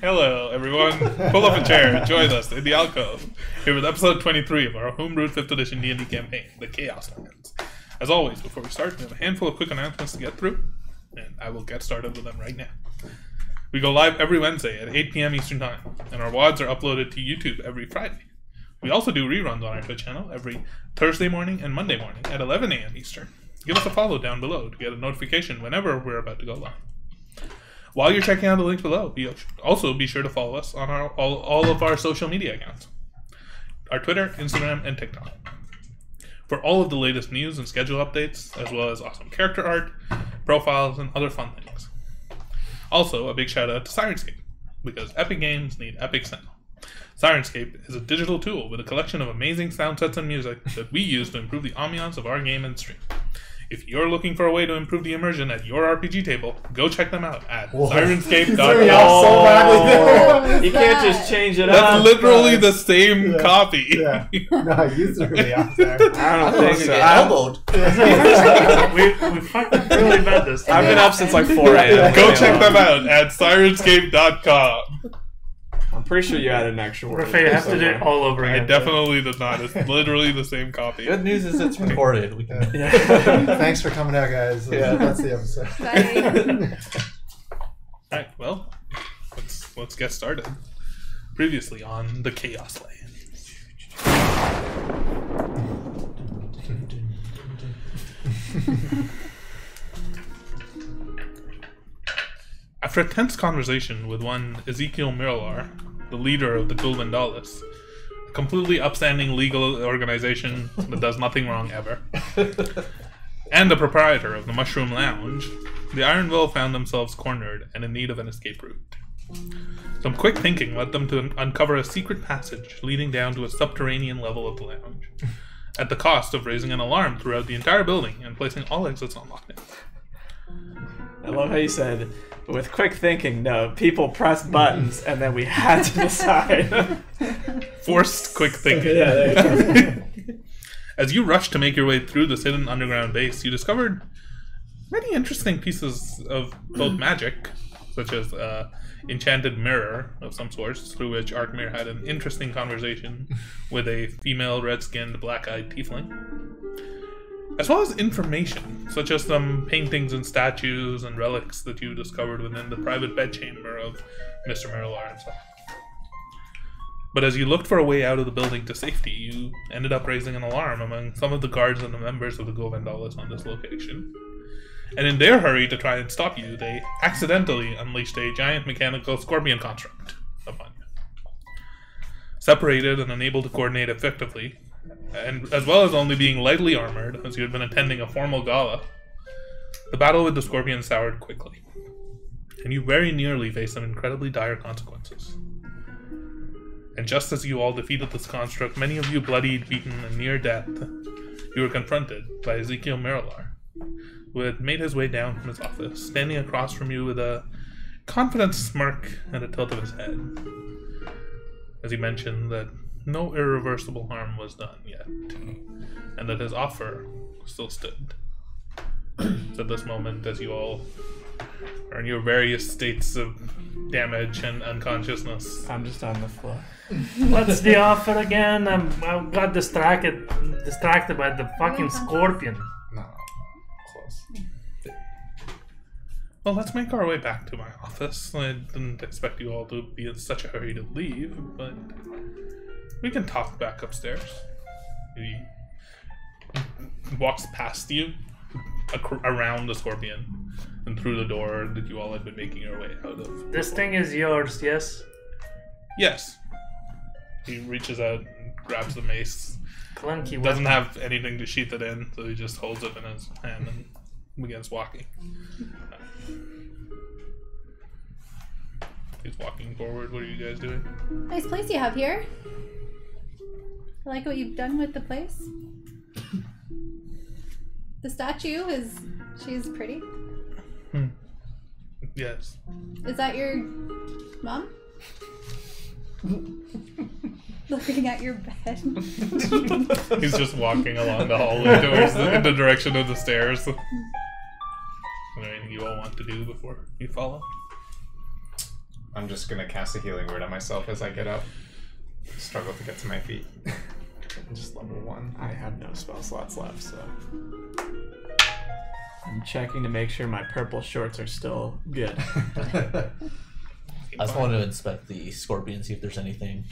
Hello, everyone. Pull up a chair and join us in the alcove. Here with episode 23 of our homebrewed 5th edition D&D campaign, the Chaoslands. As always, before we start, we have a handful of quick announcements to get through, and I will get started with them right now. We go live every Wednesday at 8 p.m. Eastern Time, and our WODs are uploaded to YouTube every Friday. We also do reruns on our Twitch channel every Thursday morning and Monday morning at 11 a.m. Eastern. Give us a follow down below to get a notification whenever we're about to go live. While you're checking out the links below, also be sure to follow us on all of our social media accounts. Our Twitter, Instagram, and TikTok. For all of the latest news and schedule updates, as well as awesome character art, profiles, and other fun things. Also, a big shout out to Syrinscape, because epic games need epic sound. Syrinscape is a digital tool with a collection of amazing sound sets and music that we use to improve the ambiance of our game and stream. If you're looking for a way to improve the immersion at your RPG table, go check them out at Syrinscape.com. You can't just change it up. That's literally the same copy. Yeah. No, you threw me off there. I don't think so. Elbowed. we fucking really bet this. I've been up since like 4 a.m. Go check them out at Syrinscape.com. I'm pretty sure you added an extra word. You have to do it all over I again. definitely did not. It's literally the same copy. Good news is it's recorded. We can... Thanks for coming out, guys. Yeah. That's the episode. Bye. Alright, well, let's get started. Previously on the Chaoslands. After a tense conversation with one Ezekiel Miralar, the leader of the Gulvendalis, a completely upstanding legal organization that does nothing wrong ever, and the proprietor of the Mushroom Lounge, the Ironville found themselves cornered and in need of an escape route. Some quick thinking led them to uncover a secret passage leading down to a subterranean level of the lounge, at the cost of raising an alarm throughout the entire building and placing all exits on lockdown. I love how you said, with quick thinking, no, people pressed buttons and then we had to decide. Forced quick thinking. Yeah, there you go. As you rushed to make your way through this hidden underground base, you discovered many interesting pieces of both magic, such as enchanted mirror of some sorts, through which Arkmir had an interesting conversation with a female red-skinned black-eyed tiefling, as well as information, such as some paintings and statues and relics that you discovered within the private bedchamber of Mr. Miralar himself. But as you looked for a way out of the building to safety, you ended up raising an alarm among some of the guards and the members of the Gulvendalis on this location. And in their hurry to try and stop you, they accidentally unleashed a giant mechanical scorpion construct upon you. Separated and unable to coordinate effectively, and as well as only being lightly armored, as you had been attending a formal gala, the battle with the scorpion soured quickly, and you very nearly faced some incredibly dire consequences. And just as you all defeated this construct, many of you bloodied, beaten, and near death, you were confronted by Ezekiel Miralar, who had made his way down from his office, standing across from you with a confident smirk and a tilt of his head, as he mentioned that no irreversible harm was done yet, and that his offer still stood. So at this moment, as you all are in your various states of damage and unconsciousness, I'm just on the floor. What's the offer again? I got distracted by the fucking scorpion. No. Close. well, let's make our way back to my office. I didn't expect you all to be in such a hurry to leave, but we can talk back upstairs. He walks past you, around the scorpion, and through the door that you all had been making your way out of. This thing is yours, yes? Yes. He reaches out and grabs the mace. Clunky Doesn't weapon. have anything to sheath it in, so he just holds it in his hand and begins walking. He's walking forward. What are you guys doing? Nice place you have here. I like what you've done with the place. The statue she's pretty. Yes. Is that your mom? Looking at your bed. He's just walking along the hallway towards in the direction of the stairs. Is there anything you all want to do before you follow? I'm just gonna cast a healing word on myself as I get up. Struggle to get to my feet. Just level 1. I have no spell slots left, so I'm checking to make sure my purple shorts are still good. I just wanted to inspect the scorpion, see if there's anything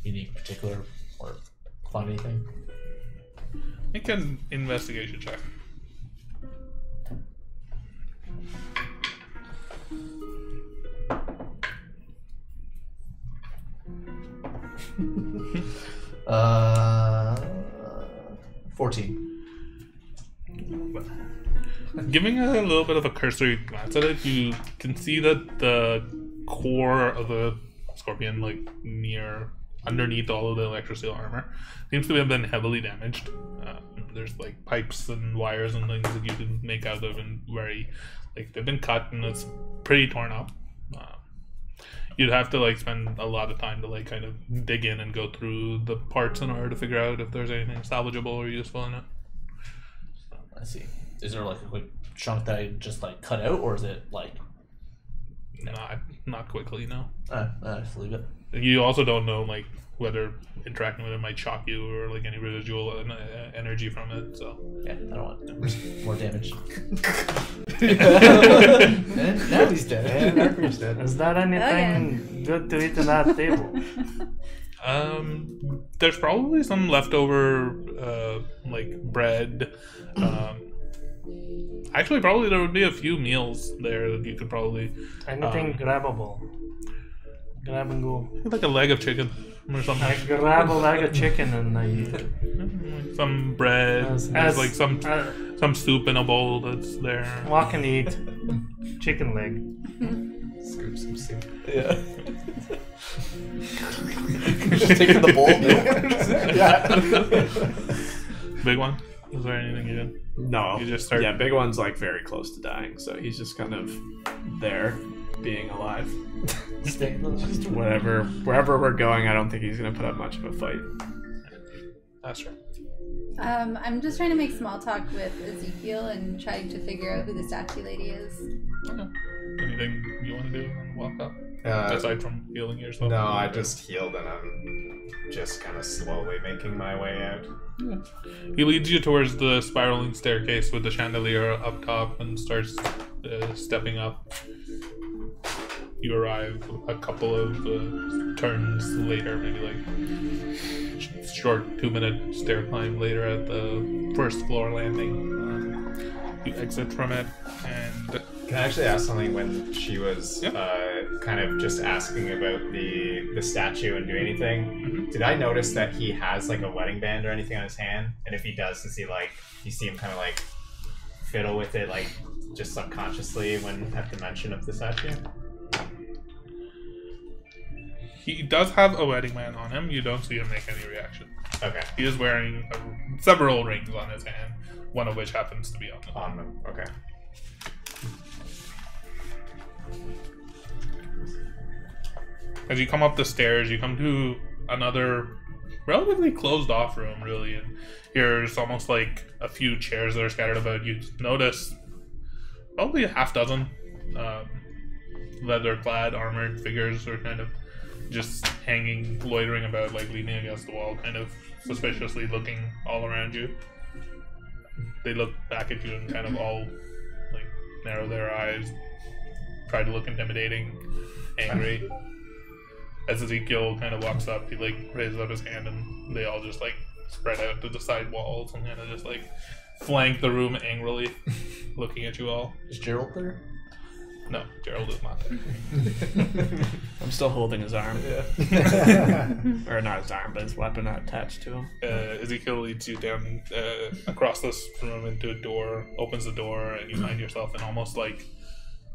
unique, particular, or find anything. Make an investigation check. uh, 14. Giving a little bit of a cursory glance at it, you can see that the core of the scorpion, like underneath all of the electrosteel armor, seems to have been heavily damaged. There's like pipes and wires and things that you can make out of, and they've been cut and it's pretty torn up. You'd have to like spend a lot of time to like kind of dig in and go through the parts in order to figure out if there's anything salvageable or useful in it. I see. Is there like a quick chunk that I just like cut out, or is it like not quickly? No. I just leave it. You also don't know like whether interacting with it might shock you or like any residual energy from it. So yeah, I don't want more damage. And now he's dead. And Mercury's dead. Is there anything good to eat at that table? There's probably some leftover like bread. Actually, probably there would be a few meals there that you could probably Anything grabbable? Grab and go. like a leg of chicken or something. I grab a leg of chicken and I eat it. Some bread. There's like some soup in a bowl that's there. Walk and eat. Chicken leg. Scoop some soup. Yeah. Just taking the bowl. Big one. Is there anything you did? No. You just start. Yeah, Big One's like very close to dying, so he's just kind of there, being alive. Just wherever we're going, I don't think he's gonna put up much of a fight. That's right. I'm just trying to make small talk with Ezekiel and trying to figure out who the statue lady is. Okay. Anything you want to do on the walk up? Aside from healing yourself? No, I just healed and I'm just kind of slowly making my way out. Yeah. He leads you towards the spiraling staircase with the chandelier up top and starts stepping up. You arrive a couple of turns later, maybe like short 2-minute stair climb later at the first floor landing. You exit from it and... Can I actually ask something? When she was kind of just asking about the statue and do anything, did I notice that he has like a wedding band or anything on his hand? And if he does he like, you see him kind of like fiddle with it like just subconsciously when at the mention of the statue? He does have a wedding band on him. You don't see him make any reaction. Okay. He is wearing several rings on his hand, one of which happens to be on him. On them. Okay. As you come up the stairs, you come to another relatively closed off room, really, and here's almost like a few chairs that are scattered about. You notice probably a half dozen leather-clad, armored figures are kind of just hanging, loitering about, like leaning against the wall, kind of suspiciously looking all around you. They look back at you and kind of all like narrow their eyes, try to look intimidating, angry. As Ezekiel kind of walks up, he like raises up his hand and they all just like spread out to the side walls and kind of just like flank the room angrily, looking at you all. Is Gerald there? No, Gerald is not there. I'm still holding his arm. Yeah. Or not his arm, but his weapon not attached to him. Ezekiel leads you down across this room into a door, opens the door, and you find yourself in almost like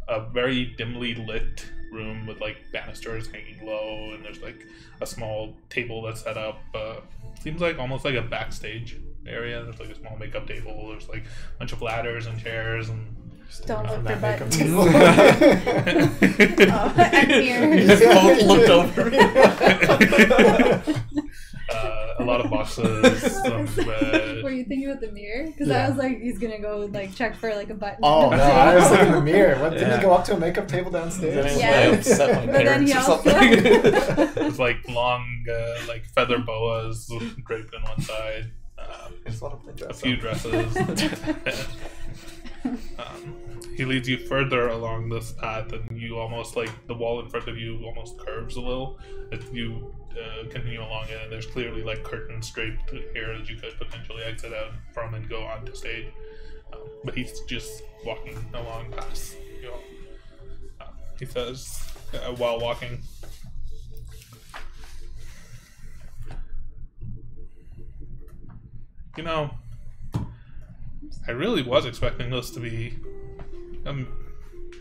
a very dimly lit room with like banisters hanging low, and there's like a small table that's set up. Seems like almost like a backstage area. There's like a small makeup table. There's like a bunch of ladders and chairs and. Don't look for buttons. table. Oh, I'm here. Just both looked over. A lot lot of boxes. Some, Were you thinking about the mirror? Because I was like, he's gonna go like check for like a button. Oh no, I was looking in the mirror. What, didn't he go up to a makeup table downstairs? Yeah. Upset my But then he parents or also something. It's like long, like feather boas draped on one side. A few dresses. He leads you further along this path, and you almost like the wall in front of you almost curves a little. If you continue along it, and there's clearly like curtains draped here that you could potentially exit out from and go onto stage. But he's just walking along past you all. He says, while walking, you know, I really was expecting this to be a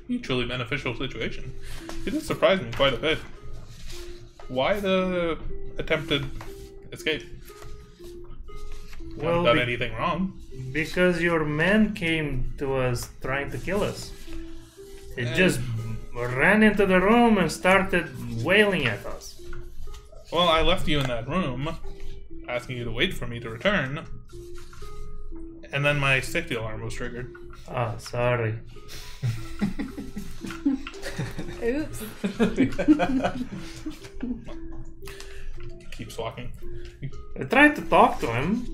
mutually beneficial situation. It did surprise me quite a bit. Why the attempted escape? You haven't done anything wrong. Because your men came to us trying to kill us. It just ran into the room and started wailing at us. Well, I left you in that room, asking you to wait for me to return, and then my safety alarm was triggered. Oh, sorry. Oops. Keeps walking. I tried to talk to him,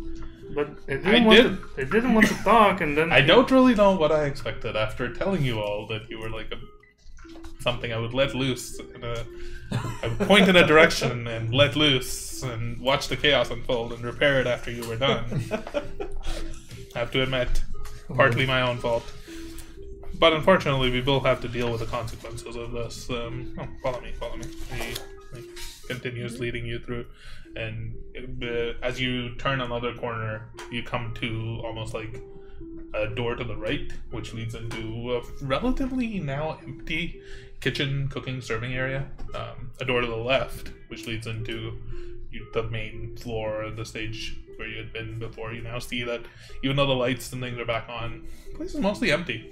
but it didn't want to talk, and then I don't really know what I expected after telling you all that you were like something I would let loose. I would point in a direction and let loose and watch the chaos unfold and repair it after you were done. I have to admit, partly my own fault. But unfortunately, we will have to deal with the consequences of this. Follow me. He continues leading you through. And as you turn another corner, you come to almost like a door to the right, which leads into a relatively now empty kitchen, cooking, serving area. A door to the left, which leads into the main floor of the stage where you had been before. You now see that even though the lights and things are back on, the place is mostly empty.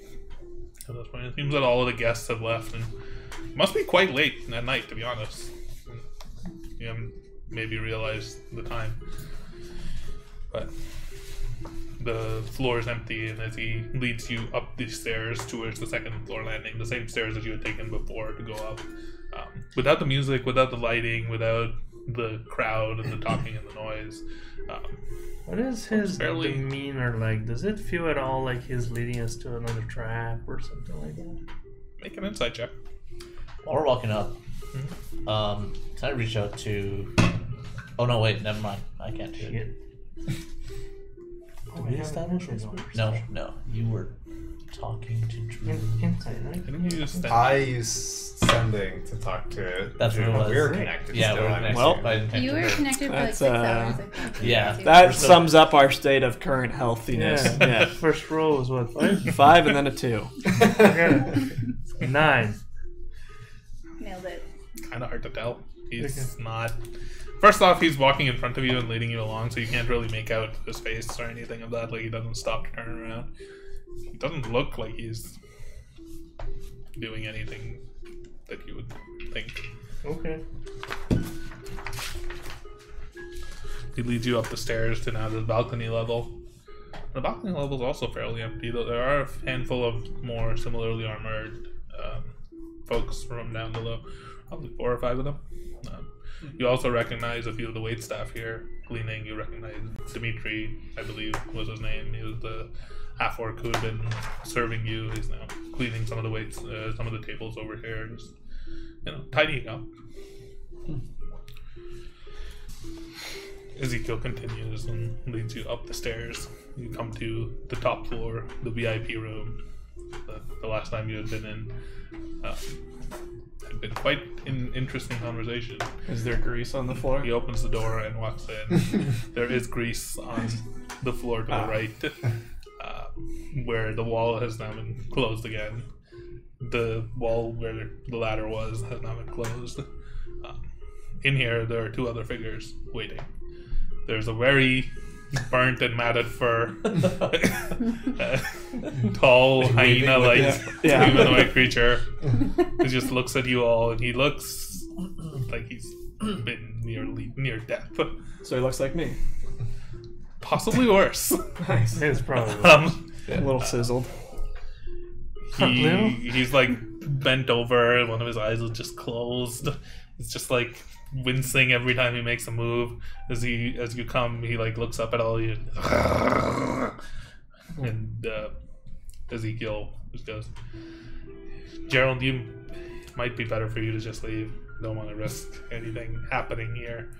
At this point, it seems that all of the guests have left, and it must be quite late at night, to be honest. You haven't maybe realized the time, but the floor is empty, and as he leads you up the stairs towards the second floor landing, the same stairs that you had taken before to go up, without the music, without the lighting, without the crowd and the talking and the noise. what is his demeanor like? Does it feel at all like he's leading us to another trap or something like that? Make an insight check. While we're walking up, can I reach out to... Oh no, wait, never mind. I can't do it. Did we establish this first? No. You were talking to Drew. Inside, right? Didn't you just I used sending to talk to. That's what it was. We were connected. Yeah, still, we're I'm connected. Well, by intention. You were connected for like That's, 6 hours, I think. yeah. That sums up our state of current healthiness. Yeah. Yeah. First roll was what, 5? 5 and then a 2. Okay. 9. Nailed it. kind of hard to tell. He's not. First off, he's walking in front of you and leading you along, so you can't really make out his face or anything of that. Like, he doesn't stop to turn around. He doesn't look like he's doing anything that you would think. Okay. He leads you up the stairs to now the balcony level. The balcony level is also fairly empty, though there are a handful of more similarly armored folks from down below. Probably 4 or 5 of them. You also recognize a few of the waitstaff here cleaning. You recognize Dimitri, I believe was his name. He was the half-orc who had been serving you. He's now cleaning some of the some of the tables over here, just tidying up. Ezekiel continues and leads you up the stairs. You come to the top floor, the VIP room. The last time you had been in, had been quite an interesting conversation. Is there grease on the floor? He opens the door and walks in. There is grease on the floor to the right, where the wall has now been closed again. The wall where the ladder was has now been closed. In here, there are 2 other figures waiting. There's a very burnt and matted fur, tall hyena-like humanoid creature who just looks at you all, and he looks like he's been near death. So he looks like me. Possibly worse. Nice. It's probably. A little sizzled. He's like bent over. One of his eyes is just closed. It's just like wincing every time he makes a move. As you come, he like looks up at all you. And Ezekiel just goes, Gerald, might be better for you to just leave. Don't want to risk anything happening here.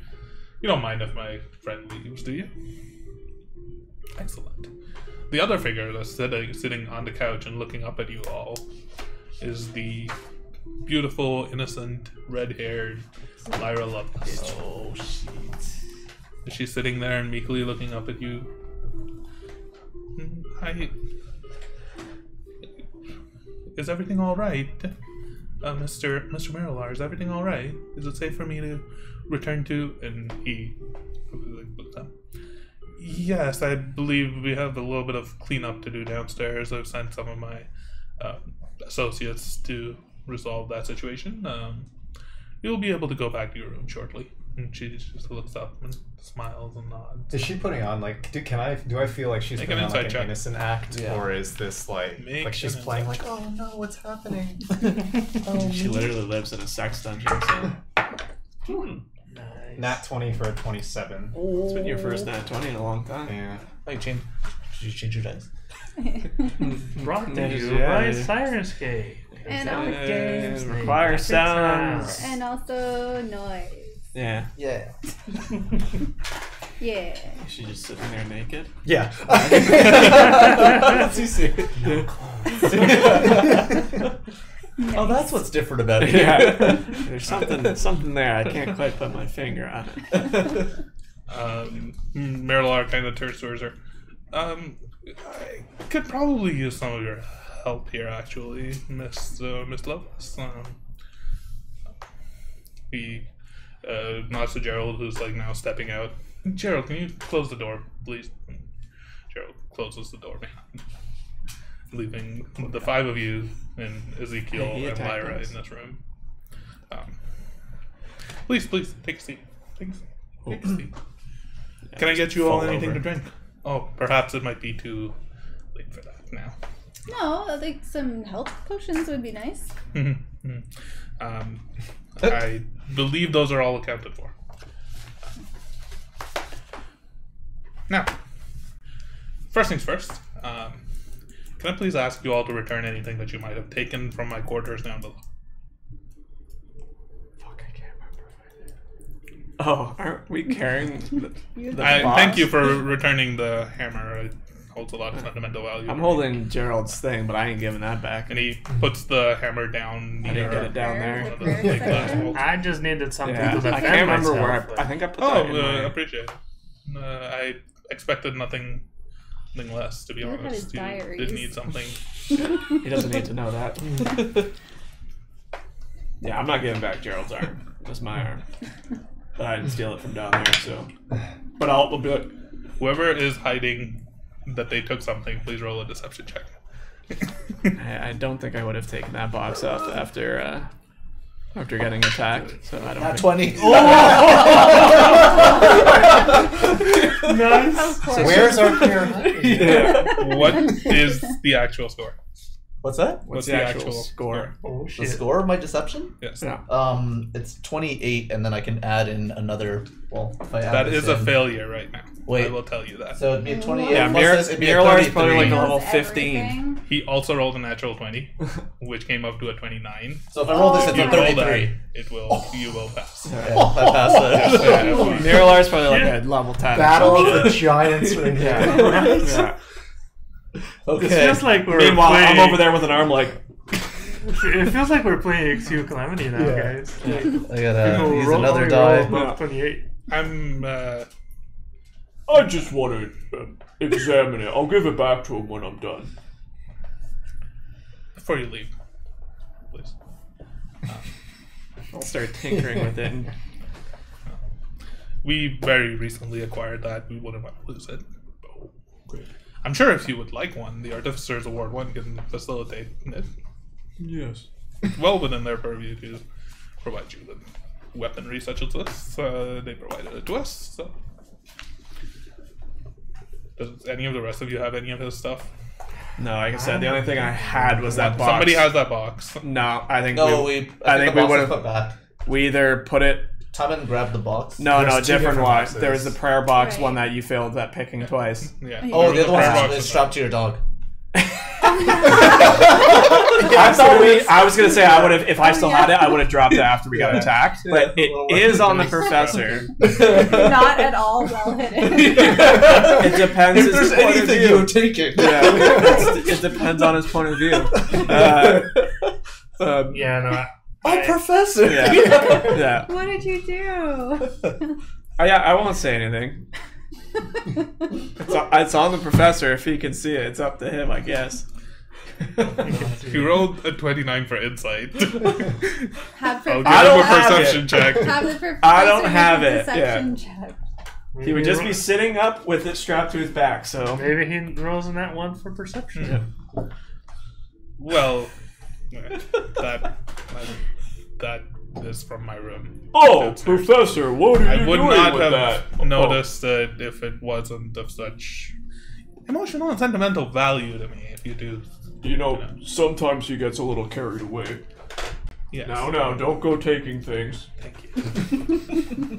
You don't mind if my friend leaves, do you? Excellent. The other figure that's sitting on the couch and looking up at you all is the beautiful, innocent, red-haired Lyra Lovelace. Oh, shit. Is she sitting there and meekly looking up at you? Is everything all right? Mr. Marilar, is everything all right? Is it safe for me to return to? And he looks up. Yes, I believe we have a little bit of cleanup to do downstairs. I've sent some of my associates to resolve that situation. You'll be able to go back to your room shortly. And she just looks up and smiles and nods. Is she putting on like? Do I feel like she's Make putting an on like insight an check. innocent act, Yeah. or is this like she's an playing insight like, oh no, what's happening? She literally lives in a sex dungeon. So. Nice. Nat 20 for a 27. It's been your first nat 20 in a long time. Yeah. Wait, did you change your dice? Brought to you Yeah. by Syrinscape. And Sound also- games require make sounds. And also noise. Yeah. Yeah. Yeah. Is she just sitting there naked? Yeah. Too serious. Oh, that's what's different about it. Yeah. There's something there. I can't quite put my finger on it. Marilar kind of turns towards her. I could probably use some of your help here, actually, Miss Lovelace. He nods to Gerald, who's like now stepping out. Gerald, can you close the door, please? Gerald closes the door behind, leaving the five of you and Ezekiel Hey, he and attacked Lyra us. in this room. Please, take a seat. Take a seat. Can I get you all fall anything over. to drink? Oh, perhaps it might be too late for that now. No, I think some health potions would be nice. I believe those are all accounted for. Now, first things first, can I please ask you all to return anything that you might have taken from my quarters down below? Fuck, I can't remember if I did. Oh, aren't we carrying the Thank box? you for returning the hammer. It holds a lot of sentimental value. I'm holding Gerald's thing, but I ain't giving that back. And he puts the hammer down I didn't get it down there. one of the Where big section? glass bolts. I just needed something Yeah, to defend I can't remember myself. where I think I put Oh, that in my... appreciate it. I expected nothing less, to be Look at honest. his You diaries. did need something. He doesn't need to know that. Yeah, I'm not giving back Gerald's arm. That's my arm. But I didn't steal it from down there, so... But I'll be like... Whoever is hiding that they took something, please roll a deception check. I don't think I would have taken that box up after getting attacked, so I don't Not think... 20. Nice. Where's our clear hiding? Yeah. What is the actual score? What's that? What's the actual score? Oh The shit. score of my deception? Yes. Yeah. It's 28, and then I can add in another. Well, if I add That this is a in- failure right now. Wait. I will tell you that. So it'd be a 28. Yeah, plus this, it'd be a Miralar's probably 33. like a Knows level 15. everything. He also rolled a natural 20, which came up to a 29. So if I roll this, If it's you a roll that, 33. it will. You will pass. Yeah, if I pass that. Miralar's probably like a level 10. Battle of the Giants right here. Yeah. Okay. It feels like we're Meanwhile, playing. I'm over there with an arm like... It feels like we're playing XU Calamity now, Yeah. guys. Like, I gotta people use roll- another only die. roll above 28. I'm. I just want to examine it. I'll give it back to him when I'm done. Before you leave, please. I'll start tinkering with it. And... We very recently acquired that. We wouldn't want to lose it. I'm sure if you would like one, the Artificer's Award 1 can facilitate it. Yes. Well within their purview to provide you with weaponry such as this. They provided it to us. So, does any of the rest of you have any of his stuff? No, like I said, the only thing I had was that box. Somebody has that box. No, I think No, I think we would put have. back. We either put it. Timon grabbed the box. No, There's two different different one. boxes. There was the prayer box Right. one that you failed at picking twice. Yeah. Oh, Oh, There the was other a prayer one box is in strapped to your dog. I thought I was gonna say I would have if I still had it. I would have dropped it after we got Yeah. attacked. But it is on the professor. Not at all well hidden. It depends. If his there's point of anything view. you would take it. Yeah, it depends on his point of view. Yeah, no. Oh, Professor! Yeah. Yeah. What did you do? I won't say anything. It's on the professor. If he can see it, it's up to him, I guess. He rolled a 29 for insight. Have I'll give I him don't a have perception it. check. Have the professor I don't make have a it, Deception check. He would just be sitting up with it strapped to his back. So Maybe he rolls in that one for perception. Well, that is from my room. Professor, what I would not have noticed it if it wasn't of such emotional and sentimental value to me. If you do, sometimes he gets a little carried away. yes. No, don't go taking things. Thank you.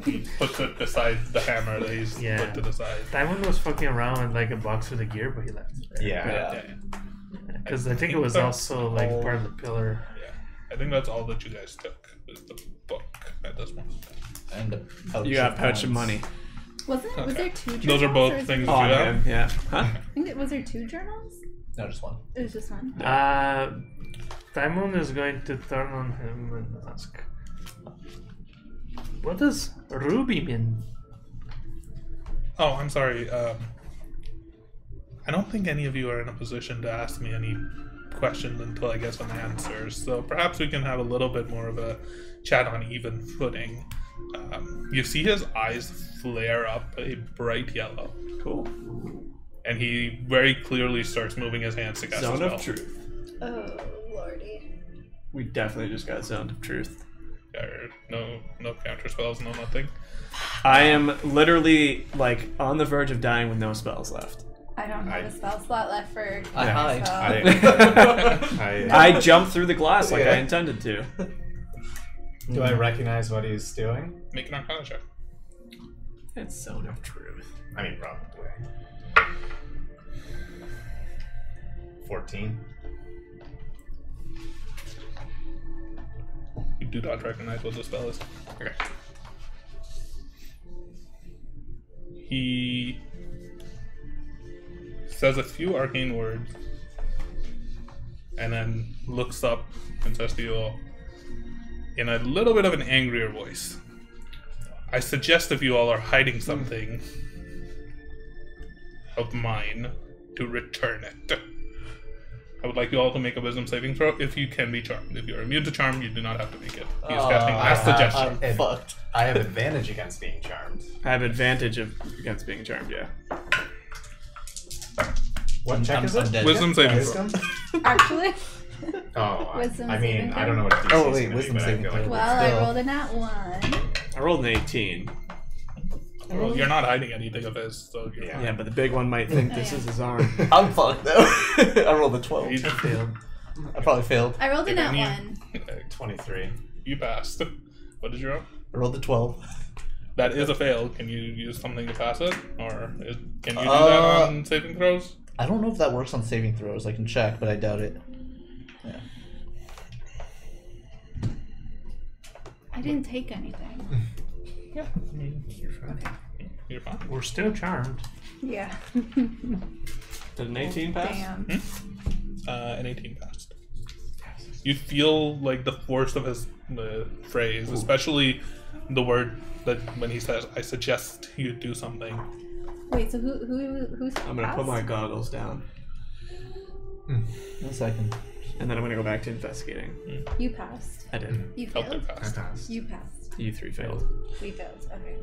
He puts it beside the hammer that he's put to the side. Diamond was fucking around with like a box with a gear, but he left it there. Yeah. Because I think it was also like part of the pillar. Yeah, I think that's all that you guys took was the book at this point. And the pouch You got a pouch coins. of money. Was there Okay. 2 journals? Those are or both is things it- you have. him, yeah. Huh? I think was there 2 journals? No, just one. It was just one. Diamond is going to turn on him and ask, "What does Ruby mean?" Oh, I'm sorry. I don't think any of you are in a position to ask me any questions until I get some answers. So perhaps we can have a little bit more of a chat on even footing. You see his eyes flare up a bright yellow, Cool. and he very clearly starts moving his hands to cast a Zone spell. of truth. Oh, lordy. We definitely just got Zone of Truth. No counter spells, no nothing. I am literally like on the verge of dying with no spells left. I don't have a spell slot left for I hide. I jumped through the glass like I intended to. Do I recognize what he's doing? Make an Arcana check. It's Zone of Truth. I mean, probably. 14. You do not recognize what the spell is. Okay. He says a few arcane words and then looks up and says to you all in a little bit of an angrier voice, "I suggest if you all are hiding something of mine, to return it. I would like you all to make a wisdom saving throw if you can be charmed. If you're immune to charm, you do not have to make it. He is casting Mass Suggestion. I'm fucked. I have advantage against being charmed. I have advantage against being charmed, yeah. What check is it? I'm dead. Wisdom saving throw. Wisdom? Actually, Oh, Wisdom I saving mean, throw? I don't know what DC Oh, is wait, gonna wisdom be, but I saving feel throw. like well, I Still. rolled a nat 1. I rolled an 18. Well, you're not hiding anything of his, so you're Yeah. Yeah, but the big one might think this is his arm. I'm fucked though. I rolled a 12. You Failed. I probably failed. I rolled a nat And 1. 23. You passed. What did you roll? I rolled a 12. That is a fail. Can you use something to pass it? Or can you do that on saving throws? I don't know if that works on saving throws. I can check, but I doubt it. Yeah. I didn't take anything. Yeah. You're fine. We're still charmed. Yeah. Did an 18 pass? Damn. An 18 passed. You feel like the force of his phrase, especially the word that when he says, "I suggest you do something." Wait, so who's I'm gonna put my goggles down. 1 second. And then I'm gonna go back to investigating. You passed. I did. You Help failed? it pass. passed. You passed. You 3 failed. We failed. Okay.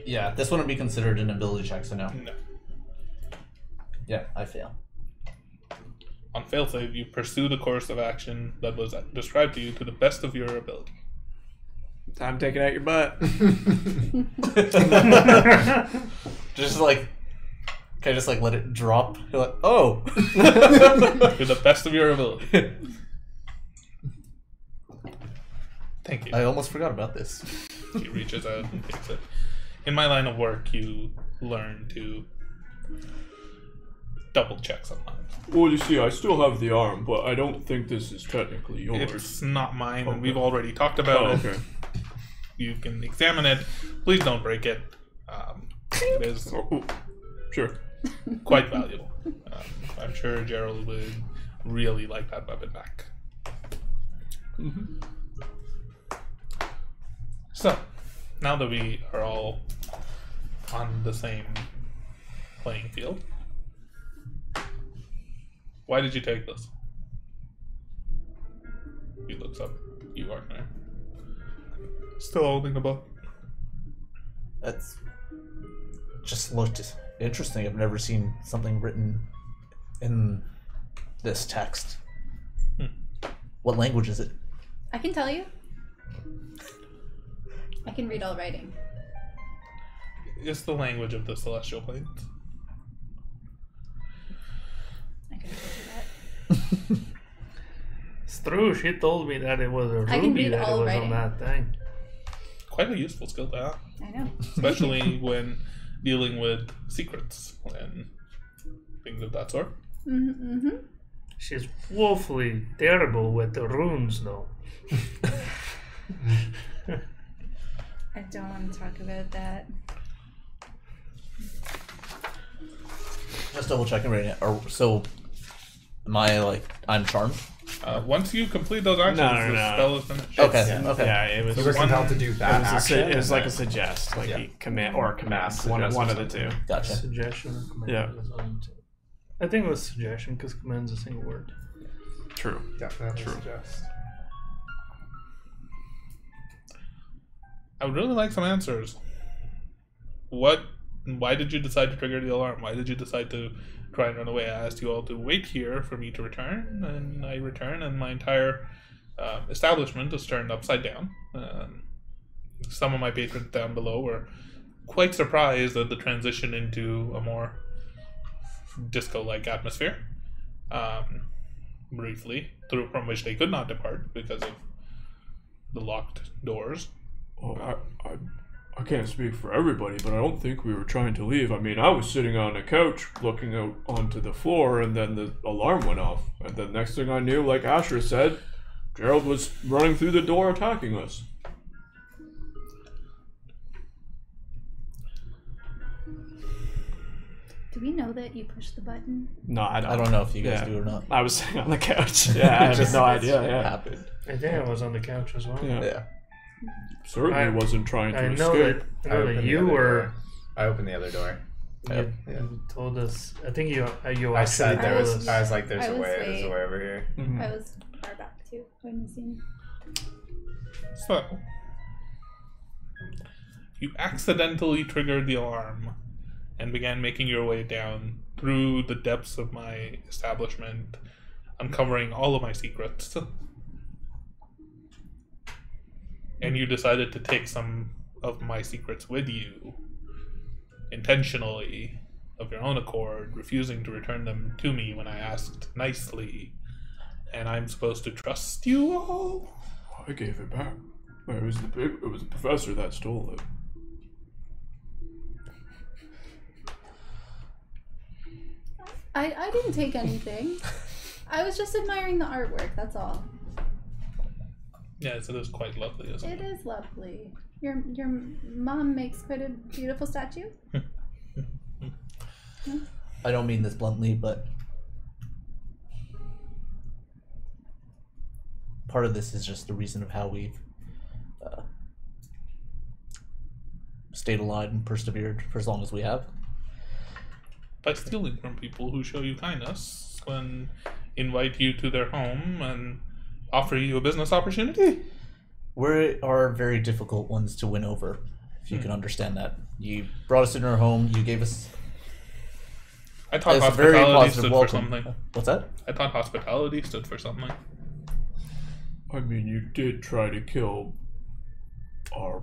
Yeah, this wouldn't be considered an ability check, so no. No. Yeah, I fail. On fail save, you pursue the course of action that was described to you to the best of your ability. Time to take it out your butt. Just like, can I just like let it drop? You're like, oh. To the best of your ability. Thank you. I almost forgot about this. He reaches out and takes it. In my line of work, you learn to double check sometimes. Well, you see, I still have the arm, but I don't think this is technically yours. It's not mine, and Okay. we've already talked about it. Okay. You can examine it. Please don't break it. It is Oh, sure. quite valuable. I'm sure Gerald would really like that weapon back. So, now that we are all on the same playing field, why did you take this? He looks up. You are there. Still holding the book. That's just looked interesting. I've never seen something written in this text. What language is it? I can tell you. I can read all writing. It's the language of the celestial planes. I can tell you that. It's true. She told me that it was a I can ruby read that it all was writing. on that thing. Quite a useful skill to have, I know. especially when dealing with secrets and things of that sort. Mm-hmm. She's woefully terrible with the runes, though. I don't want to talk about that. Just double checking right now. So, am I like I'm charmed? Once you complete those actions, No, the no. spell is finished. Okay. Yeah, Okay. yeah, it was. You were compelled to do that action. It was and like a then- suggest, like Yeah. he command or command, Suggest one or of the two. Gotcha. Suggestion or command. Yeah. was on it. I think it was suggestion because command's a single word. True. Definitely True. suggest. I would really like some answers. Why did you decide to trigger the alarm? Why did you decide to try and run away? I asked you all to wait here for me to return, and I return, and my entire establishment is turned upside down. Some of my patrons down below were quite surprised at the transition into a more disco-like atmosphere. Briefly, from which they could not depart because of the locked doors. Well, I can't speak for everybody, but I don't think we were trying to leave. I mean, I was sitting on a couch looking out onto the floor, and then the alarm went off. And the next thing I knew, like Asher said, Gerald was running through the door attacking us. Do we know that you pushed the button? No, I I don't know if you guys Yeah. do or not. I was sitting on the couch. Yeah, I have Just- no idea. Yeah, Happened. I think I was on the couch as well. yeah. Yeah. Certainly I- wasn't trying to I know escape. that, you were. I opened the other door. You, Yeah. you told us. I think you. You I actually said there told was. us. I was like, "There's I a was way. There's a way- way over here." Mhm. I was far back too when you seen. So, you accidentally triggered the alarm and began making your way down through the depths of my establishment, uncovering all of my secrets. And you decided to take some of my secrets with you, intentionally, of your own accord, refusing to return them to me when I asked nicely. And I'm supposed to trust you all? I gave it back. It was the professor that stole it. I didn't take anything. I was just admiring the artwork, that's all. Yes, it is quite lovely, isn't It it? is lovely. Your mom makes quite a beautiful statue. I don't mean this bluntly, but part of this is just the reason of how we've stayed alive and persevered for as long as we have. By stealing from people who show you kindness and invite you to their home and offer you a business opportunity. We are very difficult ones to win over, if you can understand that. You brought us into our home, you gave us I thought a very hospitality positive stood for welcome. something. What's that? I thought hospitality stood for something. I mean, you did try to kill our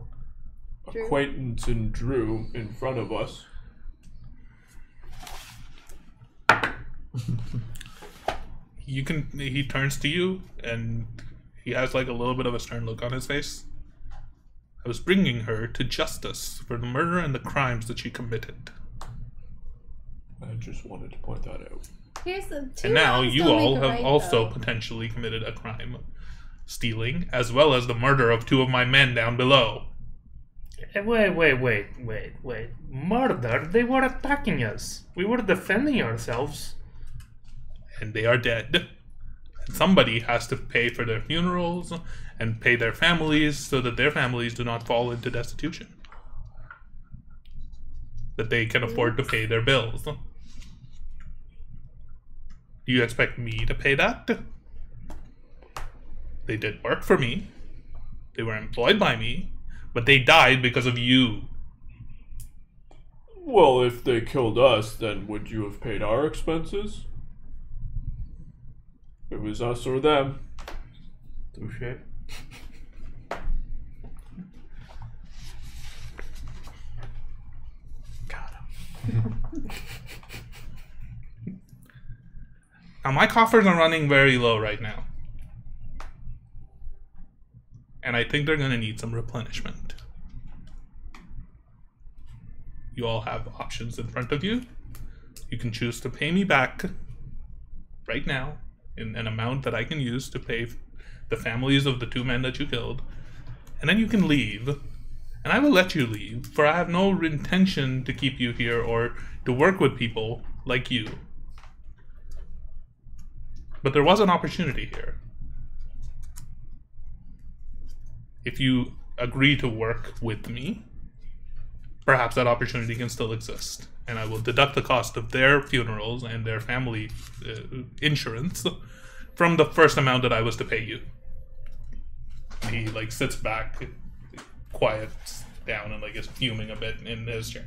Drew? acquaintance in Drew in front of us. He turns to you and he has like a little bit of a stern look on his face. I was bringing her to justice for the murder and the crimes that she committed. I just wanted to point that out. Here's the two And now wrongs you don't all make a have right, also though. potentially committed a crime. Stealing, as well as the murder of 2 of my men down below. Wait. Murder? They were attacking us. We were defending ourselves. And they are dead. And somebody has to pay for their funerals and pay their families so that their families do not fall into destitution. That they can afford to pay their bills. Do you expect me to pay that? They did work for me. They were employed by me. But they died because of you. Well, if they killed us, then would you have paid our expenses? It was us or them. Touché. Now my coffers are running very low right now. And I think they're going to need some replenishment. You all have options in front of you. You can choose to pay me back right now in an amount that I can use to pay the families of the 2 men that you killed. And then you can leave. And I will let you leave, for I have no intention to keep you here or to work with people like you. But there was an opportunity here. If you agree to work with me, perhaps that opportunity can still exist. And I will deduct the cost of their funerals and their family insurance from the first amount that I was to pay you. He like sits back, quiets down, and like is fuming a bit in his chair.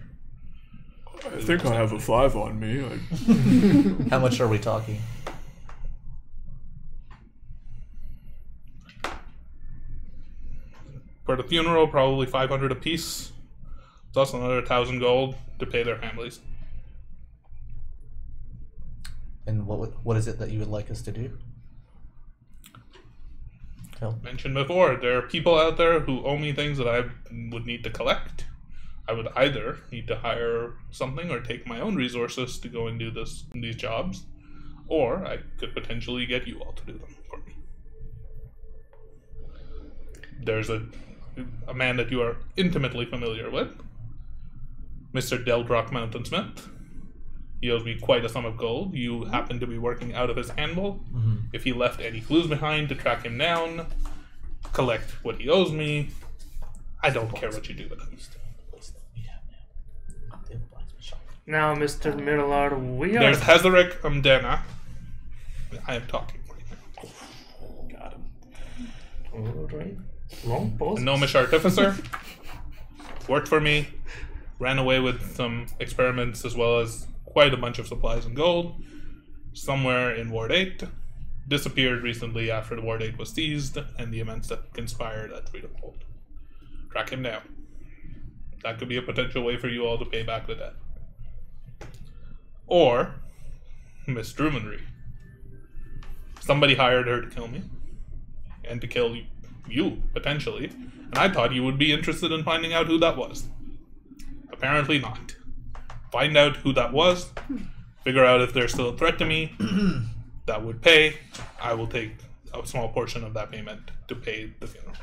I think I have a 5 on me. How much are we talking? For the funeral, probably 500 apiece. Plus another 1,000 gold to pay their families. And what is it that you would like us to do? Tell. Mentioned before, there are people out there who owe me things that I would need to collect. I would either need to hire something or take my own resources to go and do these jobs, or I could potentially get you all to do them for me. There's a man that you are intimately familiar with, Mr. Deldrock Mountain Smith. He owes me quite a sum of gold. You happen to be working out of his handle. Mm-hmm. If he left any clues behind to track him down, collect what he owes me, I don't care what you do with him. Now, Mr. Miller, we are... There's Hazarek Umdana. I am talking right now. Got him. Alright. Long pause. A gnomish artificer. Worked for me. Ran away with some experiments as well as quite a bunch of supplies and gold. Somewhere in Ward 8. Disappeared recently after the Ward 8 was seized and the events that conspired at Freedom Hold. Track him down. That could be a potential way for you all to pay back the debt. Or Miss Drumanry. Somebody hired her to kill me. And to kill you, potentially. And I thought you would be interested in finding out who that was. Apparently not. Find out who that was. Figure out if they're still a threat to me. That would pay. I will take a small portion of that payment to pay the funeral.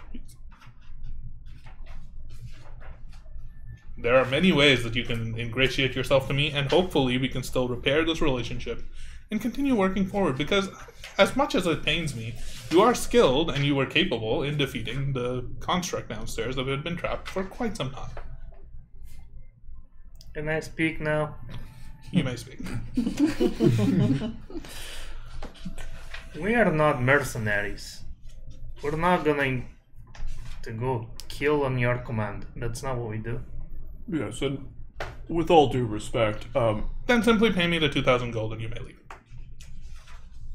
There are many ways that you can ingratiate yourself to me, and hopefully we can still repair this relationship and continue working forward, because as much as it pains me, you are skilled and you were capable in defeating the construct downstairs that had been trapped for quite some time. Can I speak now? You may speak. We are not mercenaries. We're not going to go kill on your command. That's not what we do. Yes, and with all due respect, Then simply pay me the 2,000 gold and you may leave.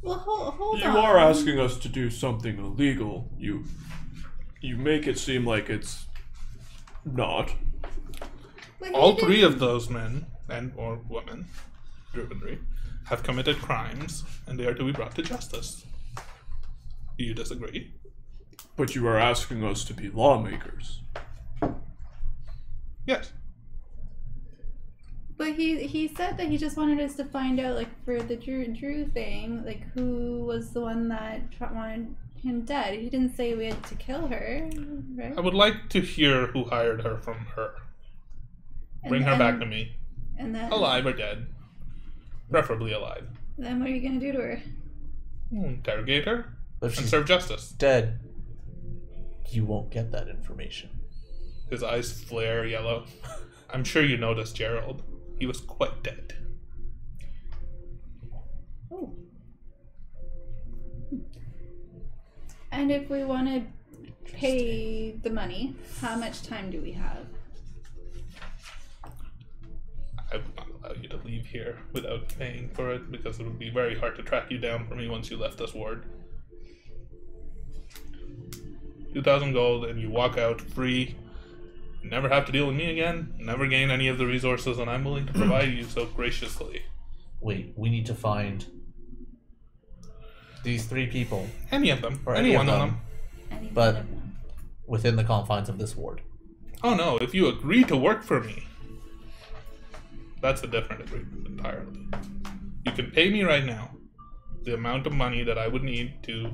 Well, hold you on. are asking us to do something illegal. You make it seem like it's not. But All he three didn't- of those men and or women, Druidry, have committed crimes, and they are to be brought to justice. Do you disagree? But you are asking us to be lawmakers. Yes. But he said that he just wanted us to find out, like, for the Drew thing, like, who was the one that wanted him dead. He didn't say we had to kill her, right? I would like to hear who hired her from her. Bring her back to me. And then, Alive or dead. Preferably alive. then what are you gonna do to her? Interrogate her If and she's serve justice. dead, you won't get that information. His eyes flare yellow. I'm sure you noticed Gerald. He was quite dead. Oh. And if we want to pay the money, how much time do we have? I would not allow you to leave here without paying for it, because it would be very hard to track you down for me once you left this ward. 2,000 gold and you walk out free. You never have to deal with me again. Never gain any of the resources that I'm willing to provide you so graciously. Wait, we need to find these 3 people Any of them. Or Any any one of of them. them. Any But- one of them? within the confines of this ward. Oh no, if you agree to work for me, that's a different agreement entirely. You can pay me right now the amount of money that I would need to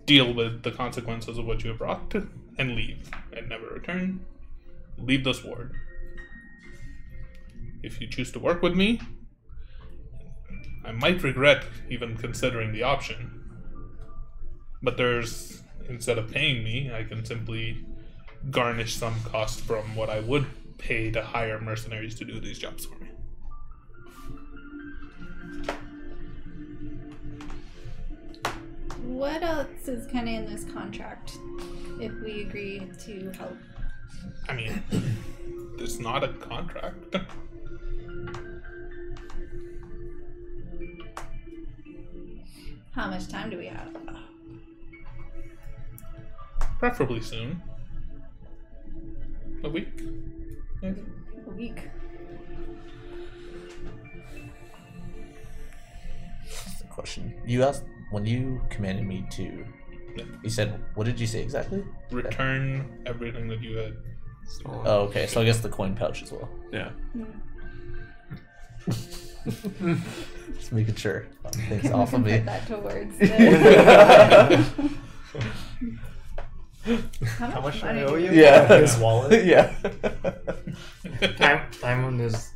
deal with the consequences of what you have brought to, and leave, and never return. Leave this ward. If you choose to work with me, I might regret even considering the option. But instead of paying me, I can simply garnish some cost from what I would pay to hire mercenaries to do these jobs for me. What else is kind of in this contract if we agree to help? I mean, it's not a contract. How much time do we have? Preferably soon. A week? Maybe. A week. That's the question. You asked when you commanded me to. Yeah. You said, what did you say exactly? Return everything that you had. Oh, okay. So I guess the coin pouch as well. Yeah. Just making sure things off of Put me. that towards the... How much do I money owe do you? we Yeah. His wallet. Yeah. Timon is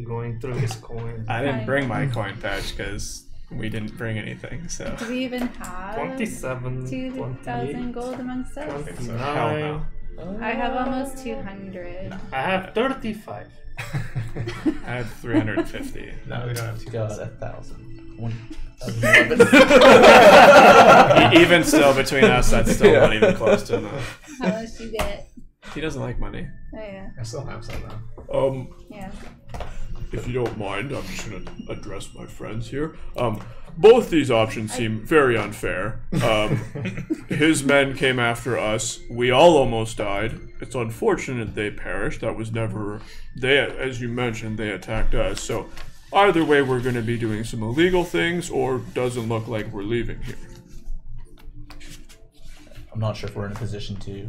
going through his coins. I didn't bring my coin pouch because we didn't bring anything, so. Do we even have 27, 2,000 gold amongst us? 29. Hell no. I have almost 200. I have 35. I have 350. No, we don't have Got 2,000. 1,000. Even still, between us, that's still not even close to enough. How much do you get? He doesn't like money. Oh, yeah. I still have some though. Yeah. If you don't mind, I'm just gonna address my friends here. Both these options seem very unfair. His men came after us. We all almost died. It's unfortunate they perished. That was never... They, as you mentioned, they attacked us. So either way, we're gonna be doing some illegal things, or doesn't look like we're leaving here. I'm not sure if we're in a position to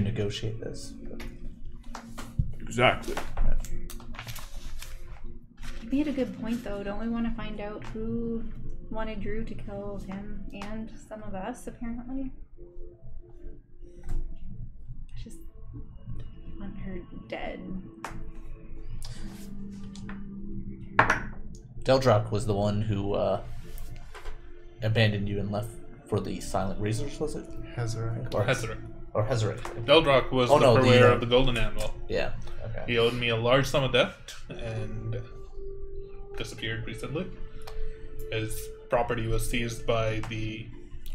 negotiate this. Exactly. You made a good point, though. Don't we want to find out who wanted Drew to kill him and some of us, apparently? I just want her dead. Deldrock was the one who abandoned you and left for the Silent Razors, was it? Hezarek. Or Hezarek. Or Hezarek. Deldrock was Oh, the no, the, purveyor of the Golden Anvil. Yeah. Okay. He owed me a large sum of debt and disappeared recently. His property was seized by the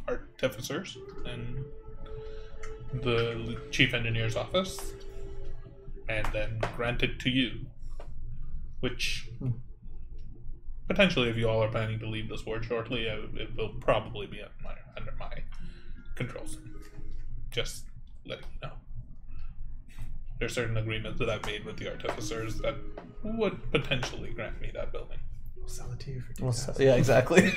artificers and the chief engineer's office, and then granted to you, which potentially, if you all are planning to leave this ward shortly, it will probably be under my control soon. Just letting you know. There's certain agreements that I've made with the artificers that would potentially grant me that building. We'll sell it to you for Well, 2,000. yeah, exactly.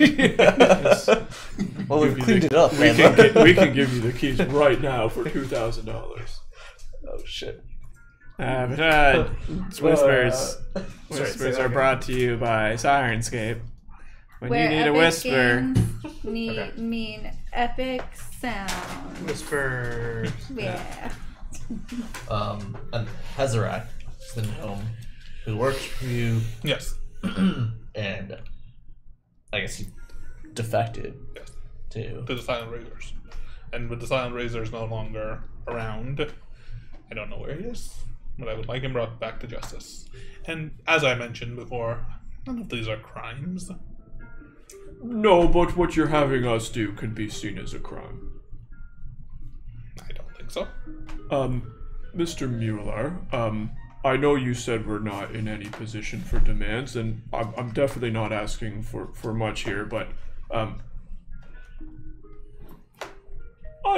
Well, we've cleaned it up, We man. can give you the keys right now for $2,000. Oh shit. Whispers. Sorry, say Whispers that are again. brought to you by Syrinscape. When Where you need a epic whisper, games Okay. mean epic sound. Whispers. Yeah. And Hazarak is the gnome who works for you, Yes. and I guess he defected Yes. to. To the Silent Razors. And with the Silent Razors no longer around, I don't know where he is, but I would like him brought back to justice. And as I mentioned before, none of these are crimes. No, but what you're having us do can be seen as a crime. I don't think so. Mr. Mueller, I know you said we're not in any position for demands, and I'm definitely not asking for much here, but, I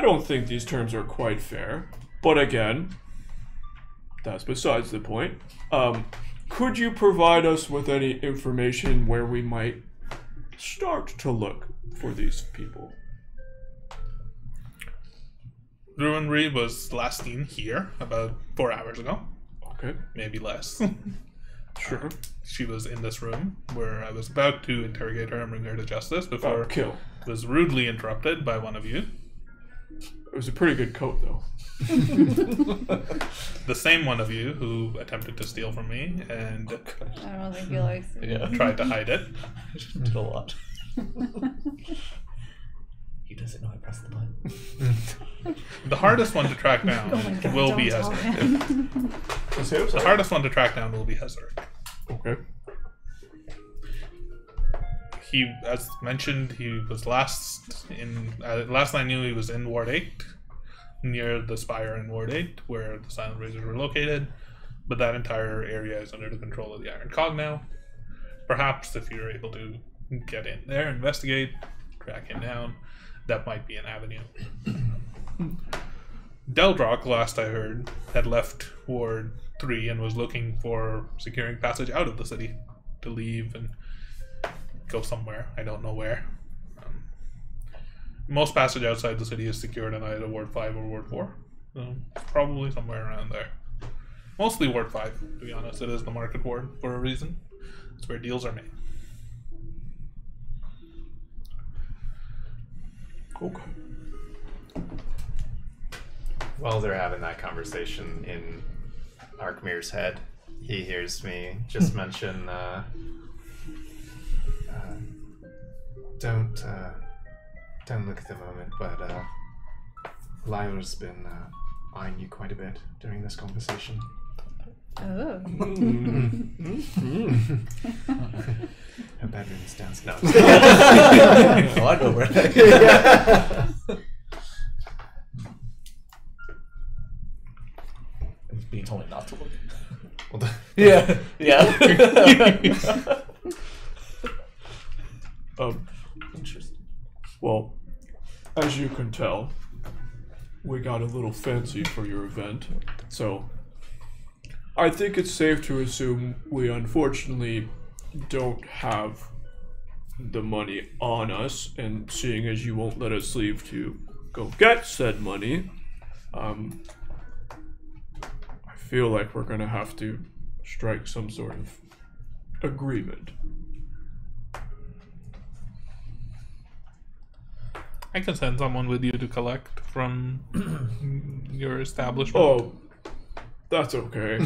don't think these terms are quite fair. But again, that's besides the point. Could you provide us with any information where we might start to look for these people? Ruinry was last seen here about 4 hours ago, Okay, maybe less. sure. She was in this room where I was about to interrogate her and bring her to justice before Kill. was rudely interrupted by one of you. It was a pretty good coat, though. The same one of you who attempted to steal from me and I don't think he likes it. Yeah, tried to hide it. did a lot. He doesn't know I pressed the button. The hardest one to track down Oh my God, will don't be tell Hezerick. him. The hardest one to track down will be Hezerick. Okay. He, as mentioned, he was last I knew he was in Ward 8, near the Spire in Ward 8, where the Silent Razors were located, but that entire area is under the control of the Iron Cog now. Perhaps if you're able to get in there, investigate, track him down, that might be an avenue. Deldrock, last I heard, had left Ward 3 and was looking for securing passage out of the city to leave and go somewhere. I don't know where. Most passage outside the city is secured in either Ward 5 or Ward 4. So probably somewhere around there. Mostly Ward 5, to be honest. It is the market ward for a reason. It's where deals are made. Okay. While they're having that conversation in Arkmir's head, he hears me just mention, don't look at the moment, but Lyra's been eyeing you quite a bit during this conversation. Oh. Her bedroom's downstairs. Oh, I know where that is. He's being told me not to look. Yeah. Interesting. Well, as you can tell, we got a little fancy for your event, so I think it's safe to assume we unfortunately don't have the money on us, and seeing as you won't let us leave to go get said money, I feel like we're gonna have to strike some sort of agreement. I can send someone with you to collect from your establishment. Oh, that's okay.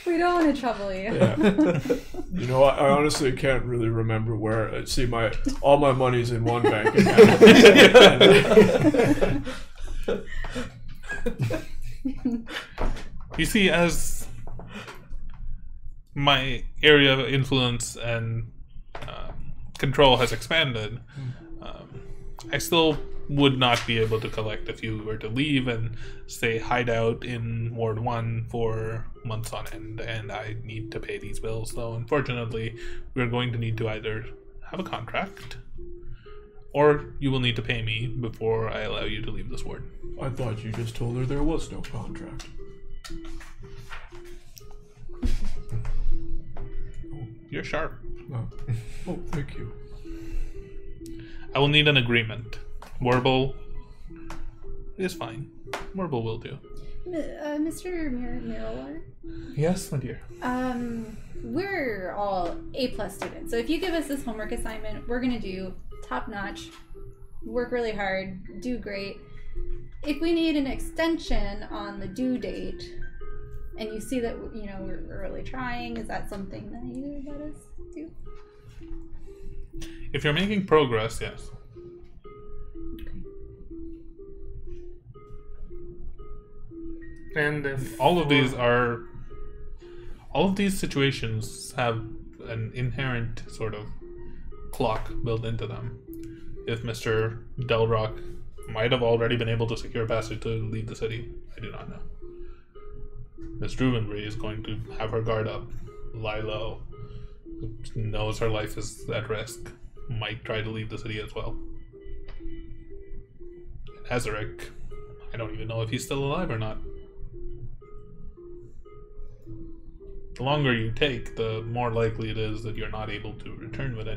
We don't want to trouble you. Yeah. You know, I honestly can't really remember where. See, all my money's in one bank account. You see, as my area of influence and control has expanded, I still would not be able to collect if you were to leave and stay hide out in Ward 1 for months on end, and I need to pay these bills. So unfortunately, we're going to need to either have a contract or you will need to pay me before I allow you to leave this ward. I thought you just told her there was no contract. You're sharp. No. Oh, thank you. I will need an agreement. Verbal is fine. Verbal will do. Mr. Mirror, Yes, my dear. we're all A+ students. So if you give us this homework assignment, we're gonna do top notch, work really hard, do great. If we need an extension on the due date, and you see that we're really trying, is that something that you let us do? If you're making progress, yes. And if All of these situations have an inherent sort of clock built into them. If Mr. Delrock might have already been able to secure passage to leave the city, I do not know. Miss Druvenbury is going to have her guard up, lie low, knows her life is at risk, might try to leave the city as well. And Ezeric, I don't even know if he's still alive or not. The longer you take, the more likely it is that you're not able to return with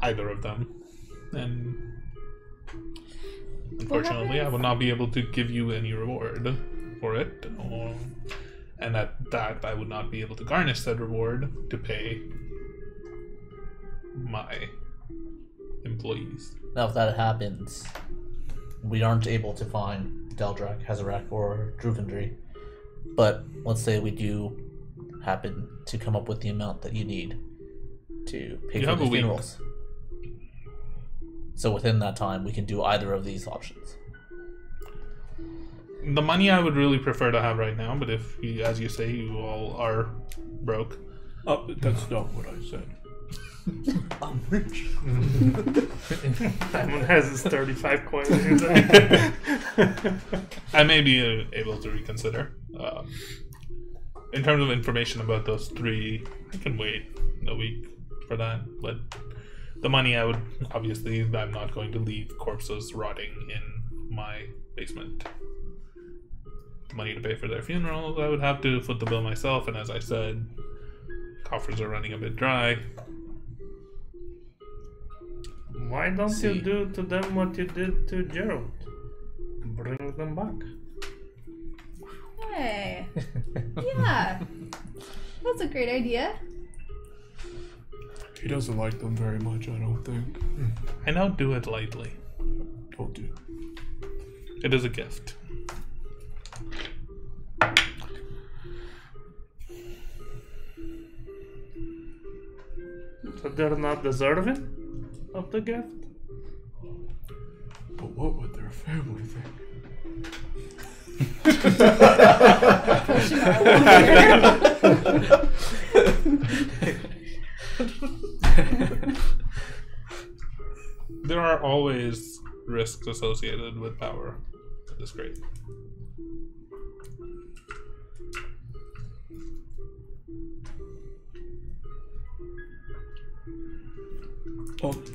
either of them. And unfortunately, I will not be able to give you any reward for it. And at that, I would not be able to garnish said reward to pay my employees. Now, if that happens, we aren't able to find Deldrak, Hazarak, or Druvendry. But let's say we do happen to come up with the amount that you need to pay You for have the a week. funerals. So within that time, we can do either of these options. The money I would really prefer to have right now, but if, as you say, you all are broke. That's not what I said. I'm rich. Simon has his 35 coins in his hand. I may be able to reconsider. In terms of information about those three, I can wait a week for that. But the money I would, obviously, I'm not going to leave corpses rotting in my basement. The money to pay for their funerals, I would have to foot the bill myself, and as I said, coffers are running a bit dry. Why don't you do to them what you did to Gerald? Bring them back. Hey. Yeah. That's a great idea. He doesn't like them very much, I don't think. I now do it lightly. Don't do. It is a gift. So they're not deserving of the gift? But what would their family think? There are always risks associated with power. That is great.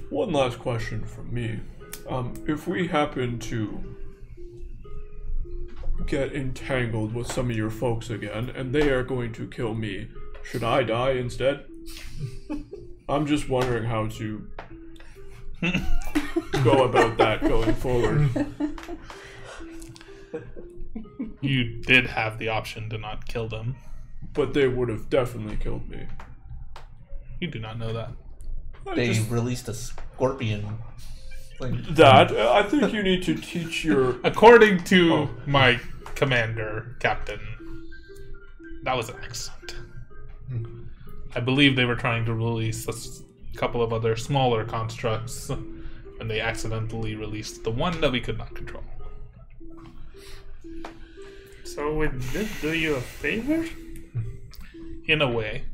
One last question from me. If we happen to get entangled with some of your folks again, and they are going to kill me, should I die instead? I'm just wondering how to go about that going forward. You did have the option to not kill them. But they would have definitely killed me. You do not know that. They released a scorpion thing. I think you need to teach your... According to my commander, Captain, that was an accident. I believe they were trying to release a couple of other smaller constructs, and they accidentally released the one that we could not control. So we did do you a favor? In a way.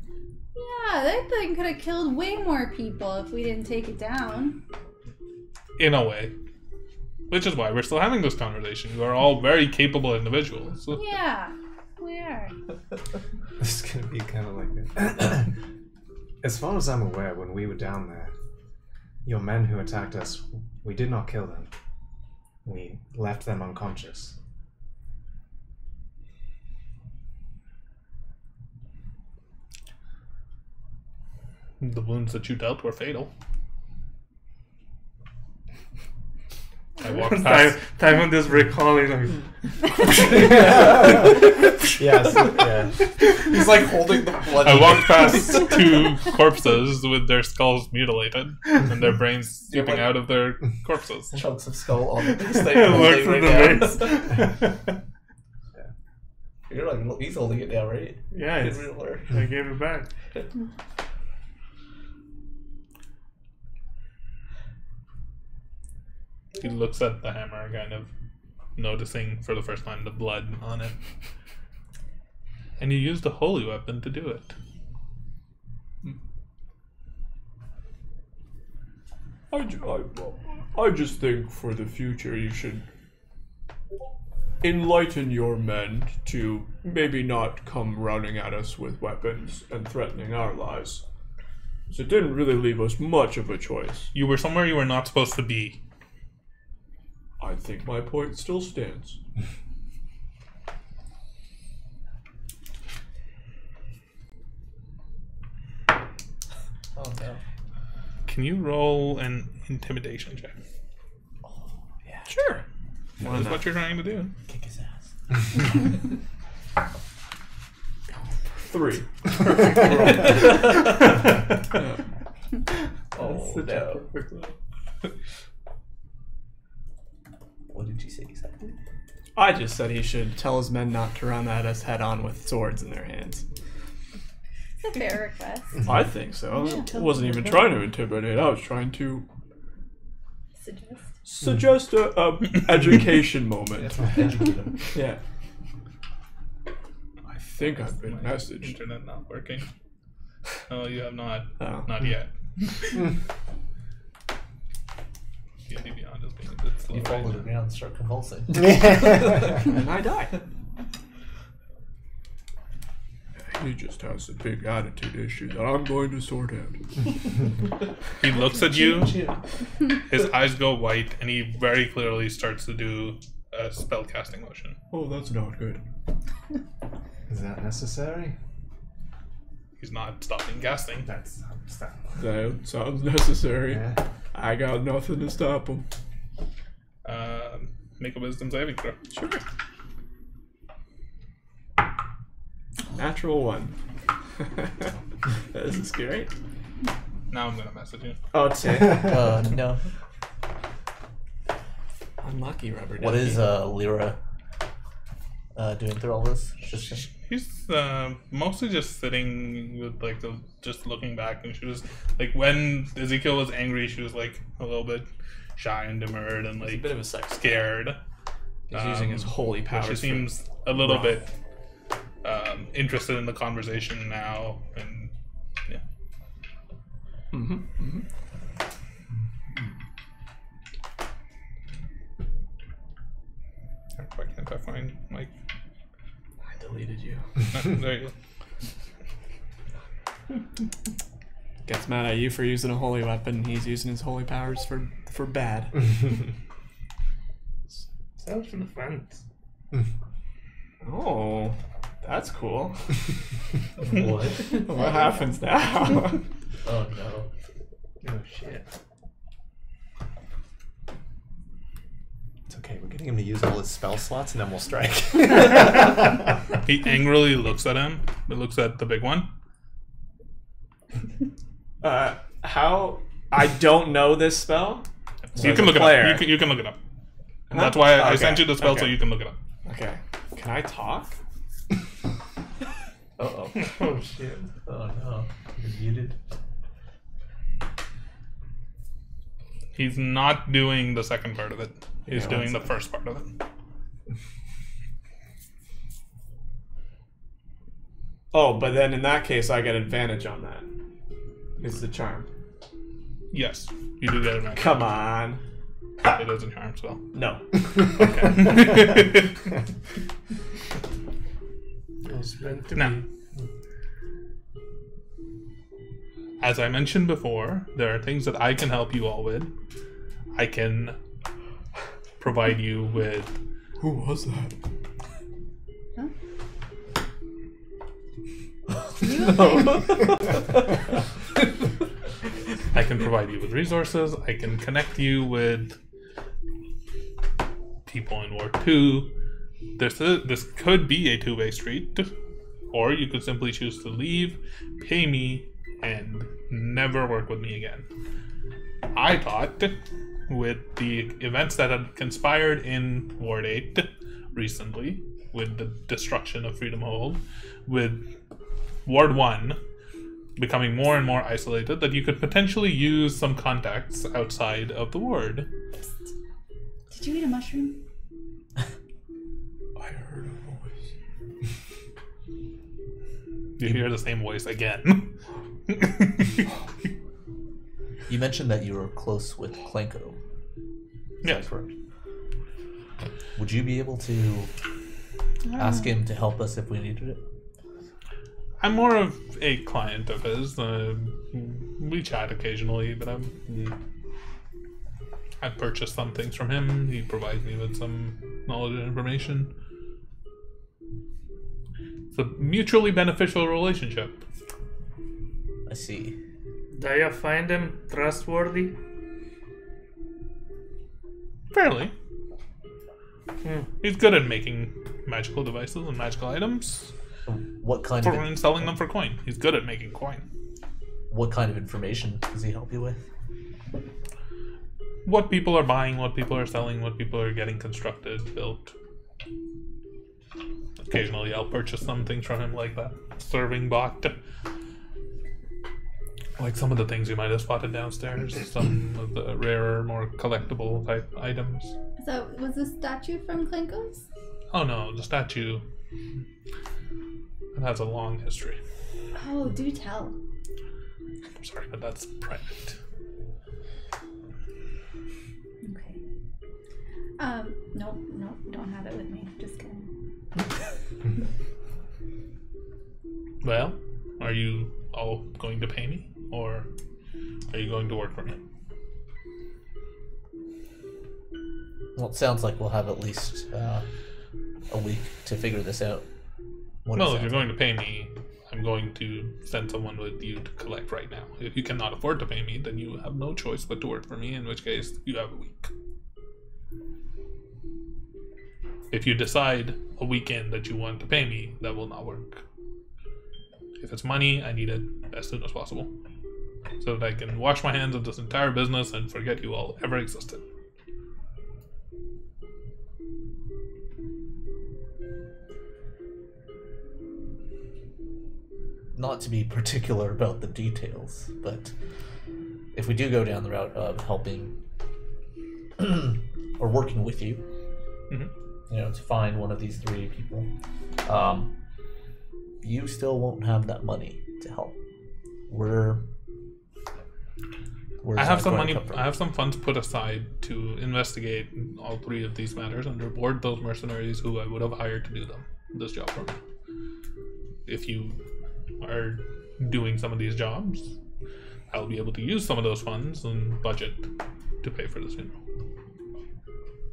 Yeah, that thing could have killed way more people if we didn't take it down. In a way. Which is why we're still having this conversation. You are all very capable individuals. Yeah, we are. This is gonna be kind of like this. As far as I'm aware, when we were down there, Your men who attacked us, we did not kill them. We left them unconscious. The wounds that you dealt were fatal. I walked past. Time is recalling like Yes, yeah. He's like holding the blood. I walked past 2 corpses with their skulls mutilated and their brains seeping out of their corpses. Chunks of skull on the base. Look through the down. You're like, he's holding it down, right? yeah, Didn't really work. I gave it back. He looks at the hammer, kind of noticing for the first time the blood on it. And you used a holy weapon to do it. I just think for the future you should enlighten your men to maybe not come running at us with weapons and threatening our lives. So it didn't really leave us much of a choice. You were somewhere you were not supposed to be. I think my point still stands. Oh no. Can you roll an intimidation check? Yeah. Sure. That is what you're trying to do. Kick his ass. 3. Oh no. What did you say exactly? I just said he should tell his men not to run at us head on with swords in their hands. It's a fair request. I think so. I wasn't even trying to intimidate. I was trying to suggest a education moment. Educate him. Yeah. I think I've been messaged. Internet not working. Oh, you have not. Oh. Not yet. D&D Beyond has been a bit slow. You fall to the ground and start convulsing. And I die. He just has a big attitude issue that I'm going to sort out. He looks at you, his eyes go white, and he very clearly starts to do a spell casting motion. Oh, that's not good. Is that necessary? He's not stopping casting. That's That sounds necessary. yeah. I got nothing to stop him. Make a wisdom saving throw. Sure. Natural 1. This is great. Now I'm gonna message you. Oh, it's it. No. Unlucky rubber ducky. What is Lyra doing through all this? Just He's mostly just sitting with like just looking back, and she was like, when Ezekiel was angry, she was like a little bit shy and demurred and He's a like bit of a sex. scared. He's using his holy But powers. she for- seems a little wrath. bit interested in the conversation now, and yeah. Why can't I find like? I deleted you. There you go. Gets mad at you for using a holy weapon. He's using his holy powers for bad. Self-defense. Oh, that's cool. what? What happens now? Oh no. Oh shit. It's okay. We're getting him to use all his spell slots, and then we'll strike. He angrily looks at him, but looks at the big one. How? I don't know this spell. So you as can a look it player. up. You can look it up. And Huh? that's why I Okay, sent you the spell so okay. you can look it up. Okay. Can I talk? Uh-oh. Oh shit. Oh no. You're muted. He's not doing the second part of it. He's Yeah, doing the one first part of it. Oh, but then in that case, I get advantage on that. It's the charm. Yes, you do get it. Come on. It is a charm spell. No. It was meant to Now, be. As I mentioned before, there are things that I can help you all with. I can provide you with... Who was that? Huh? You okay? I can provide you with resources. I can connect you with people in War 2. This could be a two-way street. Or you could simply choose to leave, pay me, and never work with me again. I thought, with the events that had conspired in Ward 8 recently, with the destruction of Freedom Hold, with Ward 1 becoming more and more isolated, that you could potentially use some contacts outside of the ward. Did you eat a mushroom? I heard a voice. You hear the same voice again. You mentioned that you were close with Klenko. Yes. Correct. Would you be able to ask him to help us if we needed it? I'm more of a client of his. We chat occasionally, but I purchase some things from him. He provides me with some knowledge and information. It's a mutually beneficial relationship. I see. Do you find him trustworthy? Fairly. He's good at making magical devices and magical items. What kind And selling them for coin. He's good at making coin. What kind of information does he help you with? What people are buying, what people are selling, what people are getting constructed, built. Occasionally I'll purchase some things from him, like that serving bot. Like some of the things you might have spotted downstairs. Some of the rarer, more collectible type items. So, was the statue from Klenko's? Oh no, the statue... It has a long history. Oh, do tell. I'm sorry, but that's private. Okay. Nope, don't have it with me. Just kidding. Well, are you all going to pay me? Or are you going to work for me? Well, it sounds like we'll have at least a week to figure this out. Well, if you're going to pay me, I'm going to send someone with you to collect right now. If you cannot afford to pay me, then you have no choice but to work for me, in which case you have a week. If you decide a weekend that you want to pay me, that will not work. If it's money, I need it as soon as possible, so that I can wash my hands of this entire business and forget you all ever existed. Not to be particular about the details, but if we do go down the route of helping or working with you, to find one of these three people, you still won't have that money to help. I have some money. I have some funds put aside to investigate all three of these matters and reward those mercenaries who I would have hired to do this job for me. If you are doing some of these jobs, I'll be able to use some of those funds and budget to pay for the funeral,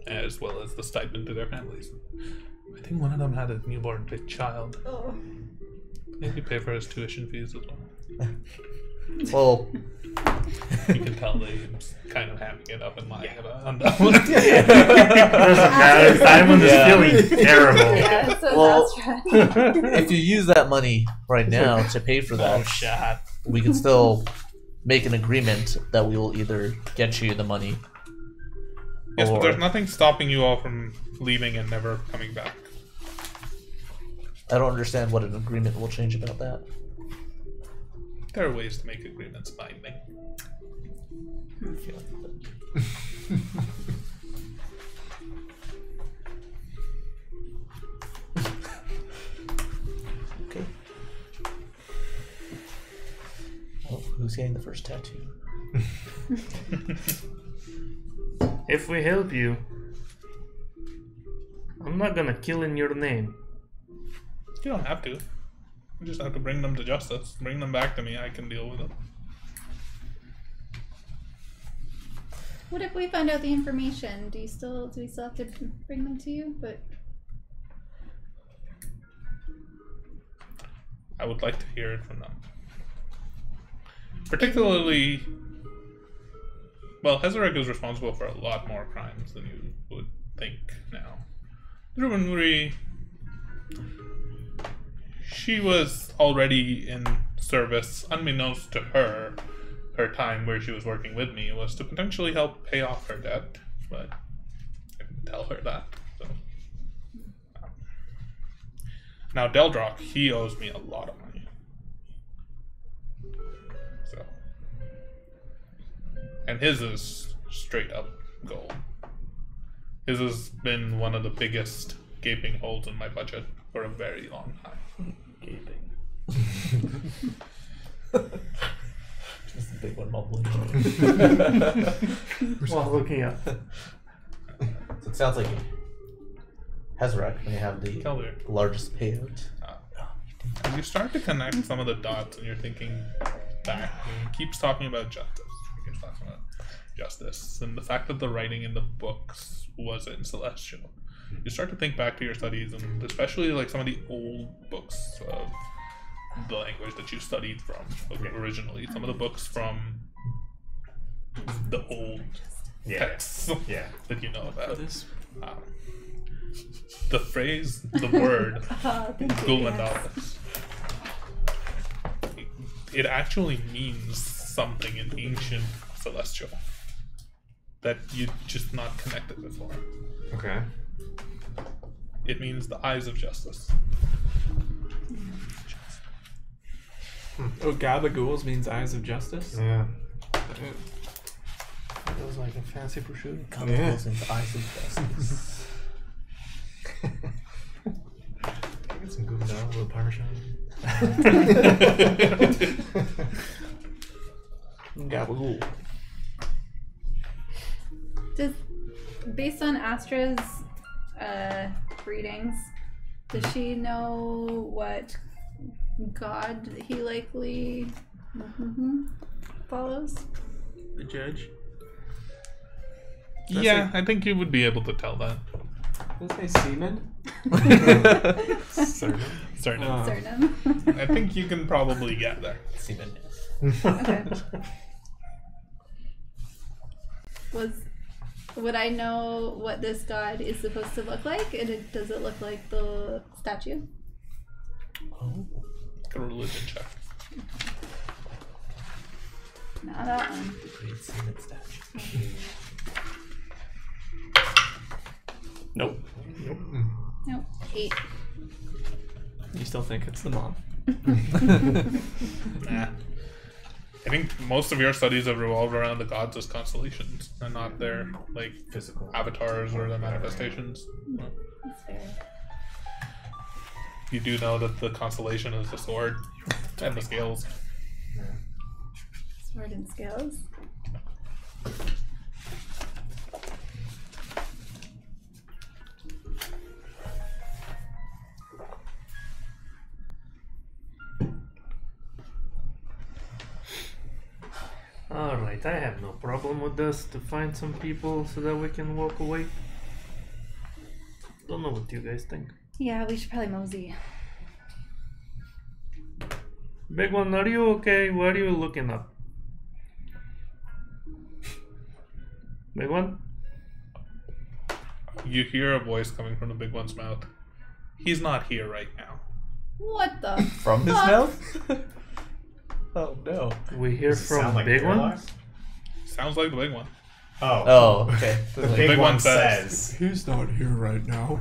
as well as the stipend to their families. I think one of them had a newborn child. Oh. Maybe pay for his tuition fees as well. Well, you can tell they're kind of hamming it up and lying on that. Doesn't matter. Simon is feeling terrible. Yeah, so Well, that's right. if you use that money right now to pay for that, we can still make an agreement that we will either get you the money. Yes, but or... there's nothing stopping you all from leaving and never coming back. I don't understand what an agreement will change about that. There are ways to make agreements binding. Okay. Well, who's getting the first tattoo? If we help you, I'm not gonna kill in your name. You don't have to. You just have to bring them to justice. Bring them back to me. I can deal with them. What if we find out the information? Do we still have to bring them to you? But I would like to hear it from them. Particularly, well, Hezarek is responsible for a lot more crimes than you would think now. Drumanri, she was already in service, unbeknownst to her. Her time where she was working with me was to potentially help pay off her debt, but I didn't tell her that. So. Now Deldrock, he owes me a lot of money. So, and his is straight up gold. His has been one of the biggest gaping holes in my budget for a very long time. Gaping. Just a big one mumbling. While looking up. So it sounds like Hezarek may have the Kelder. largest payout. And you start to connect some of the dots and you're thinking back. And he keeps talking about justice. He keeps talking about justice. And the fact that the writing in the books was in Celestial. You start to think back to your studies, and especially like some of the old books of the language that you studied from originally. Some of the books from the old texts that you know about. The phrase, the word, Gulandalis. It actually means something in ancient Celestial that you'd just not connected before. Okay. It means the eyes of justice. Oh, Gabagools means eyes of justice? Yeah. It was like a fancy prosciutto. Comes into eyes of justice. Get some Gouda, a little Parmesan. Gabagool. Based on Astra's readings, does she know what god he likely follows? The judge? Yeah, I think you would be able to tell that. Does it say semen? Certain. Cernum. I think you can probably get there. Semen. Okay. Would I know what this god is supposed to look like? And does it look like the statue? Oh. A religion check. Not that one. Great semen statue. Nope. Nope. 8. You still think it's the mom? Nah. I think most of your studies have revolved around the gods as constellations and not their like Physical avatars or their manifestations. That's fair. You do know that the constellation is the sword and the scales. Sword and scales. Alright, I have no problem with this to find some people so that we can walk away. Don't know what you guys think. Yeah, we should probably mosey. Big one, are you okay? What are you looking up? Big one? You hear a voice coming from the big one's mouth. He's not here right now. What the From his fuck? mouth? Oh no. We hear Does it sound from like Big One? Parallax? Sounds like the big one. Oh. Oh, okay. The big one says. He's not here right now.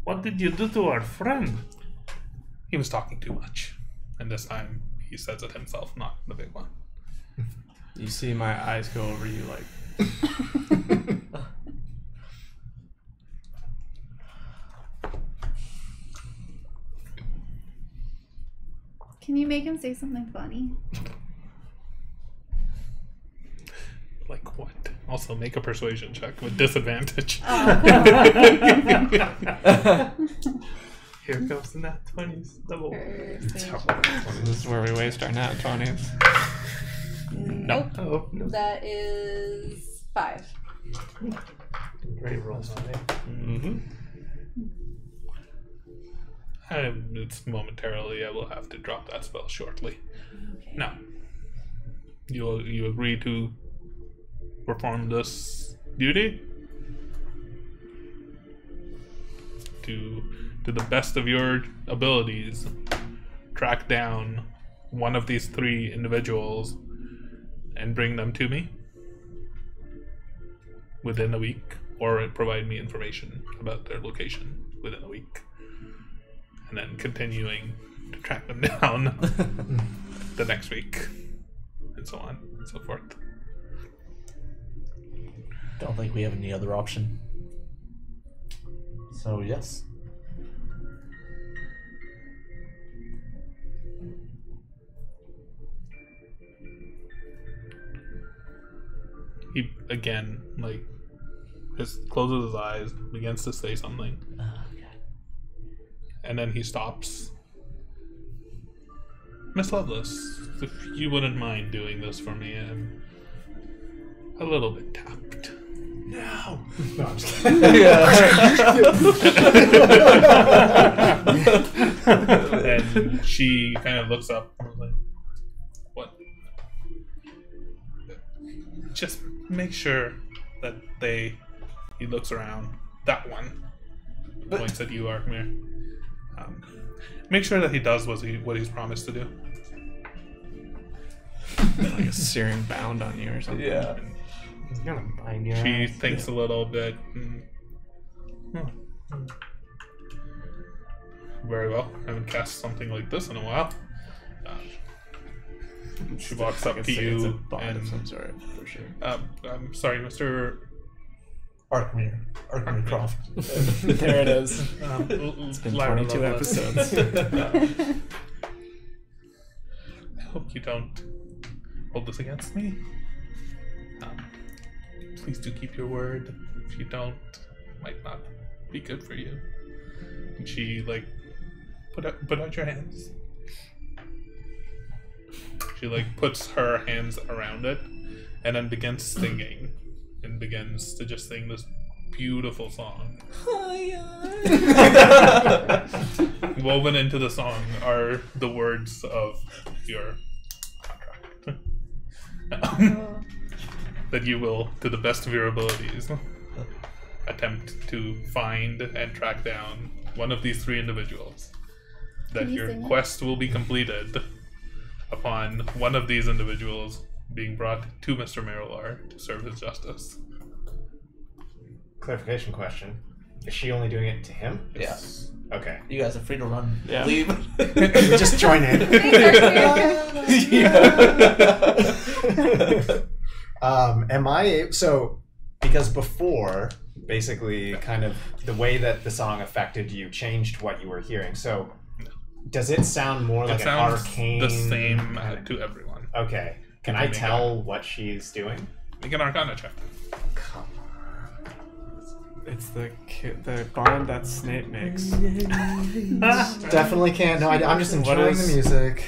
What did you do to our friend? He was talking too much. And this time he says it himself, not the big one. You see my eyes go over you like... Can you make him say something funny? Like what? Also make a persuasion check with disadvantage. Oh, Here comes the nat 20s. Double. persuasion. This is where we waste our nat 20s. Nope. Oh, no. That is 5. Great roll, Mm-hmm. It's momentarily. I will have to drop that spell shortly. Okay. Now, you agree to perform this duty to the best of your abilities. Track down one of these 3 individuals and bring them to me within a week, or provide me information about their location within a week, and then continuing to track them down the next week, and so on and so forth. Don't think we have any other option. So yes. He again, like, closes his eyes, begins to say something, Okay. and then he stops. Miss Lovelace, if you wouldn't mind doing this for me, I'm a little bit tapped. No. No, I'm just kidding. And she kind of looks up and was like, what? Just make sure that he looks around. That one points at you, Arkmir. Make sure that he does what he's promised to do. Like a searing bound on you or something. Yeah. He's gonna bind your She ass. thinks a little bit. Very well. I haven't cast something like this in a while. She walks up to It's a you bond of some and sort, for sure. I'm sorry, Mr. Arkmir Croft. There it is. It's been 22 episodes. I hope you don't hold this against me. Please do keep your word. If you don't, it might not be good for you. And she, like, put out your hands. She, like, puts her hands around it and then begins singing and begins to just sing this beautiful song. Woven into the song are the words of your contract. That you will, to the best of your abilities, attempt to find and track down one of these 3 individuals. That Can you your sing it? quest will be completed upon one of these individuals being brought to Mr. Marilar to serve his justice. Clarification question. Is she only doing it to him? Yes. Okay. You guys are free to run. Yeah. Leave. We just join in. Am I so? Because before, Basically, kind of the way that the song affected you changed what you were hearing. So, does it sound more like It an sounds arcane? the same kind of- to everyone. Okay. Can I tell what she's doing? Make an Arcana check. It's the bond that Snape makes. definitely can't. No, I'm just What enjoying is- the music.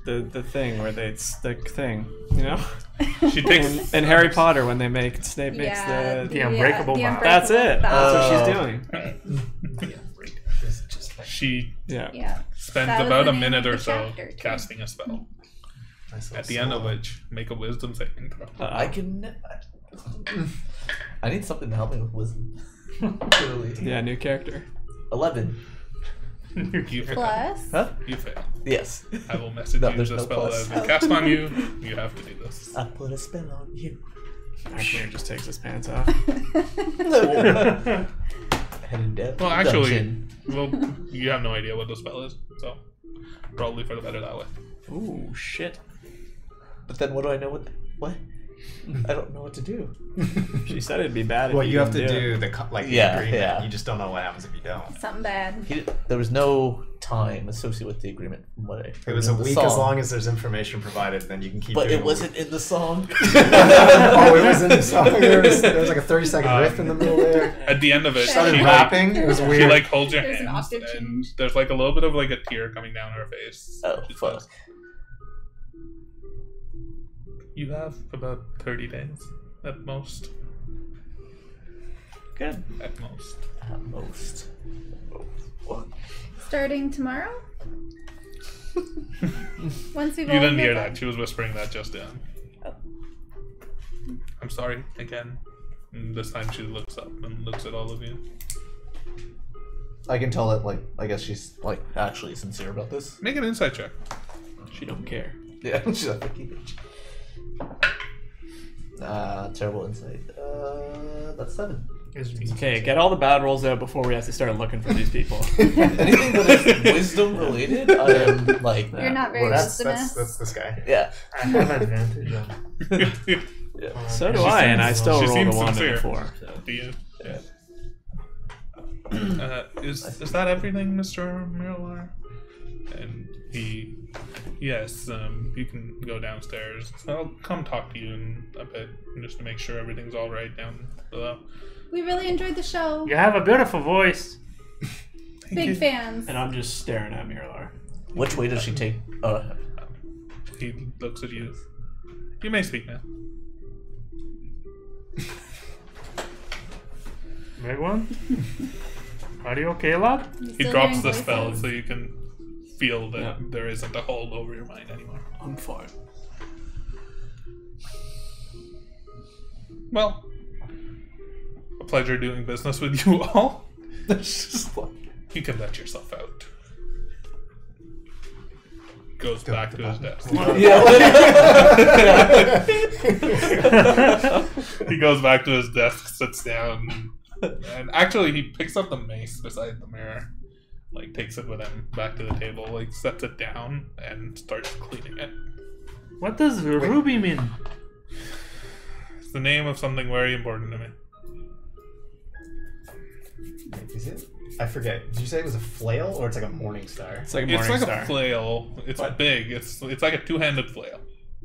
The thing where it's the thing, you know? She takes In Harry Potter when they make Snape makes the Unbreakable the Vow. That's it. That's what she's doing. Right. she Yeah. Yeah. spends That was about the a name minute of or the so chapter, too. casting a spell. Nice little At the end of solo. which, make a wisdom saving throw. I can. I need something to help me with wisdom. Clearly. Yeah, new character. 11. You fail. Plus. Huh? You fail. Yes. I will message No, you there's the no spell that plus. has been cast on you. You have to do this. I put a spell on you. Arkmir just takes his pants off. Headed dead. Well, actually, Dungeon. well, you have no idea what the spell is, so probably for the better that way. Ooh, shit. But then what do I know? What? I don't know what to do. She said it'd be bad if Well, you have to didn't do the the Yeah, agreement. yeah. You just don't know what happens if you don't. Something bad. There was no time associated with the agreement from what I It heard was a in the week song. as long as there's information provided, then you can keep But doing it wasn't in the song. Oh, it was in the song. There was like a 30-second riff in the middle there. At the end of it, Started she rapping. It was She weird. like holds your There's an hands, octave and change. there's like a little bit of like a tear coming down her face. Oh, She fuck. says, You have about 30 days at most. Good. At most. At most. What? Starting tomorrow? Once we've You all didn't met hear up. that. She was whispering that just in. Oh. I'm sorry again. And this time she looks up and looks at all of you. I can tell that, like, I guess she's, like, actually sincere about this. Make an insight check. She don't care. Yeah, she's like, terrible insight. That's 7. Okay, get all the bad rolls out before we have to start looking for these people. Anything that is wisdom related, I am, like, You're not very That's wisdomous. this guy. yeah. I have advantage on. So do I, and I still She rolled a seems 1 and sincere. a 4. So. Do you? Yeah. Is that everything, Mr. Mirlar? And yes, you can go downstairs. I'll come talk to you in a bit, just to make sure everything's all right down below. We really enjoyed the show. You have a beautiful voice. Big fans. And I'm just staring at Mirlar. Which way does she take? He looks at you. You may speak now. Big one? Are you okay, lad? He drops the spell so you can feel that there isn't a hold over your mind anymore. I'm fine. Well, a pleasure doing business with you all. You can let yourself out. Goes back to his desk. He goes back to his desk, sits down, and actually he picks up the mace beside the mirror, like takes it with him back to the table, like sets it down and starts cleaning it. What does ruby mean? It's the name of something very important to me. Is it? I forget. Did you say it was a flail or it's like a morning star? It's like a It's morning like star. a flail. It's big. It's like a two-handed flail.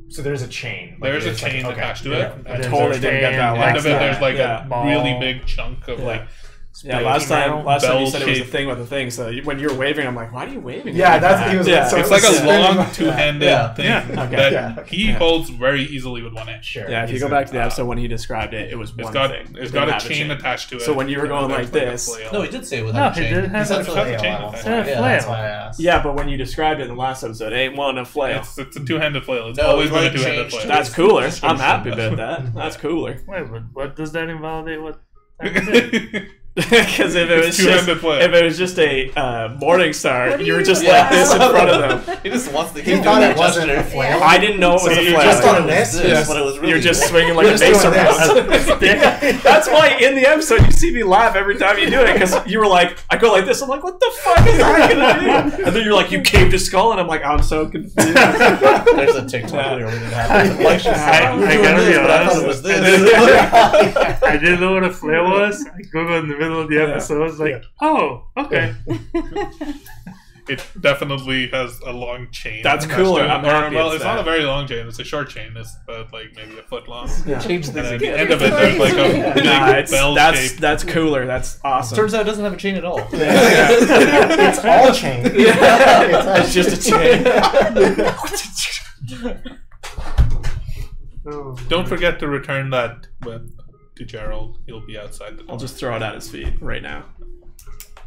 So there's a chain. Like, There's a it's like- chain okay, attached to yeah. it. I And totally there's didn't get that end last of it, time. there's like Yeah. a really big chunk of like. Yeah, last time you said it was a bell-shaped- thing with a thing, so when you were waving, I'm like, why are you waving? Yeah, like that's that? he was. Yeah. So It's it like was a spinning long around. two-handed Yeah. thing Okay. that Yeah. he holds very easily with one hand. Sure. Yeah, if you He's go a- back to the episode when he described it, it was It's one got thing. it's It got didn't a have chain attached to it. So when you were going and like there's this- a flail. No, he did say it No, without he chain. did have He said a It's got the flail. chain I don't attached. think. Yeah, Yeah, that's flail. why I asked. Yeah, but when you described it in the last episode, it ain't one a flail. It's a two-handed flail. It's No, always he been a like two-handed changed flail. it. That's cooler. I'm happy about that. That's cooler. Wait, but what does that invalidate? What? Because if It's two-handed flail. if it was just a morning star, What do you were you- just Yeah. like this in front of them. He just wants to He keep doing thought that it wasn't a gesture. flail. I didn't know it was a you're flail. just I doing thought it was this? But it was really You're just good. swinging like You're a just bass doing around. this. That's why in the episode you see me laugh every time you do it because you were like, I go like this. I'm like, what the fuck is that gonna do? And then you're like, you caved his skull, and I'm like, I'm so confused. There's a TikTok where it happened. Like she said, I "We're gotta doing be this," but I thought honest. it was this. I didn't know what a flail was. I googled in the middle of the episode. I was like, oh, okay. It definitely has a long chain. That's attached cooler. to it. I'm happy Well, it's it's not that. a very long chain. It's a short chain. It's about like maybe a foot long. Change And things at the again. end of it, there's like a big Nah, bell that's shape. that's cooler. That's awesome. Turns out it doesn't have a chain at all. It's all chain. It's just a chain. Oh. Don't forget to return that whip to Gerald. He'll be outside the door. I'll just throw it at his feet right now.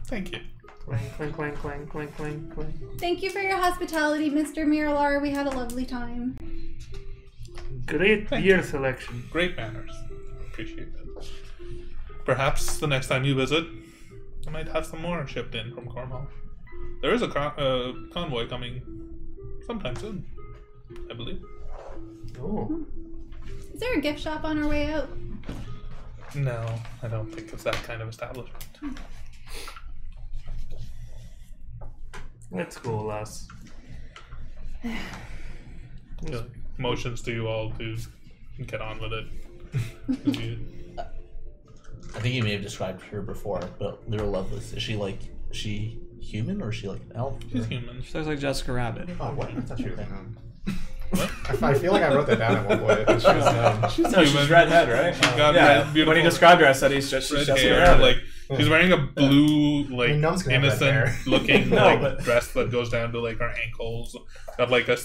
Thank you. Clang, clang, clang, clang, clang, clang, clang. Thank you for your hospitality, Mr. Miralar. We had a lovely time. Great beer selection. Great manners. Appreciate that. Perhaps the next time you visit, I might have some more shipped in from Cornwall. There is a convoy coming sometime soon, I believe. Oh. Is there a gift shop on our way out? No, I don't think it's that kind of establishment. Let's go, lass. Motions to you all to get on with it. I think you may have described her before, but Lyra Lovelace, is she human or is she like an elf? She's human. She looks like Jessica Rabbit. Oh, what? I thought you were What? I feel like I wrote that down at one point. She was, No, she's redhead, right? She's got Yeah. red, beautiful When he described her, I said he's just red Jessica hair, Rabbit. like She's wearing a blue, like, I mean, no one's gonna have red hair. innocent looking No, like but- dress that goes down to like her ankles. Got like a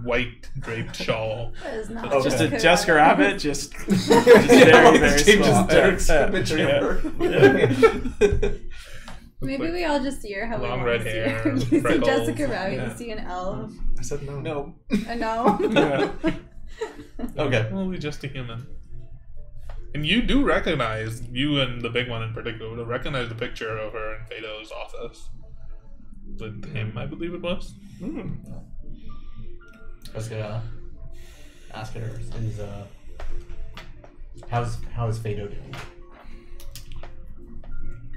white draped shawl. That is not Oh, just a Jessica Jessica Rabbit. Rabbit, just very, very Changes small. Derek's Yeah. imagery Yeah. of her. Yeah. Maybe we all just see her how we Long want red to see hair, her. You see freckles. Jessica Rabbit, Yeah. you see an elf. I said no. No. A no. Yeah. Okay. Only just a human. And you do recognize, you and the big one in particular, would have recognized the picture of her in Fado's office. With him, I believe it was. I was gonna ask her, how's Fado doing?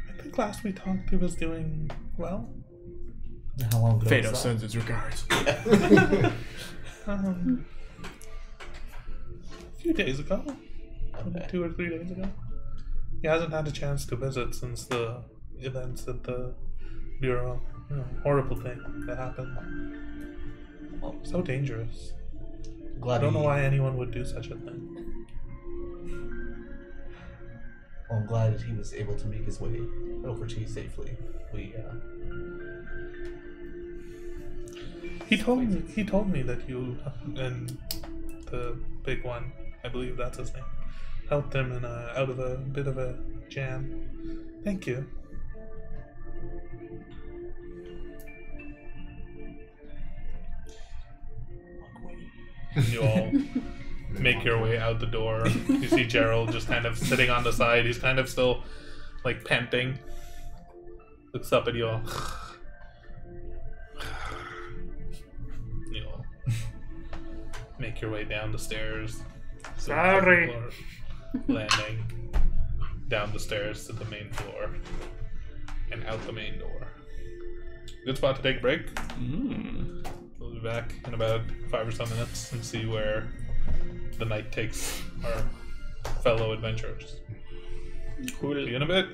I think last we talked, he was doing well. How long ago Fado was that? sends his regards. A few days ago. Okay. 2 or 3 days ago. He hasn't had a chance to visit since the events at the Bureau. Horrible thing that happened. Well, So dangerous. glad I don't know he- why anyone would do such a thing. Well, I'm glad he was able to make his way over to you safely. He told me that you and the big one, I believe that's his name, helped him in out of a bit of a jam. Thank you. You all make your way out the door. You see Gerald just kind of sitting on the side. He's kind of still like panting. Looks up at you all. You all make your way down the stairs. Sorry. Landing down the stairs to the main floor and out the main door. Good spot to take a break. We'll be back in about 5 or so minutes and see where the night takes our fellow adventurers. Cool. See you in a bit.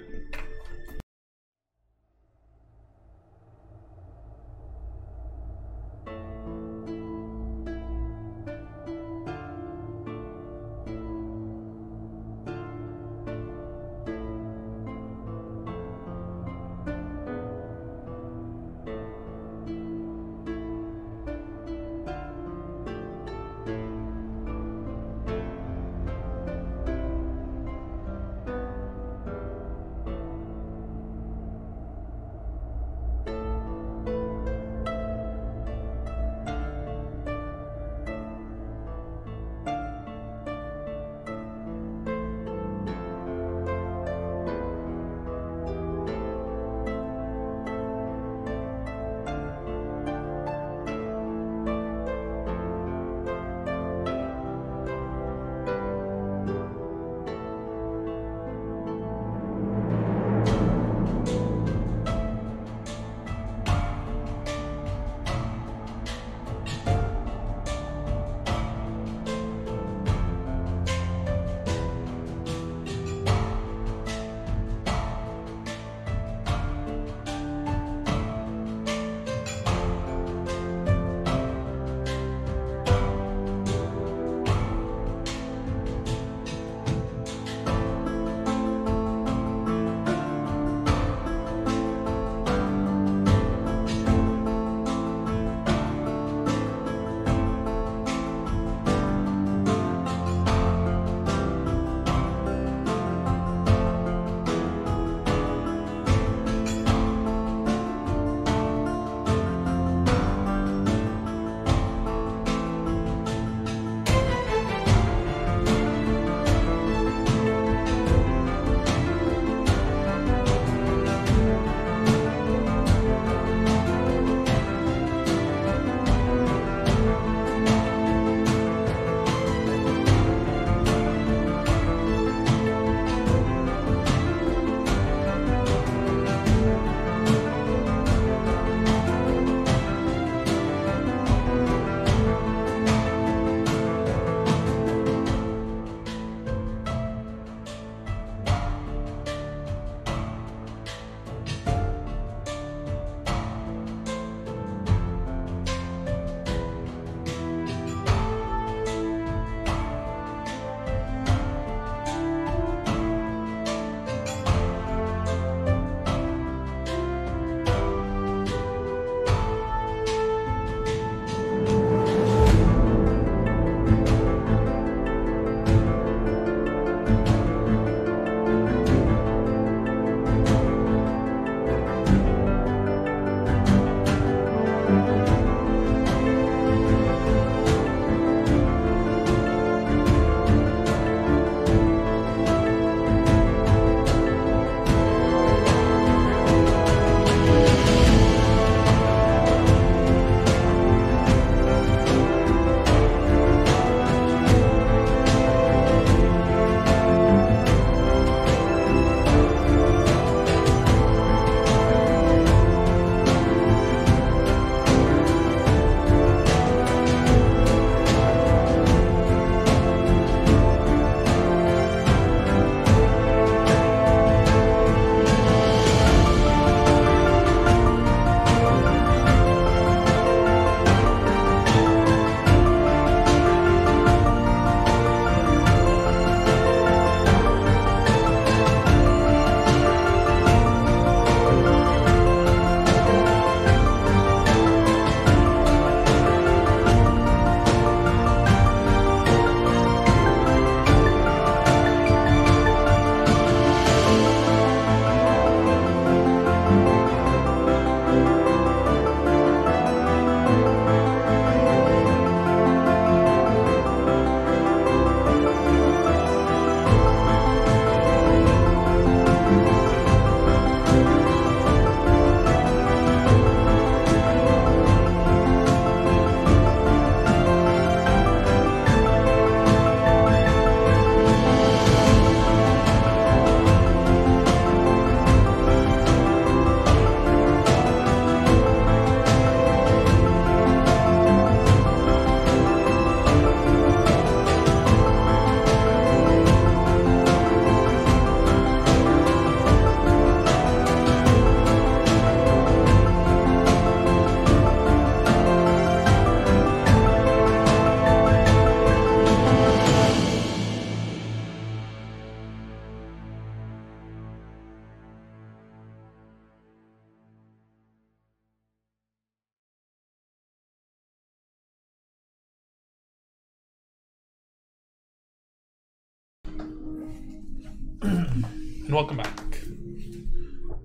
And welcome back.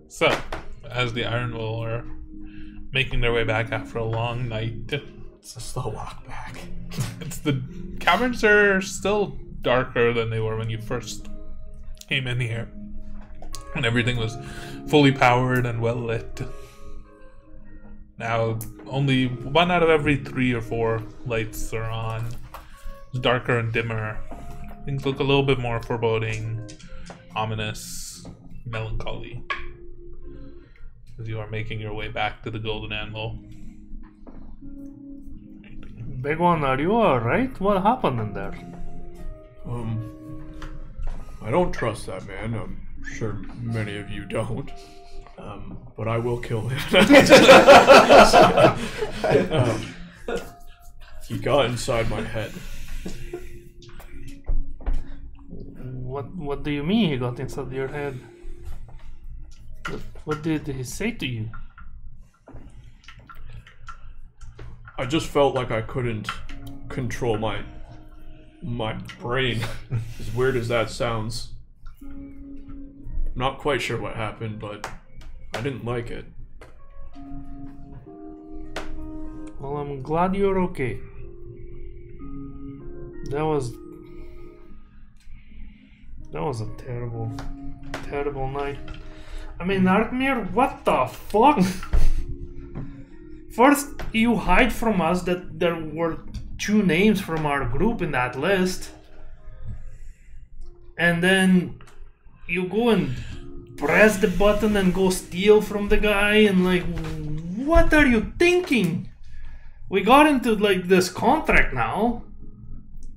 So, as the Iron Will are making their way back after a long night, It's a slow walk back. the caverns are still darker than they were when you first came in here. And everything was fully powered and well lit. Now, only 1 out of every 3 or 4 lights are on. It's darker and dimmer. Things look a little bit more foreboding, ominous, melancholy. As you are making your way back to the Golden Anvil. Big one, are you alright? What happened in there? I don't trust that man. I'm sure many of you don't. But I will kill him. He got inside my head. What do you mean he got inside your head? What did he say to you? I just felt like I couldn't control my brain. As weird as that sounds. I'm not quite sure what happened, but I didn't like it. Well, I'm glad you're okay. That was a terrible, terrible night. I mean, Arkmir, what the fuck? First, you hide from us that there were 2 names from our group in that list. And then you go and press the button and go steal from the guy and like, what are you thinking? We got into like this contract now.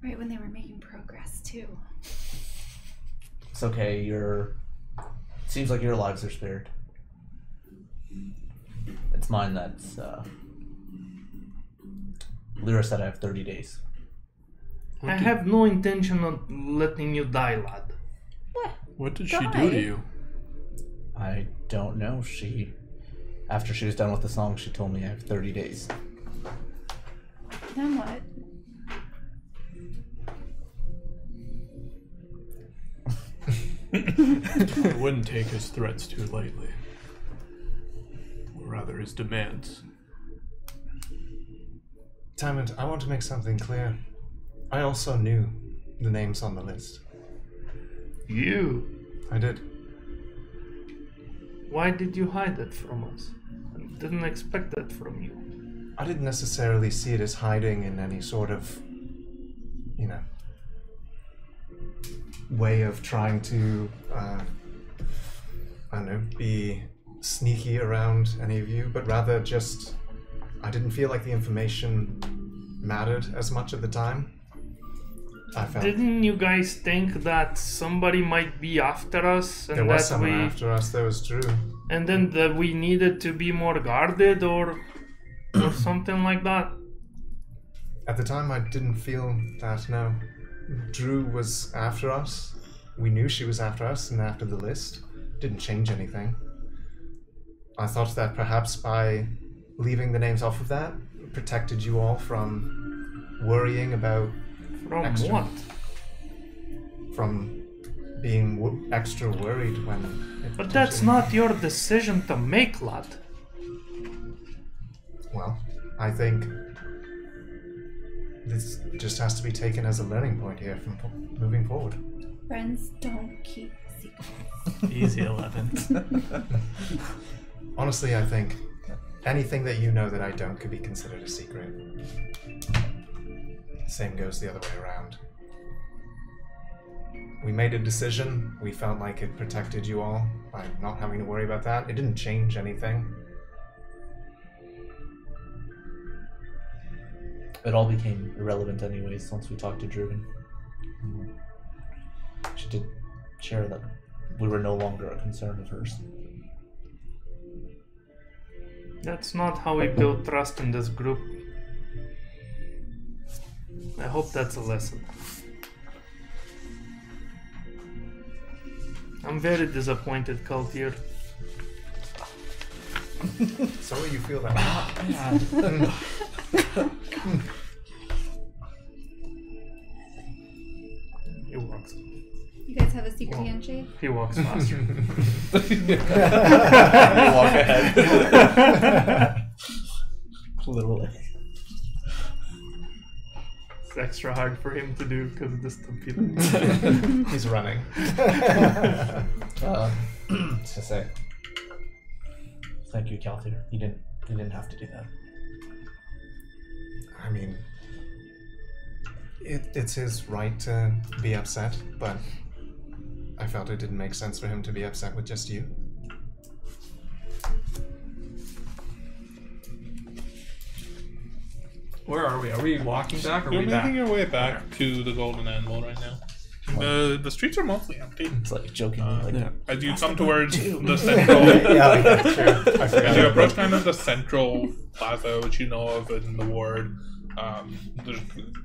Right when they were making progress too. It's okay, seems like your lives are spared. It's mine that's, Lyra said I have 30 days. I have no intention of letting you die, lad. What did she do to you? I don't know. After she was done with the song, she told me I have 30 days. Then what? I wouldn't take his threats too lightly. Or rather, his demands. Diamond, I want to make something clear. I also knew the names on the list. You? I did. Why did you hide that from us? I didn't expect that from you. I didn't necessarily see it as hiding in any sort of, way of trying to, I don't know, be sneaky around any of you, but rather just, I didn't feel like the information mattered as much at the time. Didn't you guys think that somebody might be after us? And there was that someone after us, that was true. And then that we needed to be more guarded or something like that? At the time, I didn't feel that, no. Drew was after us. We knew she was after us and after the list. Didn't change anything. I thought that perhaps by leaving the names off of that protected you all from worrying about what? From being extra worried when... But that's not your decision to make, lad. Well, I think this just has to be taken as a learning point here from moving forward. Friends don't keep secrets. Easy 11. Honestly, I think anything that you know that I don't could be considered a secret. Same goes the other way around. We made a decision. We felt like it protected you all by not having to worry about that. It didn't change anything. It all became irrelevant anyways once we talked to Druven. She did share that we were no longer a concern of hers. That's not how we build trust in this group. I hope that's a lesson. I'm very disappointed, Cultier. Sorry you feel that way. It works. You guys have a secret handshake? He walks faster. You walk ahead. Literally. It's extra hard for him to do because of the stampede. He's running. To say. Thank you, Calthier. You didn't have to do that. I mean, it's his right to be upset, but I felt it didn't make sense for him to be upset with just you. Where are we? Are we walking back or are You're we making back? your way back to the Golden Animal right now. The streets are mostly empty. It's like jokingly, like Yeah. As you come towards the central, Yeah, true. I forgot. as you approach kind of the central plaza, which you know of in the ward, there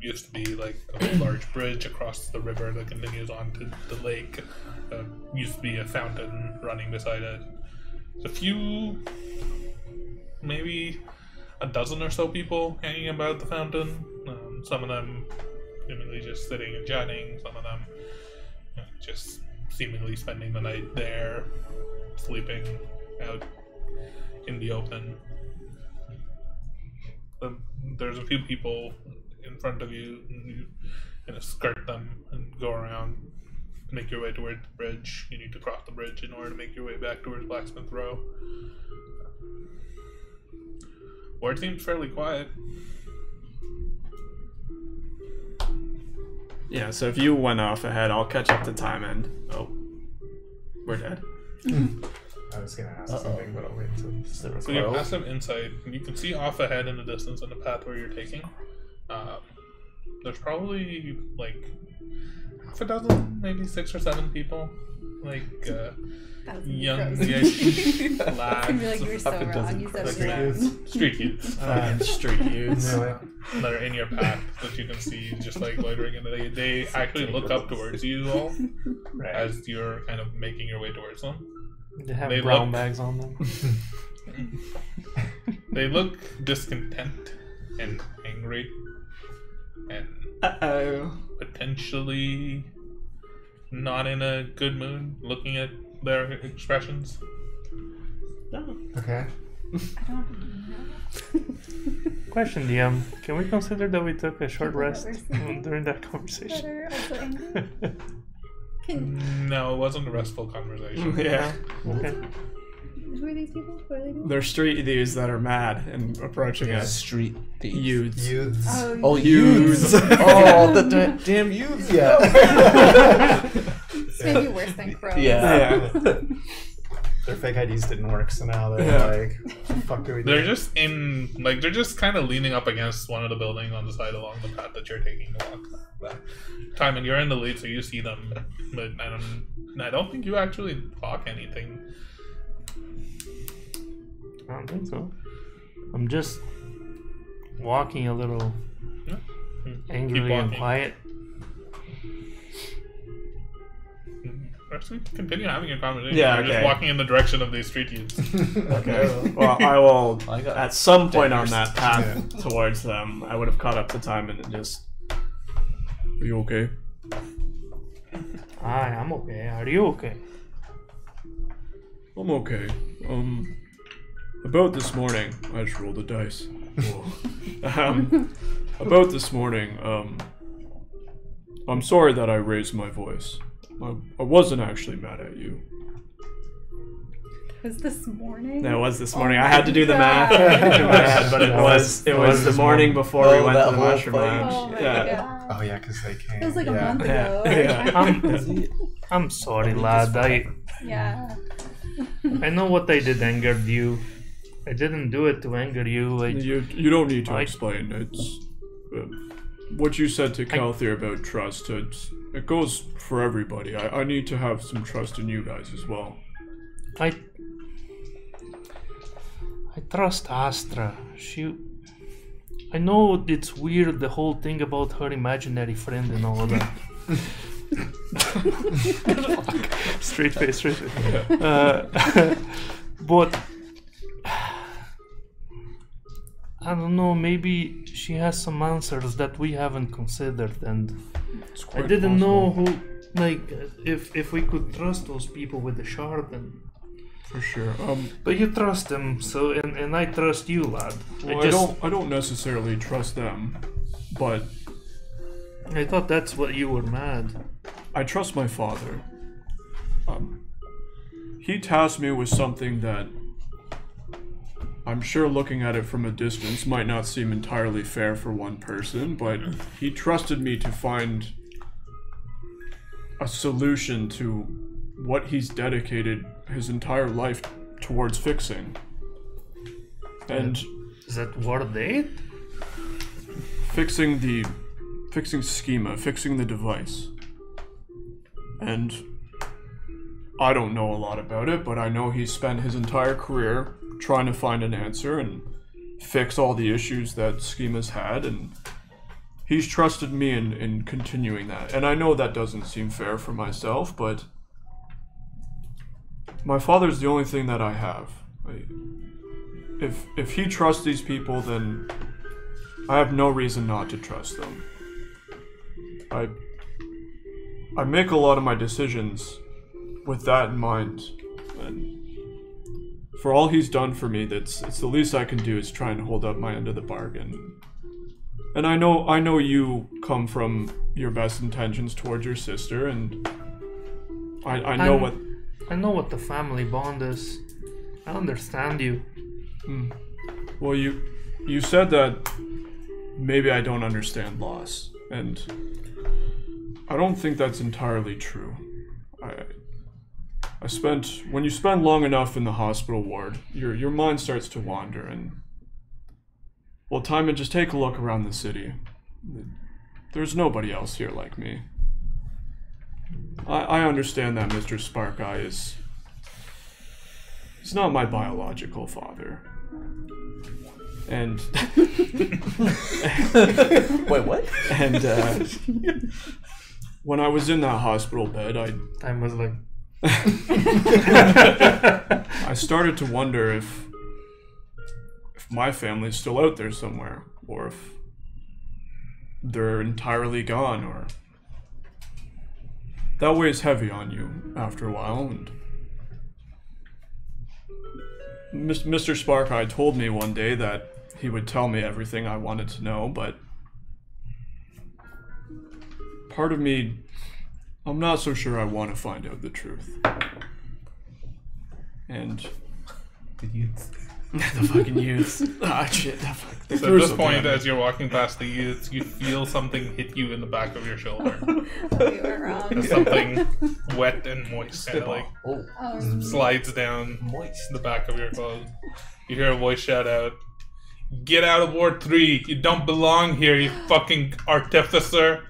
used to be like a large bridge across the river that continues on to the lake. Used to be a fountain running beside it. There's a few, maybe a dozen or so people hanging about the fountain. Some of them seemingly just sitting and chatting. Some of them just seemingly spending the night there, sleeping out in the open. There's a few people in front of you, and you kind of skirt them and go around, make your way towards the bridge. You need to cross the bridge in order to make your way back towards Blacksmith Row. Ward seems fairly quiet. Yeah, so if you went off ahead, I'll catch up to time and... Oh. We're dead. I was gonna ask something, but I'll wait until. So you have passive insight. You can see off ahead in the distance on the path where you're taking. There's probably like half a dozen, maybe 6 or 7 people. Like young lads. It's gonna be like, you're so wrong. You said it wrong. Street youths Street youths. that are in your path that you can see just like loitering, and they actually look up towards you all as you're kind of making your way towards them. They have They brown look- bags on them. They look discontent and angry and potentially not in a good mood looking at their expressions. Okay. I don't know. Question, DM. Can we consider that we took a short People that rest were sleeping. during that That conversation? are also angry. Can, No, it wasn't a restful conversation. Yeah. Okay. who are these people? What are they doing? They're street thieves that are mad and approaching us. Street thieves. Youths. Youths. Oh, Youths. Oh, the damn youths. Yeah. It's maybe worse than crows. Yeah. Their fake IDs didn't work, so now they're Yeah. like, what the fuck do we do? They're just they're just kind of leaning up against one of the buildings on the side along the path that you're taking to walk back. Timon, you're in the lead, so you see them, but I don't think you actually talk anything. I don't think so. I'm just walking a little Yeah. angrily and walking. quiet. Actually, continue having your conversation. Yeah, You're just okay. walking in the direction of these street youths. Okay. Well, I will, I got at some point on dangers. that path towards them, I would have caught up to time and just... Are you okay? Hi, I'm okay. Are you okay? I'm okay. About this morning, I just rolled the dice. About this morning, I'm sorry that I raised my voice. I wasn't actually mad at you. Was this morning? No, it was this morning. Oh I had to do the my math God. in my head, but it was the this morning before we Oh, went that to the whole mushroom thing. lounge. Oh my Yeah. god. Oh yeah, because they came. It was like a yeah. month Yeah. ago. Yeah. I'm sorry, lad. I Yeah. know what I did angered you. I didn't do it to anger you. You don't need to I- explain. It's what you said to Calthier about trust. It goes for everybody. I need to have some trust in you guys as well. I trust Astra. I know it's weird, the whole thing about her imaginary friend and all of that. Straight face. But I don't know, maybe she has some answers that we haven't considered, and It's I quite didn't possible. know Like, if we could trust those people with the shard, then... For sure. But you trust them, so and I trust you, lad. Well, I don't necessarily trust them, but I thought that's what you were mad. I trust my father. He tasked me with something that I'm sure looking at it from a distance might not seem entirely fair for one person, but he trusted me to find a solution to what he's dedicated his entire life towards fixing. And is that Ward 8? Fixing schema, fixing the device. And I don't know a lot about it, but I know he spent his entire career trying to find an answer and fix all the issues that schema's had, and he's trusted me in continuing that. And I know that doesn't seem fair for myself, but my father's the only thing that I have. If he trusts these people, then I have no reason not to trust them. I make a lot of my decisions with that in mind, and for all he's done for me, it's the least I can do is try and hold up my end of the bargain. And I know you come from your best intentions towards your sister, and I know what the family bond is. I understand you. Well, you said that maybe I don't understand loss, and I don't think that's entirely true. When you spend long enough in the hospital ward, your mind starts to wander, and well, Timon, just take a look around the city. There's nobody else here like me. I understand that Mr. Sparkeye he's not my biological father. And wait, what? And when I was in that hospital bed, I was like I started to wonder if my family's still out there somewhere, or if they're entirely gone, or that weighs heavy on you after a while. And Mr. Sparkeye told me one day that he would tell me everything I wanted to know, but part of me, I'm not so sure I want to find out the truth. And the youths. The fucking youths. Ah, shit. So at this point, as you're walking past the youths, you feel something hit you in the back of your shoulder. Oh, you were wrong. There's something wet and moist kind of like slides down the back of your clothes. You hear a voice shout out, "Get out of Ward 3! You don't belong here, you fucking artificer!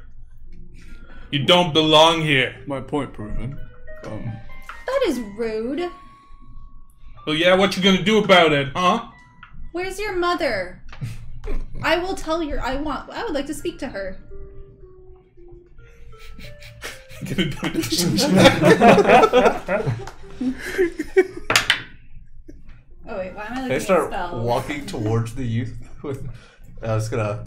You don't belong here!" My point proven. That is rude. Well, yeah, what you gonna do about it, huh? Where's your mother? I will tell your. I would like to speak to her. Oh wait, why am I looking I at start spells? walking towards the youth with. I was gonna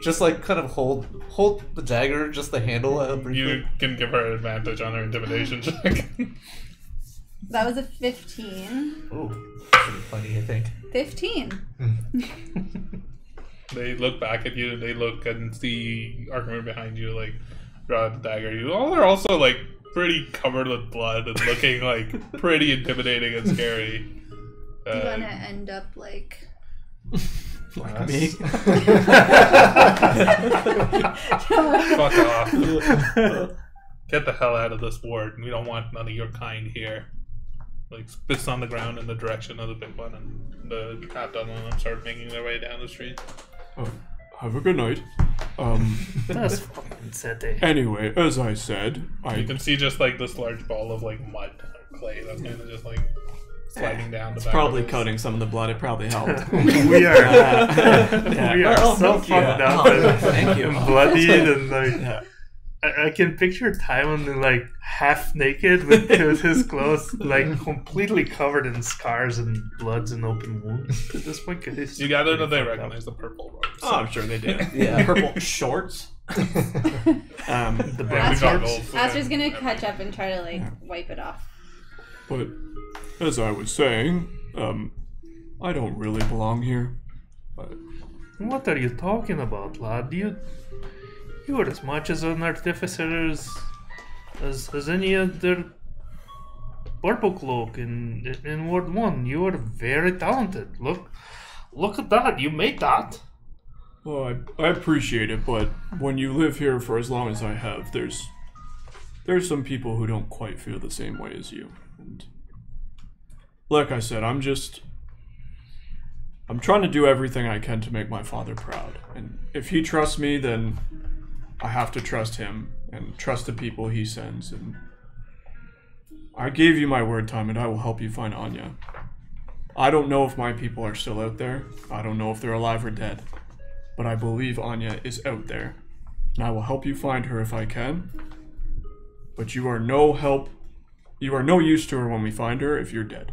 just like kind of hold the dagger, just the handle. You can give her an advantage on her intimidation check. That was a 15. Oh, should be plenty, I think. 15. They look back at you, they look and see Arkham behind you, like, draw the dagger. You all are also, like, pretty covered with blood and looking, like, pretty intimidating and scary. Do you want to end up, like... Like me? Fuck off. Get the hell out of this ward. We don't want none of your kind here. Like, spits on the ground in the direction of the big one, and the half dozen of them start making their way down the street. Have a good night. That's fucking setty. Anyway, as I said, You can see just, like, this large ball of, like, mud or clay that's kind of just, like, sliding down the back. Probably cutting some of the blood. It probably helped. We are so fucked up and bloodied and, like... I can picture Timon like half naked with his clothes like completely covered in scars and bloods and open wounds at this point. You gather that they recognize the purple robes. Oh, I'm sure they do. Yeah. Purple shorts. The Yeah, we bad got parts. gold. Aster's gonna catch up and try to like wipe it off. But as I was saying, I don't really belong here. What are you talking about, lad? You are as much as an artificer as any other purple cloak in Ward 1. You are very talented. Look at that. You made that. Well, I appreciate it, but when you live here for as long as I have, there's some people who don't quite feel the same way as you. And like I said, I'm trying to do everything I can to make my father proud. And if he trusts me, then I have to trust him and trust the people he sends. And I gave you my word, Tom, and I will help you find Anya. I don't know if my people are still out there. I don't know if they're alive or dead. But I believe Anya is out there. And I will help you find her if I can. But you are no help. You are no use to her when we find her if you're dead.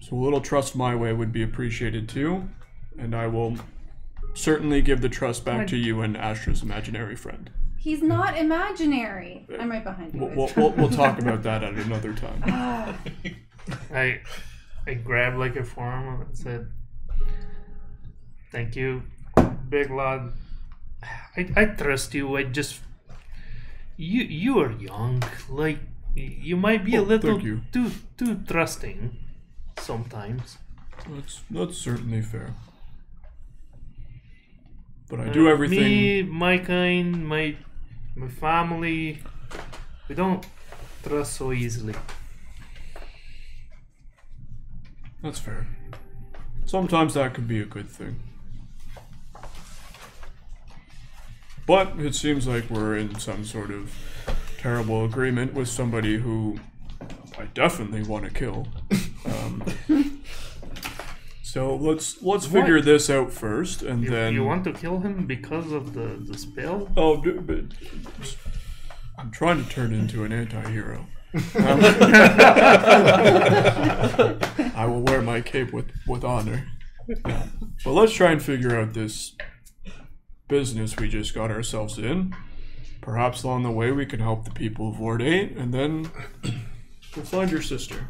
So a little trust my way would be appreciated too. And I will certainly give the trust back to you and Astra's imaginary friend. He's not imaginary. I'm right behind you. We'll talk about that at another time. I grabbed like a form and said, "Thank you, big lad. I trust you. You are young. Like you might be a little too trusting sometimes." That's certainly fair. But I do everything. Me, my kind, my family, we don't trust so easily. That's fair. Sometimes that could be a good thing. But it seems like we're in some sort of terrible agreement with somebody who I definitely want to kill. So let's figure this out first, and then You want to kill him because of the spell? Oh, but I'm trying to turn into an anti-hero. I will wear my cape with honor. But let's try and figure out this business we just got ourselves in. Perhaps along the way we can help the people of Ward 8, and then we'll find your sister.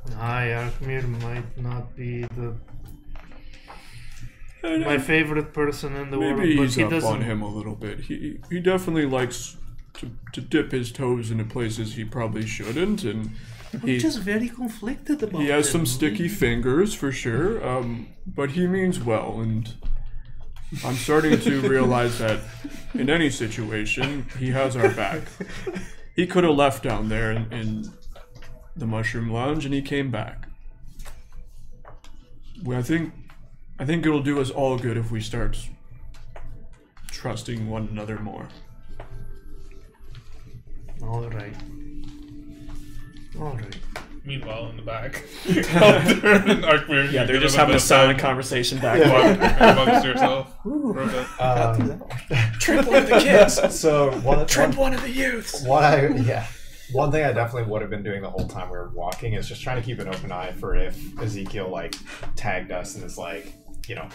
Arkmir might not be my favorite person in the world, Maybe but ease he up doesn't. on him a little bit. He definitely likes to dip his toes into places he probably shouldn't, and I'm just very conflicted about he has him. some sticky fingers for sure, but he means well, and I'm starting to realize that in any situation, he has our back. He could have left down there in the Mushroom Lounge, and he came back. Well, I think it'll do us all good if we start trusting one another more. All right. Meanwhile, in the back, Helter and Arkmir, Yeah, they're give just him having a bit of silent time. conversation back. Amongst yourself. For a bit. Trip one of the kids. So Trip one of the youths. one thing I definitely would have been doing the whole time we were walking is just trying to keep an open eye for if Ezekiel like tagged us and is like, you know,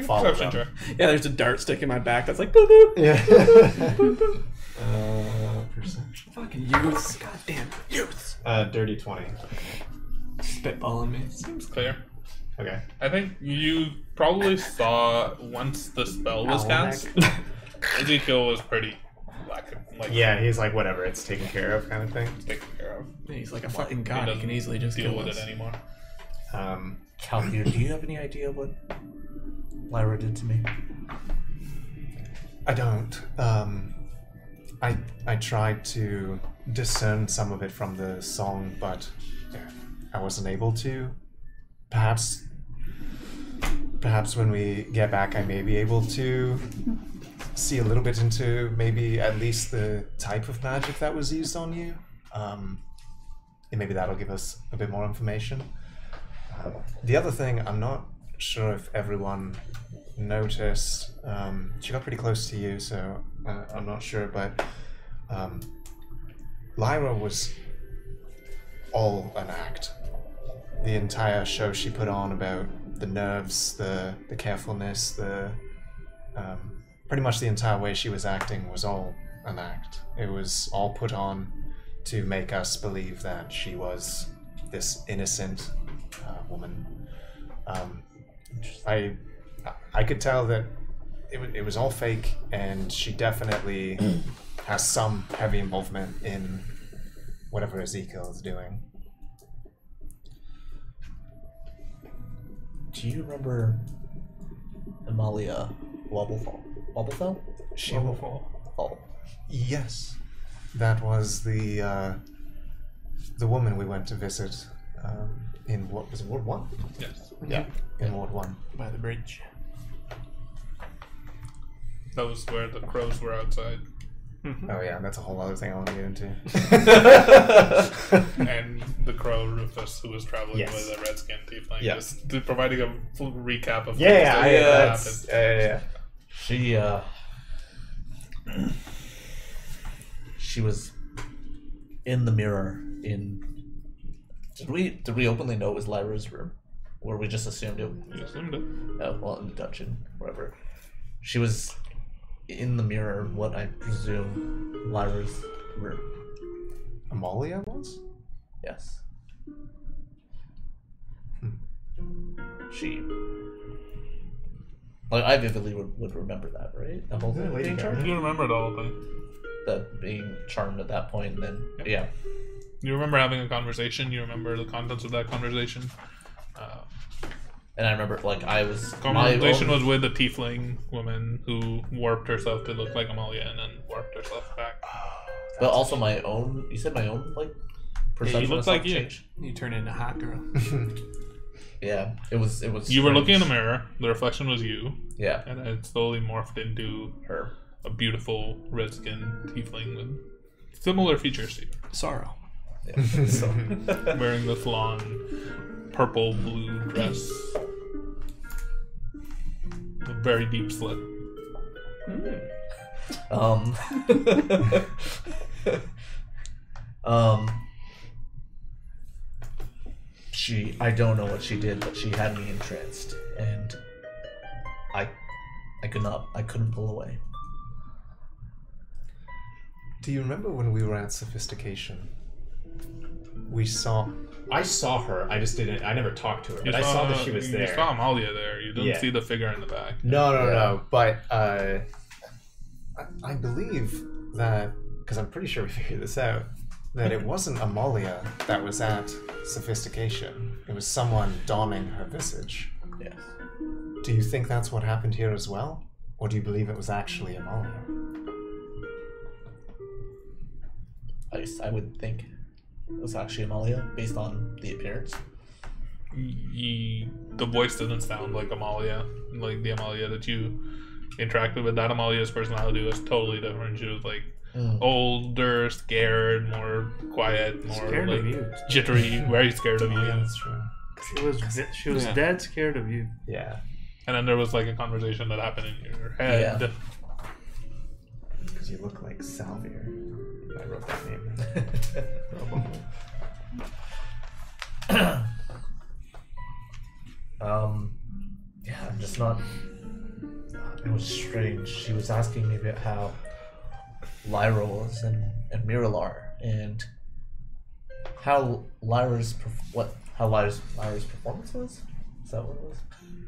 followed Perception them. check. Yeah, there's a dart stick in my back that's like, boop, boop. Yeah. Perception. Fucking youths. Goddamn youths. Dirty 20. Spitballing me. Seems clear. Okay. I think you probably saw once the spell was cast. Ezekiel was pretty lacking. Like, Yeah, he's like, whatever, it's taken care of kind of thing. taken care of. He's like a fucking He god. He doesn't can easily just deal kill with us. it anymore. Calpir, do you have any idea what Lyra did to me? I don't. I tried to discern some of it from the song, but I wasn't able to. Perhaps when we get back, I may be able to see a little bit into maybe at least the type of magic that was used on you. And maybe that'll give us a bit more information. The other thing, I'm not sure if everyone noticed, she got pretty close to you, so I'm not sure, but Lyra was all an act. The entire show she put on about the nerves, the carefulness, pretty much the entire way she was acting was all an act. It was all put on to make us believe that she was this innocent woman. I could tell that it was all fake, and she definitely has some heavy involvement in whatever Ezekiel is doing. Do you remember Amalia Wobblefall? Fall. Yes, that was the woman we went to visit in what was it, Ward 1? Yes. Yeah, in Ward 1. By the bridge. That was where the crows were outside. Oh yeah, that's a whole other thing I want to get into. And the crow Rufus, who was traveling Yes. with a redskin tiefling. Yes. Just providing a full recap of Yeah, things that happened. She was in the mirror in. Did we openly know it was Lyra's room, or we just assumed it? You assumed it. Oh, well, in the dungeon, whatever. She was in the mirror, what I presume Lyra's room. Amalia was? Yes. She. Like, I vividly would remember that, right? The whole thing being charmed? You remember the whole thing. That being charmed at that point, and then, yeah. You remember having a conversation. You remember the contents of that conversation. And I remember, like, I was... Conversation was with a tiefling woman who warped herself to look like Amalia and then warped herself back. But also my own... You said my own, like, perception you looked of like you. change? You turn into hot girl. Yeah, it was You were looking in the strange. mirror. The reflection was you. Yeah. And it slowly morphed into Her. a beautiful red-skinned tiefling with similar features to you. Sorrow. Yeah. So, Wearing this long purple-blue dress. A very deep slit. I don't know what she did, but she had me entranced, and I couldn't pull away. Do you remember when we were at Sophistication? I saw her. I just didn't. I never talked to her, but I saw that she was there. You saw Amalia there. You didn't Yeah. see the figure in the back. No. But I believe that, because I'm pretty sure we figured this out, that it wasn't Amalia that was at Sophistication. It was someone donning her visage. Yes. Do you think that's what happened here as well? Or do you believe it was actually Amalia? I would think it was actually Amalia, based on the appearance. The voice didn't sound like Amalia, like the Amalia that you interacted with. That Amalia's personality was totally different. She was like older, scared, more quiet, more Scared like of you. jittery, very scared of you. Yeah, that's true. She was dead scared of you. Yeah. And then there was like a conversation that happened in your head. Yeah. Because you look like Salvier. I wrote that name. Yeah, I'm just not. It was strange. She was asking me about how Lyra was and Miralar, and how Lyra's performance was. Is that what it was?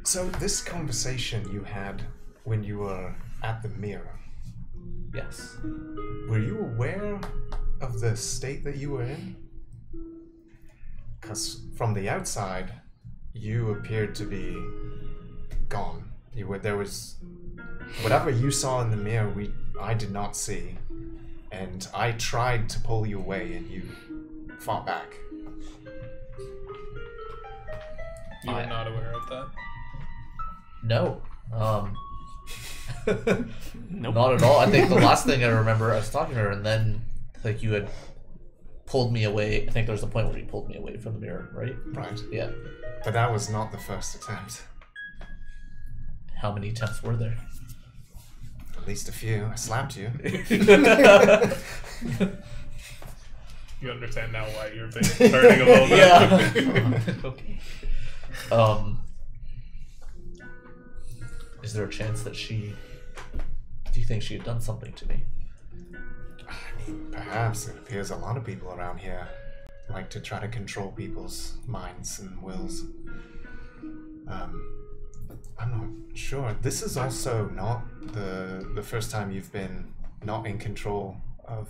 So this conversation you had when you were at the mirror, Yes. were you aware of the state that you were in? Because from the outside, you appeared to be gone. There was whatever you saw in the mirror. I did not see, and I tried to pull you away, and you fought back. You were not aware of that. No. Nope. Not at all. I think the last thing I remember, I was talking to her, and then like you had pulled me away. I think there was a point where you pulled me away from the mirror, right? Right. Yeah. But that was not the first attempt. How many attempts were there? At least a few. I slapped you. You understand now why you're hurting a little bit. Yeah. Okay. Is there a chance that she think she had done something to me. I mean, perhaps it appears a lot of people around here like to try to control people's minds and wills. I'm not sure. This is also not the first time you've been not in control of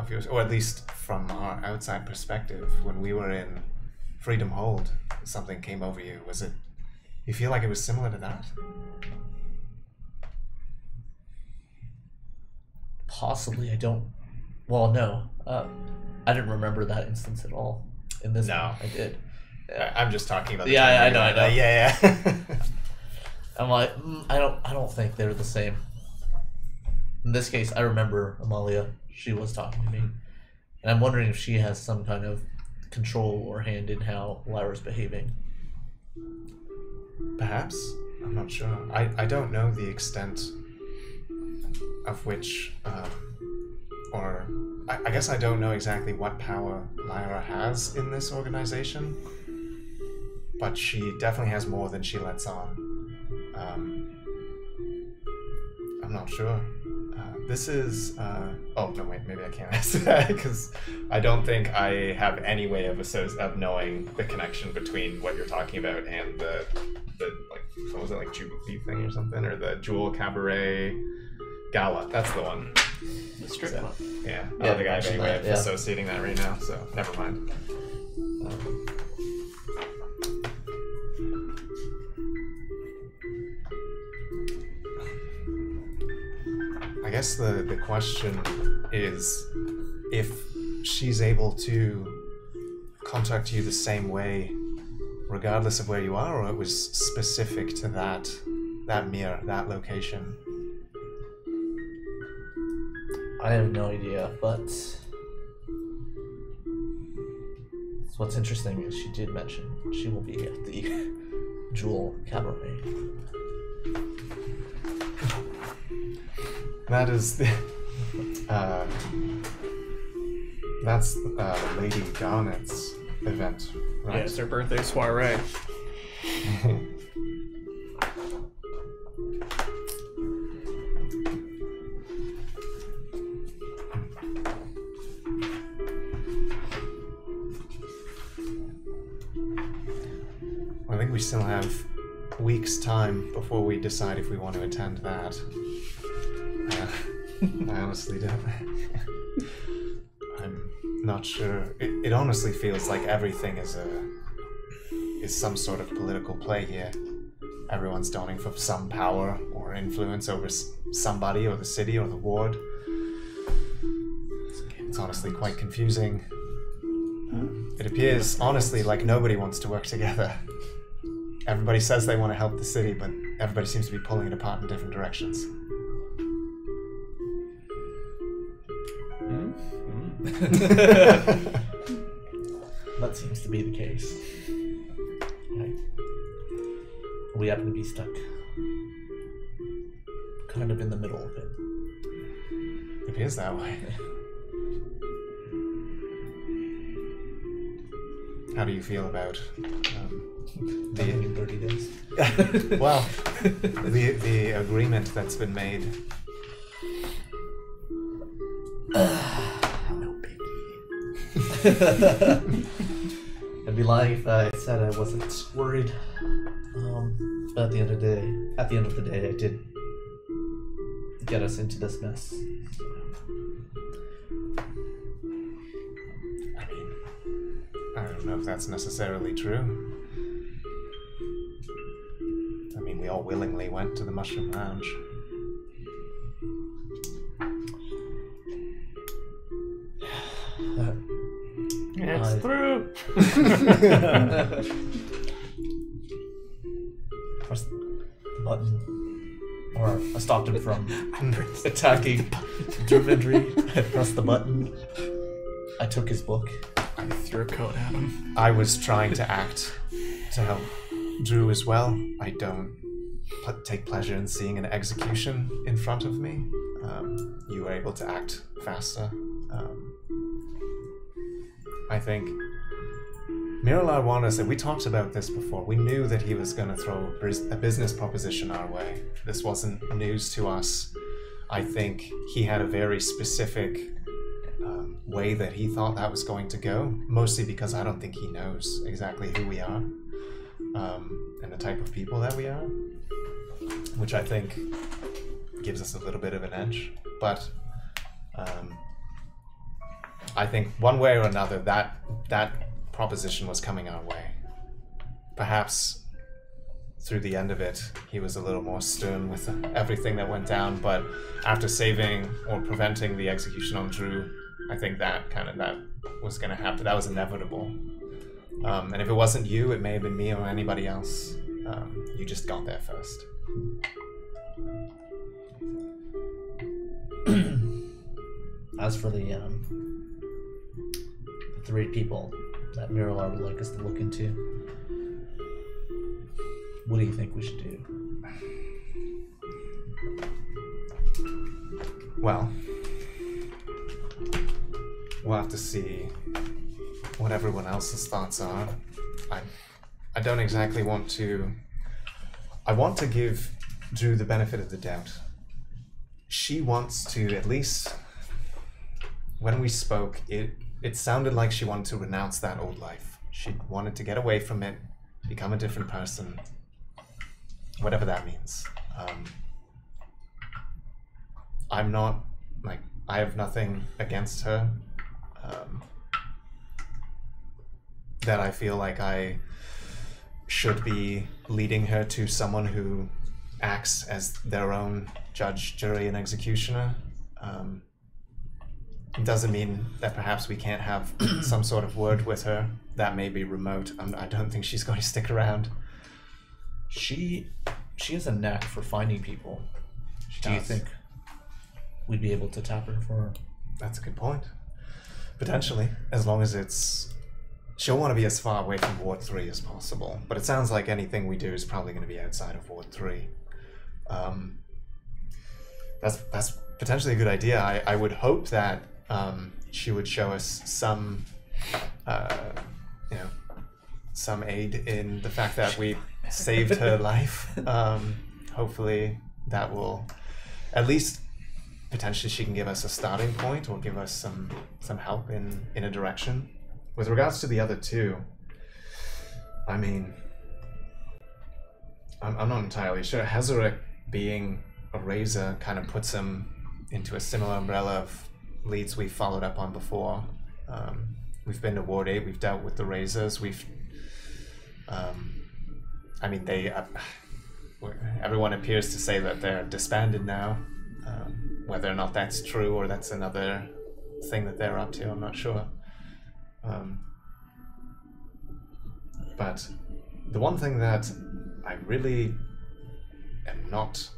yours, or at least from our outside perspective. When we were in Freedom Hold, something came over you. Was it? You feel like it was similar to that? Possibly, I don't. Well, no, I didn't remember that instance at all. In this, No. one, I did. I'm just talking about. The Yeah, time I know. Yeah. I'm like, I don't think they're the same. In this case, I remember Amalia. She was talking to me, and I'm wondering if she has some kind of control or hand in how Lyra's behaving. Perhaps. I'm not sure. I don't know the extent of which, or I guess I don't know exactly what power Lyra has in this organization, but she definitely has more than she lets on. I'm not sure. This is, oh no, wait, maybe I can't answer that because I don't think I have any way of knowing the connection between what you're talking about and the like, what was it, like Jubilee thing or something, or the Jewel Cabaret Gala. That's the one. The strip club. Yeah, I Yeah, don't think I have any way of yeah. associating that right now, so never mind. I guess the question is if she's able to contact you the same way regardless of where you are, or it was specific to that mirror, that location. I have no idea, but what's interesting is she did mention she will be at the Jewel Cabaret. That is the that's Lady Garnet's event, right? Yeah, it's her birthday soiree. I think we still have weeks' time before we decide if we want to attend that. I honestly don't. I'm not sure. It honestly feels like everything is some sort of political play here. Everyone's donning for some power or influence over somebody or the city or the ward. It's honestly quite confusing. It appears, honestly, like nobody wants to work together. Everybody says they want to help the city, but everybody seems to be pulling it apart in different directions. That seems to be the case. Right. We happen to be stuck kind of in the middle of it. It appears that way. How do you feel about Nothing in 30 days. well, the agreement that's been made? No biggie. I'd be lying if I said I wasn't worried. But at the end of the day, I did get us into this mess. I mean, I don't know if that's necessarily true. I mean, we all willingly went to the Mushroom Lounge. It's through. Press the button. Or I stopped him from attacking Druvendry. I pressed the button. I took his book. I threw a coat at him. I was trying to act to help Drew as well. I don't take pleasure in seeing an execution in front of me. You were able to act faster. I think Miralar wanted us, and we talked about this before. We knew that he was going to throw a business proposition our way. This wasn't news to us. I think he had a very specific way that he thought that was going to go, mostly because I don't think he knows exactly who we are and the type of people that we are, which I think gives us a little bit of an edge. But I think one way or another that proposition was coming our way. Perhaps through the end of it, he was a little more stern with everything that went down, but after saving or preventing the execution on Drew, I think that was going to happen. That was inevitable. And if it wasn't you, it may have been me or anybody else. You just got there first. As for the 3 people that Miralar would like us to look into, what do you think we should do? Well, we'll have to see what everyone else's thoughts are. I don't exactly want to... I want to give Drew the benefit of the doubt. She wants to, at least when we spoke, it sounded like she wanted to renounce that old life. She wanted to get away from it, become a different person, whatever that means. I'm not, like, I have nothing against her. That I feel like I should be leading her to someone who acts as their own judge, jury, and executioner. It doesn't mean that perhaps we can't have some sort of word with her. That may be remote. I don't think she's going to stick around. She has a knack for finding people. Do you think we'd be able to tap her for... That's a good point. Potentially, as long as it's... She'll want to be as far away from Ward 3 as possible, but it sounds like anything we do is probably going to be outside of Ward 3. That's potentially a good idea. I would hope that she would show us some, some aid in the fact that we saved her life. Hopefully that will, at least potentially she can give us a starting point or give us some help in a direction. With regards to the other 2, I mean, I'm not entirely sure. Hezarek being a Razor kind of puts him into a similar umbrella of leads we've followed up on before. We've been to Ward 8, we've dealt with the Razors, I mean, everyone appears to say that they're disbanded now. Whether or not that's true or that's another thing that they're up to, I'm not sure. But the one thing that I really am not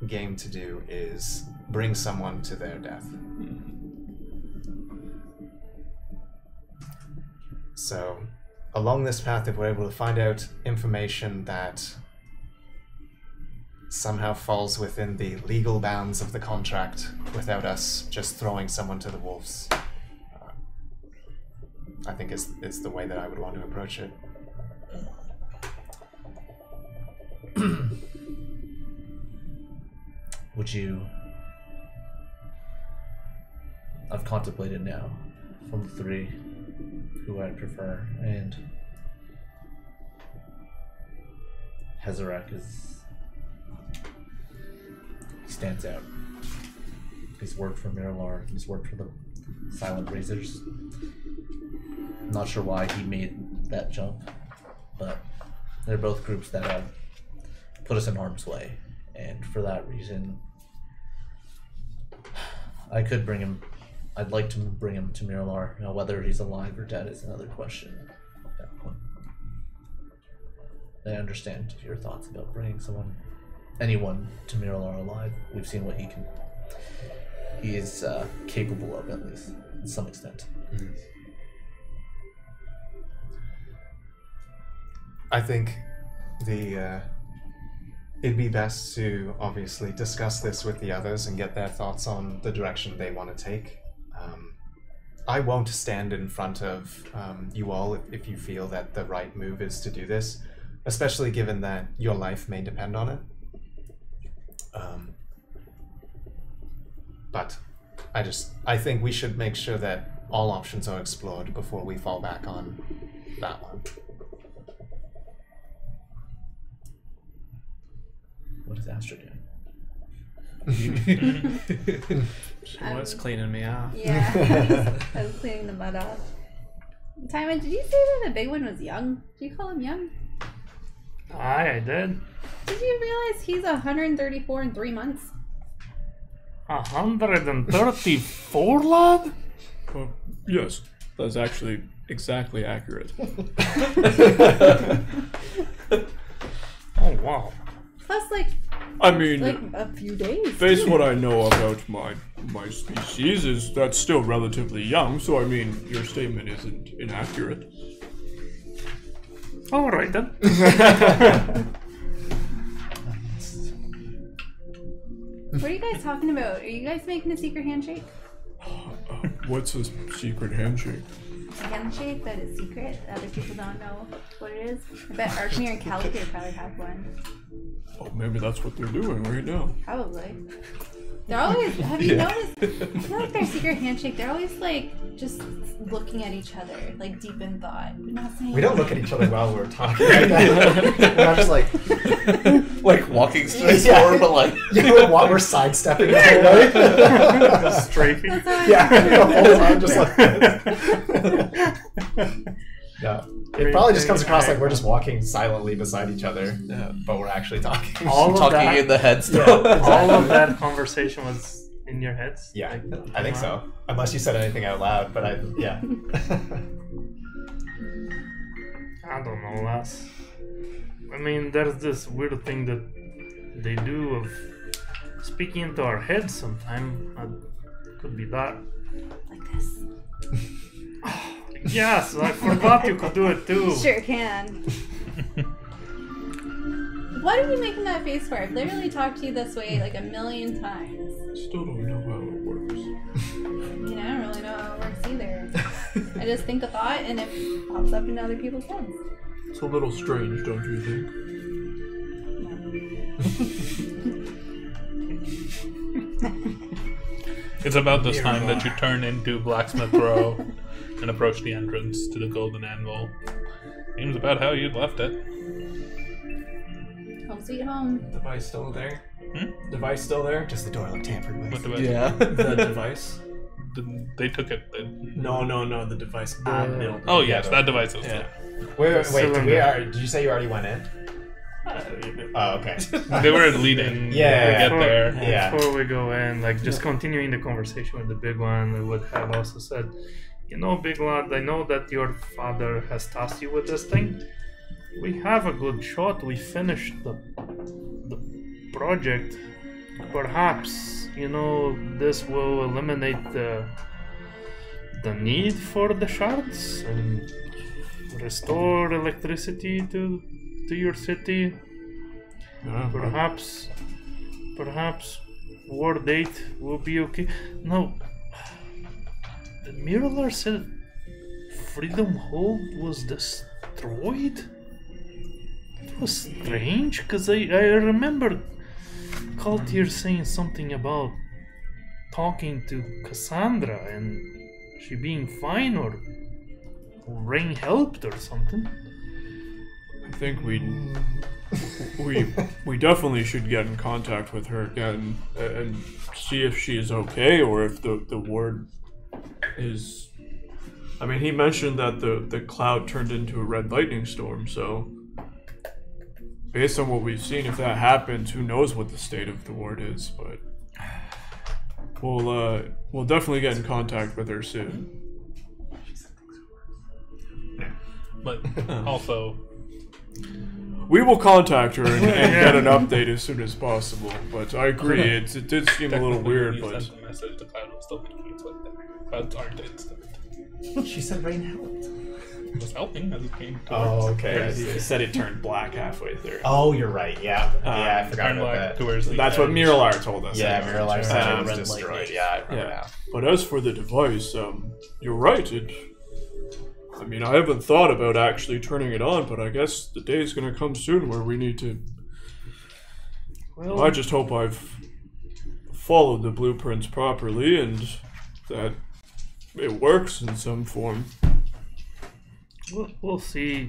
game to do is bring someone to their death. So, along this path, if we're able to find out information that somehow falls within the legal bounds of the contract without us just throwing someone to the wolves, I think is the way that I would want to approach it. Would you... I've contemplated now, from the 3, who I'd prefer, and Hezarek he stands out. He's worked for Miralar, he's worked for the Silent Razors. I'm not sure why he made that jump, but they're both groups that have put us in harm's way, and for that reason, I'd like to bring him to Miralar. Now, whether he's alive or dead is another question at that point. I understand your thoughts about bringing anyone to Miralar alive. We've seen what he is capable of, at least, to some extent. Mm-hmm. I think it'd be best to obviously discuss this with the others and get their thoughts on the direction they want to take. I won't stand in front of you all if you feel that the right move is to do this, especially given that your life may depend on it. But I think we should make sure that all options are explored before we fall back on that one. What is Astra doing? She was cleaning me off. Yeah, I was cleaning the mud off. Timon, did you say that the big one was young? Did you call him young? Aye, I did. Did you realize he's 134 in 3 months? 134, lad? Yes, that's actually exactly accurate. Oh, wow. Plus, like I mean, a few days. based too. what I know about my species is that's still relatively young, so I mean your statement isn't inaccurate. All right then. What are you guys talking about? Are you guys making a secret handshake? What's a secret handshake? A handshake that is secret. Other people don't know what it is. I bet Arkmir and Caliclear probably have one. Oh, maybe that's what they're doing right now. Probably. They're always. Have you noticed? I feel like their secret handshake. They're always like just looking at each other, like deep in thought, but not saying. We don't look at each other while we're talking right now. We're not just like walking straight forward, but like we're sidestepping the whole way. Just strafing. That's how I Yeah, the whole time just like. No, it probably just comes across like we're just walking silently beside each other, but we're actually talking. All of talking that, in the head still. Yeah, all of that conversation was in your heads. Yeah, Like, I think so. Unless you said anything out loud, but yeah. I don't know, lass. I mean, there's this weird thing that they do of speaking into our heads sometime. Could be that. like this. Yes, I forgot you could do it too. Sure can. What are you making that face for? I've literally talked to you this way like 1,000,000 times. Still don't know how it works. You know, I don't really know how it works either. I just think a thought and it pops up into other people's heads. It's a little strange, don't you think? It's about this time that you turn into Blacksmith Row and approach the entrance to the Golden Anvil. Seems about how you'd left it. Home sweet home. Device still there? Hmm? Device still there? Just the door looked tampered with. What device? Yeah. The device? They took it. No, the device I'm building. Oh yes, that device is Yeah. there. Wait, did you say you already went in? Oh, okay. They were leading. Yeah. To get there. Yeah. Before we go in, like just continuing the conversation with the big one, we would have also said, you know, big lad, I know that your father has tasked you with this thing. We have a good shot. We finished the project. Perhaps, you know, this will eliminate the need for the shards and restore electricity to your city. Yeah, Perhaps War 8 will be okay. No, the Mirror said Freedom Hold was destroyed. It was strange because I remember Kaltir saying something about talking to Cassandra and she being fine or Rain helped or something. I think we definitely should get in contact with her again and see if she is okay or if the word is. I mean, he mentioned that the cloud turned into a red lightning storm, so based on what we've seen, if that happens, who knows what the state of the ward is, but we'll definitely get in contact with her soon. But also, we will contact her and get an update as soon as possible. But I agree, it did seem a little weird. When you But sent the message, the cloud was still thinking it's like that. Clouds aren't instant. She said rain helped. It was helping as it came towards. Oh, okay. He said it turned black halfway through. Oh, you're right. Yeah. Yeah, I forgot Turned about like that. towards the that's what edge. Miralar told us. Yeah, Miralar said it was red destroyed. lightning. Yeah, I remember Yeah. now. But as for the device, you're right. I mean, I haven't thought about actually turning it on, but I guess the day's gonna come soon where we need to. Well, I just hope I've followed the blueprints properly and that it works in some form. We'll see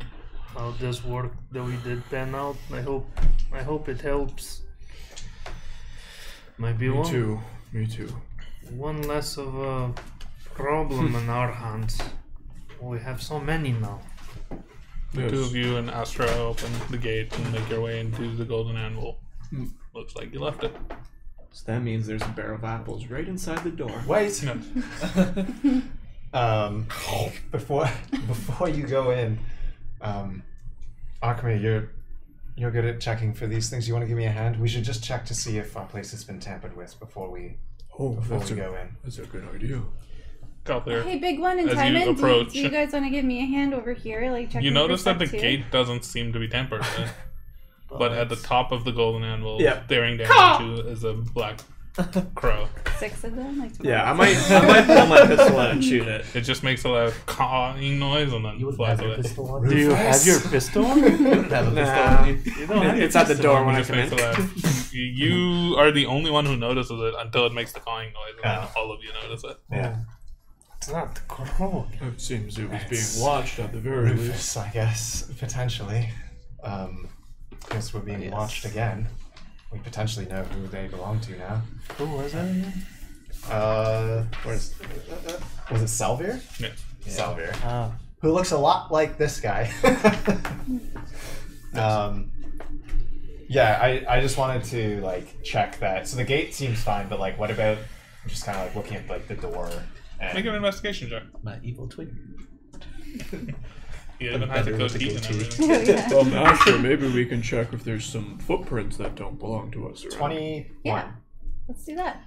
how this work that we did pan out. I hope it helps. Might be Me too. one less of a problem in our hands. We have so many now. Yes. Two of you and Astra open the gate and make your way into the golden anvil. Looks like you left it. So that means there's a barrel of apples right inside the door. Wait. No. Before you go in, Akme, you're good at checking for these things. You want to give me a hand? We should just check to see if our place has been tampered with before we go in. That's a good idea. Out there. Hey, Big One and As you Timon, do approach- you guys want to give me a hand over here? Like checking You notice for that the stuff, too? gate doesn't seem to be tampered with. But at the top of the golden anvil, Yep. staring down into is a black crow. 6 of them? Like Yeah, I might pull my pistol out and shoot it. It just makes a loud cawing noise and then You wouldn't flies have your away. pistol on? Do you have your pistol? You wouldn't have a pistol Nah. on you. You don't have your It's at the pistol door on. when It I just come makes in. a loud. You are the only one who notices it until it makes the cawing noise, and then Oh. all of you notice it. Yeah. It's not the crow. It seems it was It's being watched at the very least. Rufus, I guess, potentially. Guess we're being Yes. watched again. We potentially know who they belong to now. Who was that again? Was it Salvier? Yeah. Salvier. Ah. Who looks a lot like this guy. Yeah, I just wanted to like check that. So the gate seems fine, but like what about just kind of like looking at like the door and Make an investigation check. My evil twin. He even has a better with the goatee and goatee. everything. Yeah. Asher, maybe we can check if there's some footprints that don't belong to us. Around. 21. Yeah. Let's do that.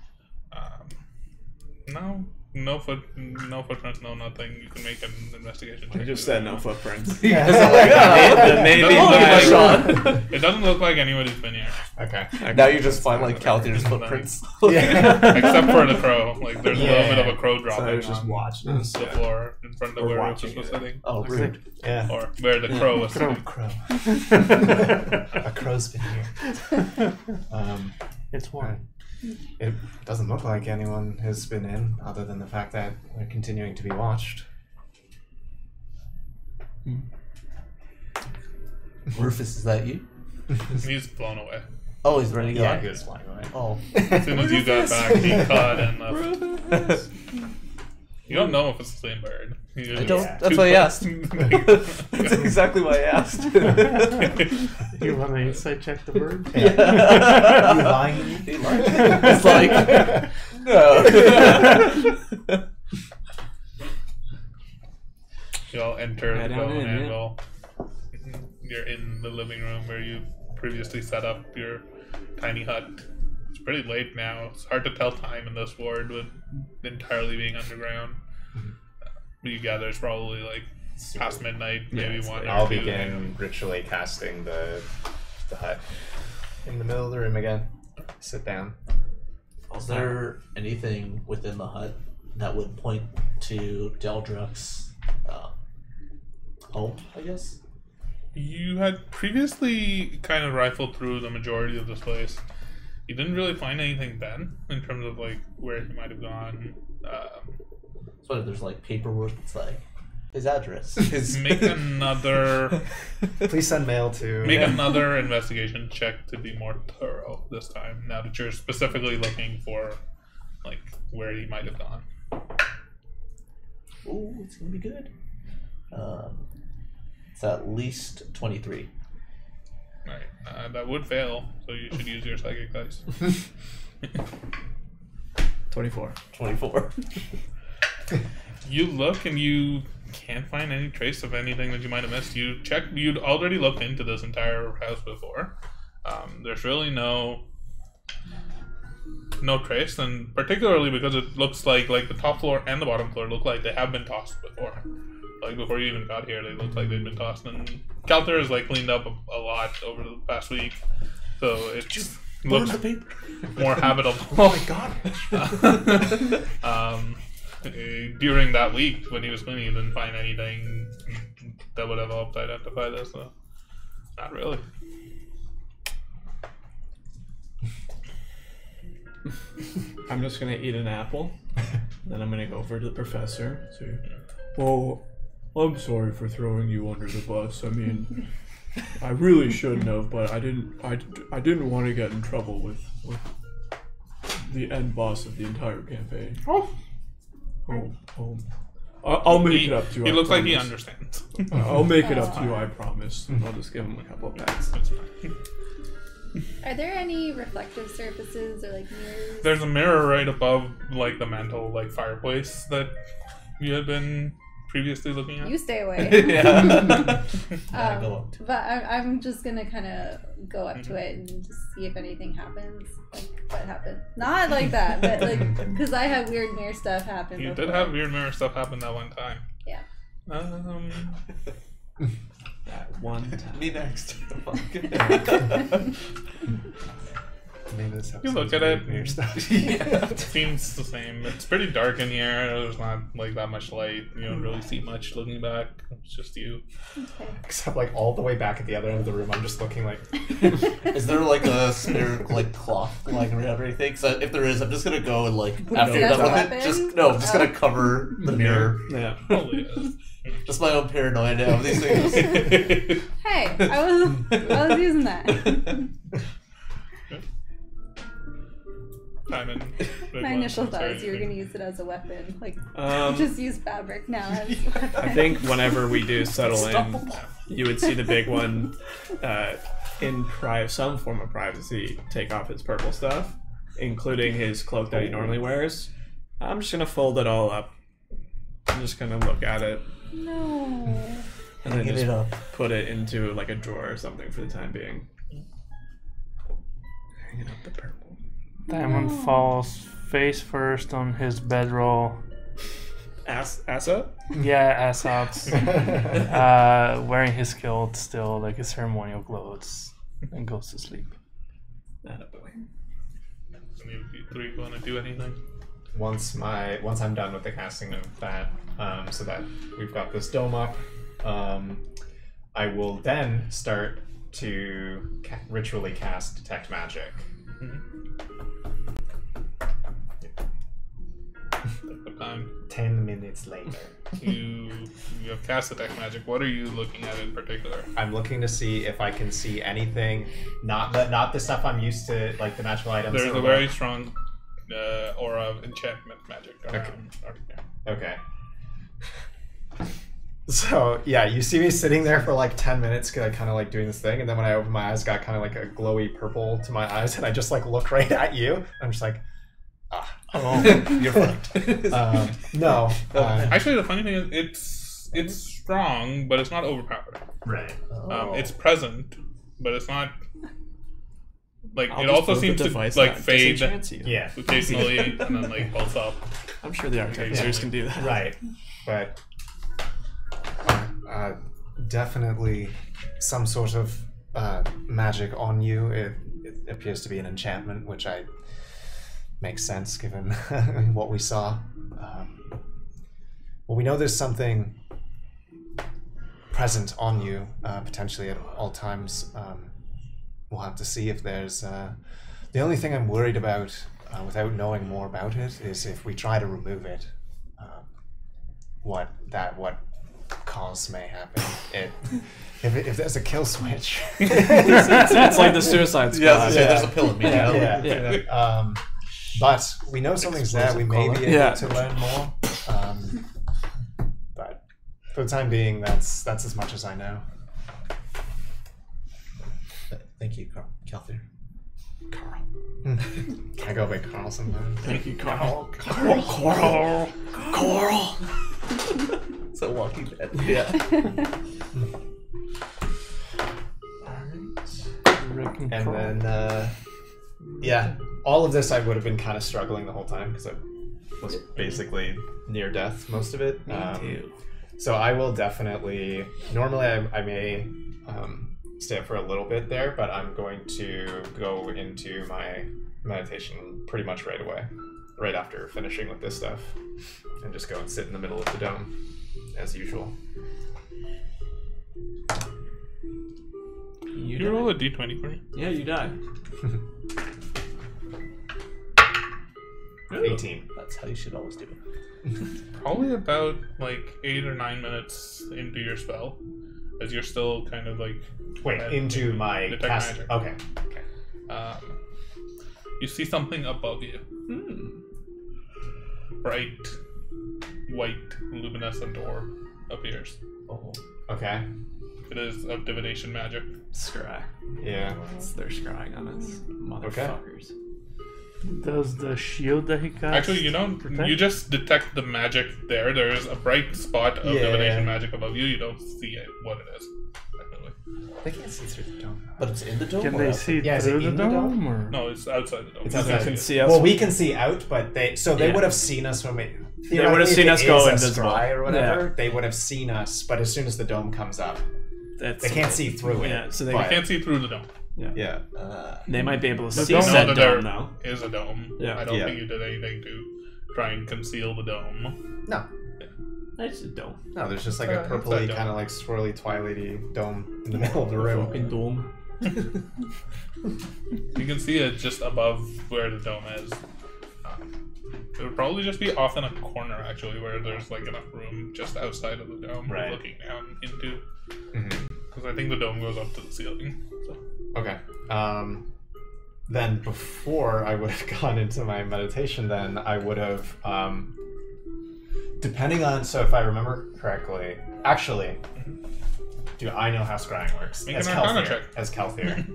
No footprints, no nothing. You can make an investigation check. I just said no footprints. Yeah. Maybe Doesn't look my like- shot. It doesn't look like anybody's been here, Okay. Now you just find like Calthier's footprints. Yeah. except for the crow. Like there's a little Yeah. bit of a crow So dropping I was just on watching this. the floor in front of Or where watching Rufus was it. sitting, Oh, rude. Yeah. or where the crow was sitting. Crow. A crow's been here. It's one. It doesn't look like anyone has been in, other than the fact that we're continuing to be watched. Rufus, is that you? He's blown away. Oh, he's running Yeah, on. he was flying away. Oh, As soon as you got back, he caught and left. You don't know if it's the same bird. I don't. That's why I asked. That's exactly why I asked. You want to insight check the bird? You lying to me? It's like no. You all enter Head the on golden in, yeah. anvil. You're in the living room where you previously set up your tiny hut. It's pretty late now. It's hard to tell time in this ward with entirely being underground. You gather it's probably like past midnight, maybe it's one. late. or I'll two. begin ritually casting the hut. In the middle of the room again. Sit down. Is there anything within the hut that would point to Deldruck's home? I guess. You had previously kind of rifled through the majority of this place. You didn't really find anything then in terms of like where he might have gone. So if there's like paperwork, it's like his address. His Make another Please send mail to. another investigation check to be more thorough this time. Now that you're specifically looking for like where he might have gone. Ooh, it's gonna be good. It's at least 23. Right, that would fail, so you should use your psychic dice. 24. 24. You look and you can't find any trace of anything that you might have missed. You'd already looked into this entire house before. There's really no trace, and particularly because it looks like the top floor and the bottom floor look like they have been tossed before. Like before you even got here, they looked like they'd been tossed, and Calter has like cleaned up a lot over the past week, so it just looks more habitable. Oh my god. During that week when he was cleaning, he didn't find anything that would have helped identify this. So not really. I'm just gonna eat an apple. Then I'm gonna go over to the professor. Say, "Well, I'm sorry for throwing you under the bus. I mean, I really shouldn't have, but I didn't want to get in trouble with the end boss of the entire campaign. I'll make it up to you. He I looks like he promise. understands. I'll make it up to you, I promise. I'll just give him a couple of pats. Are there any reflective surfaces or like mirrors? There's a mirror right above like the mantle like fireplace that you had been previously looking at. You stay away. But I'm just gonna kind of go up to it and just see if anything happens. Like what happened? Not like that, but like because I had weird mirror stuff happen. You before. did have weird mirror stuff happen that one time. Yeah. That one time. Me next. You look at it. Weird stuff. It seems the same. It's pretty dark in here. There's not like that much light. You don't really see much looking back. It's just you. Okay. Except like all the way back at the other end of the room, I'm just looking like. Is there like a spare like cloth lying around or anything? So if there is, I'm just gonna go and like after you're That's done a with it, weapon? I'm just gonna cover the mirror. Yeah. Probably is. Just my own paranoia now of these things. Hey, I was using that. My initial thought is you were going to use it as a weapon. Like, just use fabric now as a weapon. I think whenever we do settle in, you would see the big one in some form of privacy take off his purple stuff, including his cloak that he normally wears. I'm just going to fold it all up. I'm just going to look at it. No. And then Hang just it up. put it into like a drawer or something for the time being. Hanging up the purple. Diamond falls face first on his bedroll. Ass up? Yeah, ass up. Wearing his kilt still, like his ceremonial clothes, and goes to sleep. That up the way. Any of you three want to do anything? Once I'm done with the casting of that, so that we've got this dome up, I will then start to ritually cast Detect Magic. Take the time. 10 minutes later. You have cast Detect Magic. What are you looking at in particular? I'm looking to see if I can see anything, not the stuff I'm used to, like the magical items. There's a very strong aura of enchantment magic around. Okay. So yeah, you see me sitting there for like 10 minutes, kind of like doing this thing, and then when I open my eyes, got kind of like a glowy purple to my eyes, and I just like look right at you. I'm just like, You're fucked. no. Actually, the funny thing is, it's strong, but it's not overpowered. Right. It's present, but it's not. Like I'll it just also put the seems to device like that fade disenchants you. Yeah. occasionally, and then like pulse up. I'm sure the artificers can do that. Right. But Definitely some sort of magic on you. It appears to be an enchantment, which makes sense given what we saw. Well, we know there's something present on you, potentially at all times. We'll have to see if there's... the only thing I'm worried about, without knowing more about it, is if we try to remove it, what cause may happen. If there's a kill switch... It's like the Suicide Squad. Yeah, there's a pill in me. Yeah. But we know something's there. We may be able to learn more. But for the time being, that's as much as I know. Thank you, Calther. Carl. Can I go by Carl sometimes? Thank you, Carl. Coral. It's a Walking Dead. Yeah. and then all of this I would have been kind of struggling the whole time because I was basically near death most of it. So I will definitely. Normally I may stay up for a little bit there, but I'm going to go into my meditation pretty much right away, right after finishing with this stuff, and just go and sit in the middle of the dome as usual. You roll a d20 for me. Yeah, you die. 18. That's how you should always do it. Probably about like 8 or 9 minutes into your spell, as you're still kind of like Into my detect cast. magic. Okay. You see something above you. Bright, white, luminescent orb appears. Oh. Okay. It is of divination magic. Scry. Yeah. They're scrying on us, motherfuckers. Does the shield that he cast Actually, you don't. protect? You just detect the magic there. There is a bright spot of divination magic above you. You don't see it, what it is. Technically. They can't see through the dome. But it's in the dome. Can or they outside? see Yeah, is it through the in the dome? Or? No, it's outside the dome. It's You outside. can't can see see it. us. Well, we can see out, but they Yeah. would have seen us when we. They would have theoretically, seen if us it go is a invisible. scry or whatever. Yeah. They would have seen us, but as soon as the dome comes up, That's they can't see through it. Yeah, so they but- You can't see through the dome. Yeah. They might be able to The see dome- said Know that dome there now. is a dome. Yeah. I don't Yeah. think you did anything to try and conceal the dome. No. It's a dome. No, there's just like it's a that purpley, dome. kind of like swirly, twilighty dome in the middle of the room. Fucking dome. You can see it just above where the dome is. It would probably just be off in a corner, actually, where there's like enough room just outside of the dome, Right. looking down into. Mhm. Because I think the dome goes up to the ceiling. So. Okay. Then before I would have gone into my meditation, then I would have, depending on, so if I remember correctly, actually, do I know how scrying works? Make an Arcana check. As Kelthier.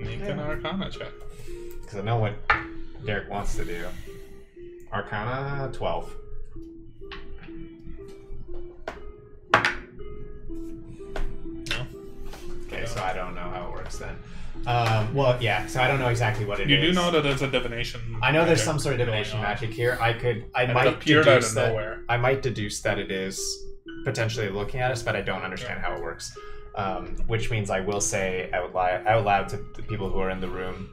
Make an Arcana check. Because I know what Derek wants to do. Arcana 12. No. Okay, so I don't know how it works then. Well, yeah, so I don't know exactly what it is. You do know that it's a divination. I know there's magic some sort of divination going on. magic here. I And might it appeared out deduce of that. nowhere. I might deduce that it is potentially looking at us, but I don't understand how it works. Which means I will say out loud to the people who are in the room,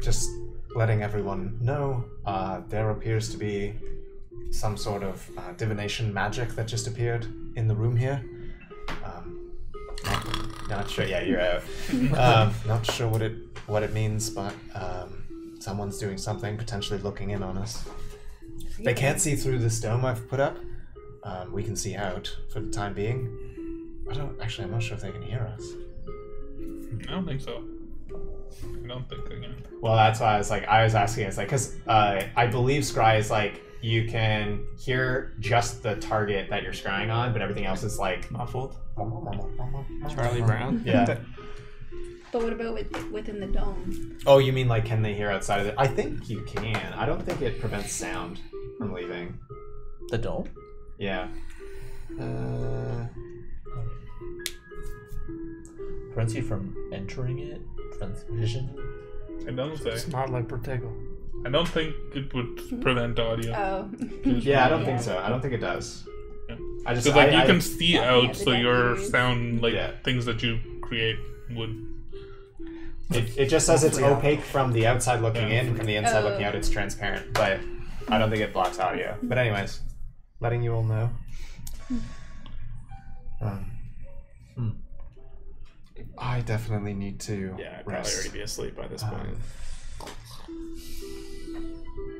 just letting everyone know there appears to be some sort of divination magic that just appeared in the room here. Not sure. Yeah, you're out. Not sure what it means, but someone's doing something, potentially looking in on us. They can't see through this dome I've put up. We can see out for the time being. I'm not sure if they can hear us. I don't think so. I don't think they can. Well, that's why I was asking. It's like, because I believe scry is like you can hear just the target that you're scrying on, but everything else is like Muffled. Charlie Brown. Yeah. But what about within the dome? Oh, you mean like can they hear outside of it? I think you can. I don't think it prevents sound from leaving. The dome? Yeah. Prevents you from entering it? Prevents vision? I don't say. It's not like Protego. I don't think it would prevent audio. Oh. Yeah, I don't think so. I don't think it does. Yeah. I just Because like you I- can see Yeah, out, the so your deck sound like Yeah. things that you create would. It just says it's opaque from the outside looking Yeah. in, from the inside Oh. looking out, it's transparent. But I don't think it blocks audio. But anyways, letting you all know. I definitely need to Yeah, I'd probably rest. already be asleep by this point.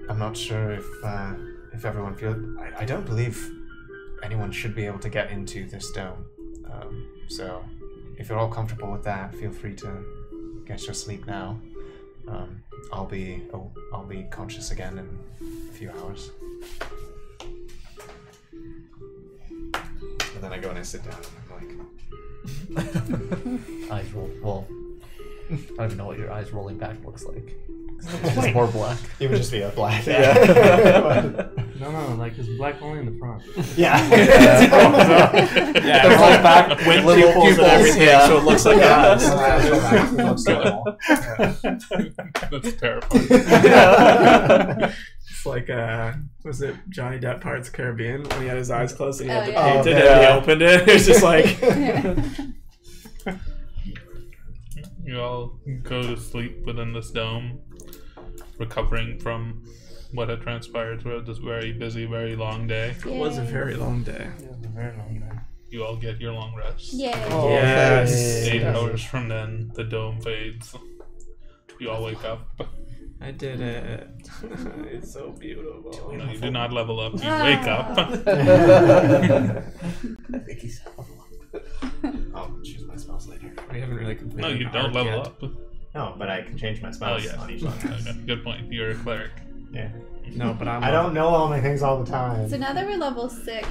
I'm not sure if everyone feels. I don't believe anyone should be able to get into this dome. So if you're all comfortable with that, feel free to get your sleep now. I'll be conscious again in a few hours. And then I go and I sit down and I'm like, Eyes roll. Well, I don't even know what your eyes rolling back looks like. It's just more black. it would just be a black. No, like it's black only in the front. Yeah. Yeah, roll back with little pupils and pupils, everything, yeah. so it looks like eyes. That's terrifying. It's like, was it Johnny Depp Pirates of the Caribbean when he had his eyes closed and he had to yeah. paint it Oh, and he yeah. opened it? It's just like, You all go to sleep within this dome, recovering from what had transpired throughout this very busy, very long day. it was a very long day. It was a very long day. You all get your long rest. Yay. Oh, Yes. okay. 8 hours from then, the dome fades. You all wake up. I did it. It's so beautiful. No, you do not level up. You wake up. I think he's. I'll choose my spells later. We haven't really completed. No, you the don't arc level yet. up. No, but I can change my Oh, spells yeah. on each long rest. Okay, good point. You're a cleric. Yeah. No, but I'm. I don't know all my things all the time. So now that we're level 6,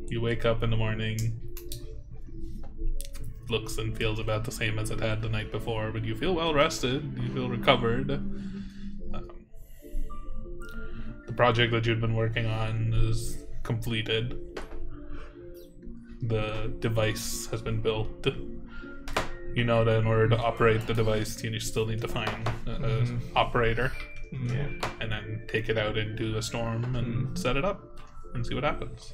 You wake up in the morning. Looks and feels about the same as it had the night before, but you feel well rested. You feel recovered. The project that you'd been working on is completed. The device has been built. You know that in order to operate the device, you still need to find an operator, Yeah. and then take it out into a storm and set it up and see what happens.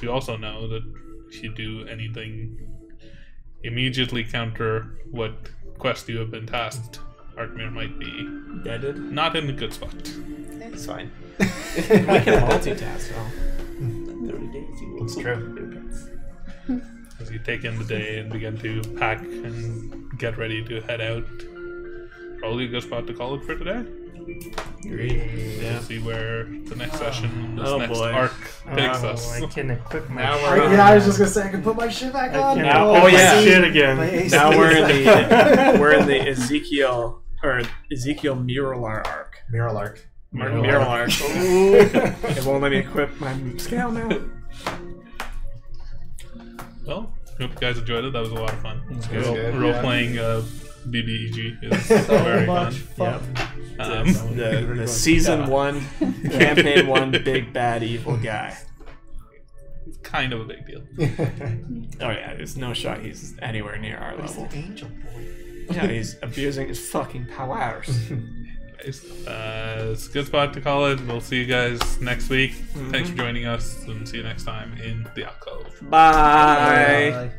You also know that if you do anything immediately counter what quest you have been tasked, Arkmir might be Deaded. not in a good spot. It's fine. We can multitask though. 30 days. You will It's true. As you take in the day and begin to pack and get ready to head out, probably a good spot to call it for today. Yeah. See where the next session, this Oh, next boy. arc takes us. I can equip my Now shit. we're- Yeah, I was just gonna say I can put my shit back I on. can Now- equip oh, yeah. my shit My again. AC Now we're in is- the Ezekiel Mural arc. Mural arc. Mural arc. It won't let me equip my scale now. Well, hope you guys enjoyed it. That was a lot of fun. good. Role Yeah. playing BBEG is So very much fun. fun. The season 1, campaign 1, big bad evil guy. It's kind of a big deal. Oh yeah, there's no shot he's anywhere near our level. Angel boy. Yeah, he's abusing his fucking powers. It's a good spot to call it. We'll see you guys next week. Thanks for joining us, and see you next time in the alcove. Bye. Bye.